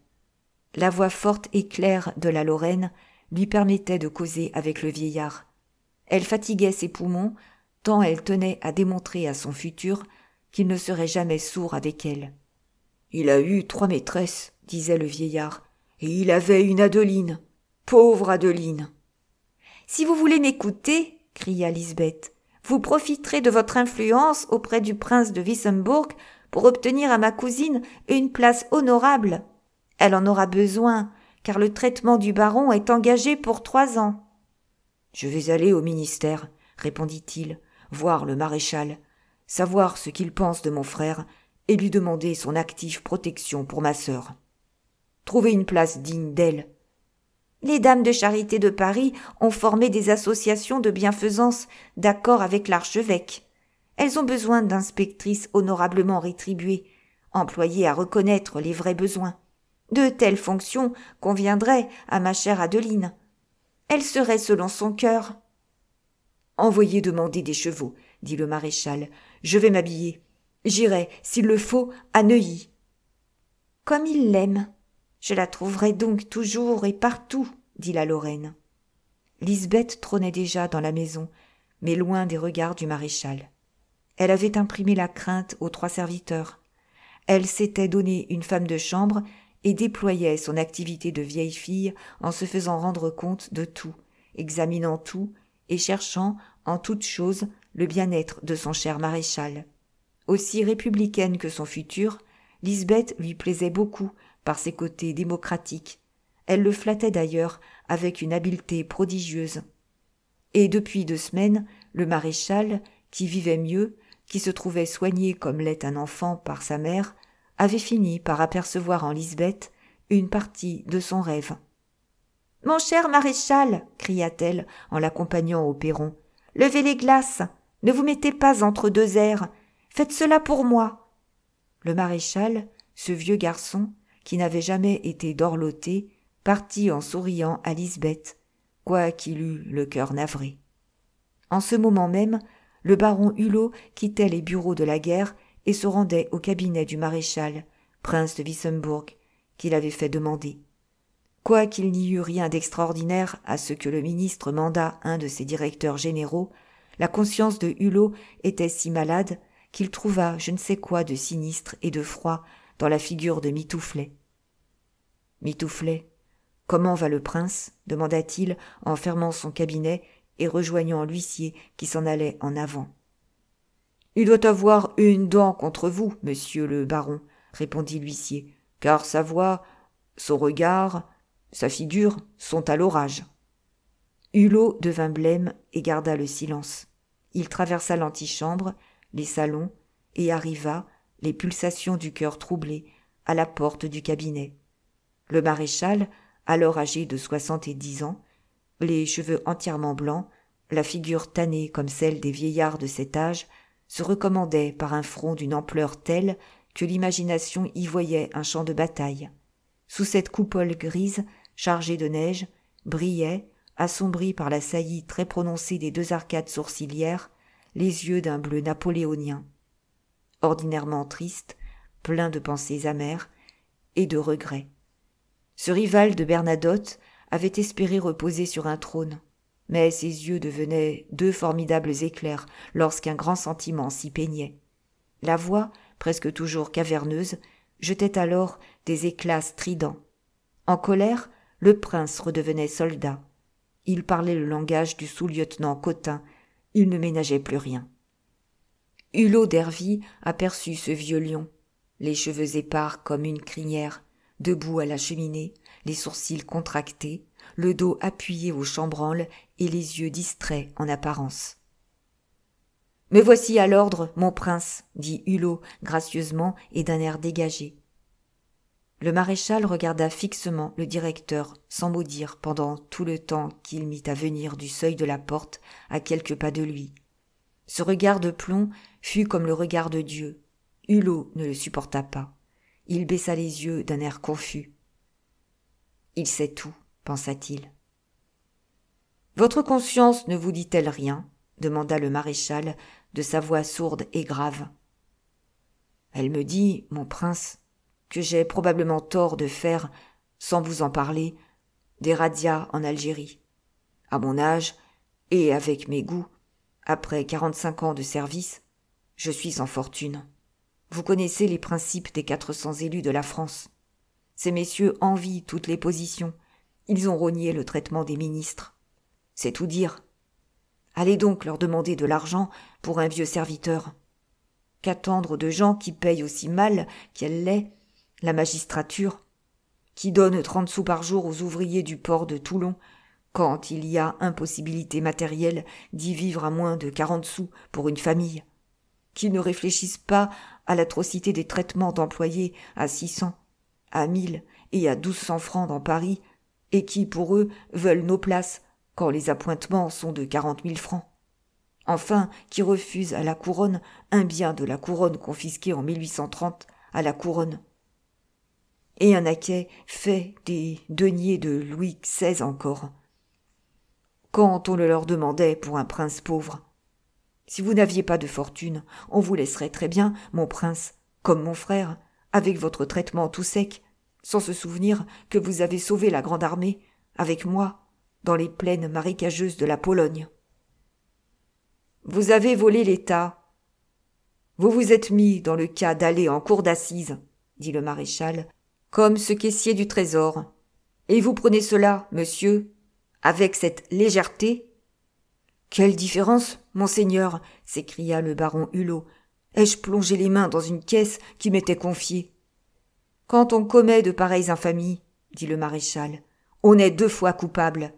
La voix forte et claire de la Lorraine lui permettait de causer avec le vieillard. Elle fatiguait ses poumons, tant elle tenait à démontrer à son futur qu'il ne serait jamais sourd avec elle. « Il a eu 3 maîtresses, disait le vieillard, et il avait une Adeline. Pauvre Adeline !»« Si vous voulez m'écouter, cria Lisbeth, vous profiterez de votre influence auprès du prince de Wissembourg pour obtenir à ma cousine une place honorable. Elle en aura besoin, car le traitement du baron est engagé pour 3 ans. « Je vais aller au ministère, répondit-il, voir le maréchal, savoir ce qu'il pense de mon frère et lui demander son active protection pour ma sœur. Trouver une place digne d'elle. Les dames de charité de Paris ont formé des associations de bienfaisance d'accord avec l'archevêque. Elles ont besoin d'inspectrices honorablement rétribuées, employées à reconnaître les vrais besoins. De telles fonctions conviendraient à ma chère Adeline. Elle serait selon son cœur. « Envoyez demander des chevaux, dit le maréchal. Je vais m'habiller. J'irai, s'il le faut, à Neuilly. »« Comme il l'aime. Je la trouverai donc toujours et partout, dit la Lorraine. » Lisbeth trônait déjà dans la maison, mais loin des regards du maréchal. Elle avait imprimé la crainte aux 3 serviteurs. Elle s'était donné une femme de chambre et déployait son activité de vieille fille en se faisant rendre compte de tout, examinant tout et cherchant en toute chose le bien-être de son cher maréchal. Aussi républicaine que son futur, Lisbeth lui plaisait beaucoup par ses côtés démocratiques. Elle le flattait d'ailleurs avec une habileté prodigieuse. Et depuis 2 semaines, le maréchal, qui vivait mieux, qui se trouvait soigné comme l'est un enfant par sa mère, avait fini par apercevoir en Lisbeth une partie de son rêve. « Mon cher maréchal, cria-t-elle en l'accompagnant au perron, levez les glaces, ne vous mettez pas entre 2 airs, faites cela pour moi. » Le maréchal, ce vieux garçon, qui n'avait jamais été dorloté, partit en souriant à Lisbeth, quoiqu'il eût le cœur navré. En ce moment même, le baron Hulot quittait les bureaux de la guerre et se rendait au cabinet du maréchal, prince de Wissembourg, qu'il avait fait demander. Quoiqu'il n'y eût rien d'extraordinaire à ce que le ministre mandât un de ses directeurs généraux, la conscience de Hulot était si malade qu'il trouva je ne sais quoi de sinistre et de froid dans la figure de Mitouflet. « Mitouflet, comment va le prince ?» demanda-t-il en fermant son cabinet et rejoignant l'huissier qui s'en allait en avant. « Il doit avoir une dent contre vous, monsieur le baron, » répondit l'huissier, « car sa voix, son regard, sa figure sont à l'orage. » Hulot devint blême et garda le silence. Il traversa l'antichambre, les salons, et arriva, les pulsations du cœur troublées, à la porte du cabinet. Le maréchal, alors âgé de 70 ans, les cheveux entièrement blancs, la figure tannée comme celle des vieillards de cet âge, se recommandait par un front d'une ampleur telle que l'imagination y voyait un champ de bataille. Sous cette coupole grise, chargée de neige, brillaient, assombris par la saillie très prononcée des 2 arcades sourcilières, les yeux d'un bleu napoléonien. Ordinairement triste, plein de pensées amères et de regrets. Ce rival de Bernadotte avait espéré reposer sur un trône, mais ses yeux devenaient 2 formidables éclairs lorsqu'un grand sentiment s'y peignait. La voix, presque toujours caverneuse, jetait alors des éclats stridents. En colère, le prince redevenait soldat. Il parlait le langage du sous-lieutenant Cotin, il ne ménageait plus rien. Hulot d'Ervy aperçut ce vieux lion, les cheveux épars comme une crinière, debout à la cheminée, les sourcils contractés, le dos appuyé au chambranle et les yeux distraits en apparence. « Me voici à l'ordre, mon prince, dit Hulot gracieusement et d'un air dégagé. Le maréchal regarda fixement le directeur, sans mot dire, pendant tout le temps qu'il mit à venir du seuil de la porte à quelques pas de lui. Ce regard de plomb fut comme le regard de Dieu. Hulot ne le supporta pas. Il baissa les yeux d'un air confus. « Il sait tout, pensa-t-il. »« Votre conscience ne vous dit-elle rien ?» demanda le maréchal de sa voix sourde et grave. « Elle me dit, mon prince, que j'ai probablement tort de faire, sans vous en parler, des razzias en Algérie. À mon âge, et avec mes goûts, après 45 ans de service, je suis sans fortune. Vous connaissez les principes des 400 élus de la France. Ces messieurs envient toutes les positions. Ils ont rogné le traitement des ministres. C'est tout dire. Allez donc leur demander de l'argent pour un vieux serviteur. Qu'attendre de gens qui payent aussi mal qu'elle l'est la magistrature, qui donne 30 sous par jour aux ouvriers du port de Toulon, quand il y a impossibilité matérielle d'y vivre à moins de 40 sous pour une famille, qui ne réfléchissent pas à l'atrocité des traitements d'employés à 600, à 1000 et à 1200 francs dans Paris, et qui, pour eux, veulent nos places, quand les appointements sont de 40 000 francs. Enfin, qui refusent à la couronne un bien de la couronne confisqué en 1830 à la couronne. Et un naquet fait des deniers de Louis XVI encore. Quand on le leur demandait pour un prince pauvre. Si vous n'aviez pas de fortune, on vous laisserait très bien, mon prince, comme mon frère, avec votre traitement tout sec, sans se souvenir que vous avez sauvé la grande armée, avec moi, dans les plaines marécageuses de la Pologne. Vous avez volé l'État. Vous vous êtes mis dans le cas d'aller en cour d'assises, dit le maréchal, comme ce caissier du trésor. Et vous prenez cela, monsieur, avec cette légèreté? Quelle différence, monseigneur, s'écria le baron Hulot. Ai-je plongé les mains dans une caisse qui m'était confiée? Quand on commet de pareilles infamies, dit le maréchal, on est 2 fois coupable.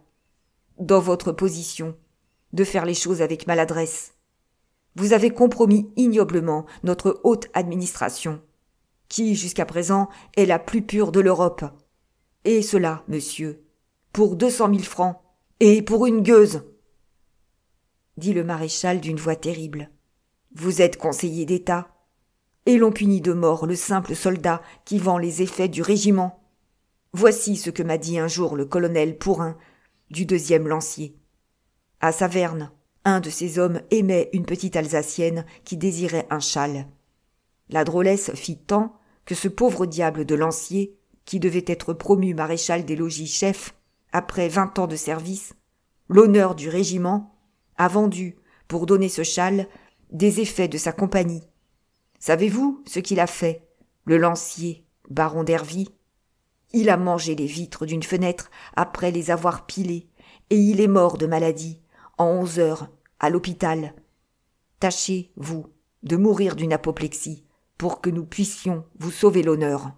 Dans votre position, de faire les choses avec maladresse. Vous avez compromis ignoblement notre haute administration, qui, jusqu'à présent, est la plus pure de l'Europe. Et cela, monsieur, pour 200 000 francs, et pour une gueuse, dit le maréchal d'une voix terrible. Vous êtes conseiller d'État, et l'on punit de mort le simple soldat qui vend les effets du régiment. Voici ce que m'a dit un jour le colonel Pourrin, du 2e lancier. À Saverne, un de ces hommes aimait une petite Alsacienne qui désirait un châle. La drôlesse fit tant que ce pauvre diable de lancier, qui devait être promu maréchal des logis chef, après 20 ans de service, l'honneur du régiment, a vendu, pour donner ce châle, des effets de sa compagnie. Savez-vous ce qu'il a fait, le lancier, baron d'Ervy? Il a mangé les vitres d'une fenêtre après les avoir pilées, et il est mort de maladie, en 11 heures, à l'hôpital. Tâchez, vous, de mourir d'une apoplexie, pour que nous puissions vous sauver l'honneur.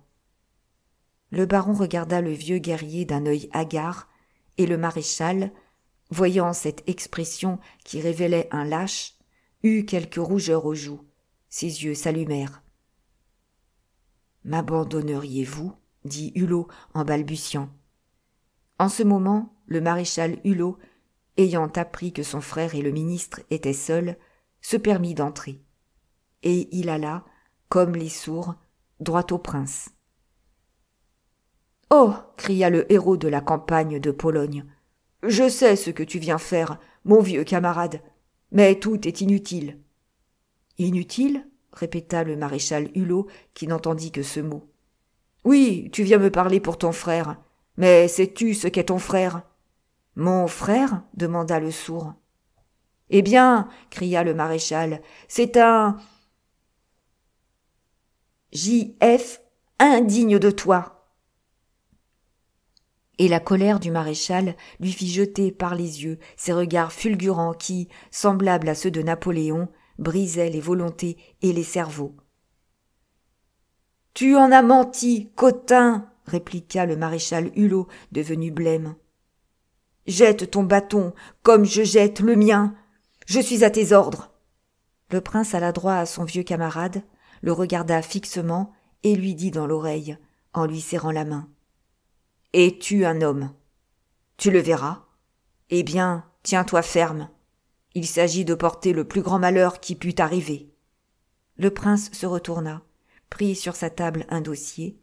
Le baron regarda le vieux guerrier d'un œil hagard, et le maréchal, voyant cette expression qui révélait un lâche, eut quelque rougeur aux joues. Ses yeux s'allumèrent. « M'abandonneriez-vous » dit Hulot en balbutiant. En ce moment, le maréchal Hulot, ayant appris que son frère et le ministre étaient seuls, se permit d'entrer. Et il alla, comme les sourds, droit au prince. « Oh » cria le héros de la campagne de Pologne. « Je sais ce que tu viens faire, mon vieux camarade, mais tout est inutile. »« Inutile » répéta le maréchal Hulot, qui n'entendit que ce mot. « Oui, tu viens me parler pour ton frère, mais sais-tu ce qu'est ton frère ?»« Mon frère » demanda le sourd. « Eh bien, » cria le maréchal, « c'est un J.F. indigne de toi. » Et la colère du maréchal lui fit jeter par les yeux ces regards fulgurants qui, semblables à ceux de Napoléon, brisaient les volontés et les cerveaux. « Tu en as menti, Cotin !» répliqua le maréchal Hulot, devenu blême. « Jette ton bâton, comme je jette le mien. Je suis à tes ordres. » Le prince alla droit à son vieux camarade, le regarda fixement et lui dit dans l'oreille, en lui serrant la main. « Es-tu un homme ? Tu le verras. Eh bien, tiens-toi ferme. Il s'agit de porter le plus grand malheur qui pût t'arriver. » Le prince se retourna, prit sur sa table un dossier,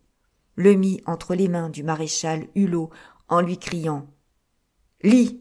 le mit entre les mains du maréchal Hulot en lui criant « Lis !»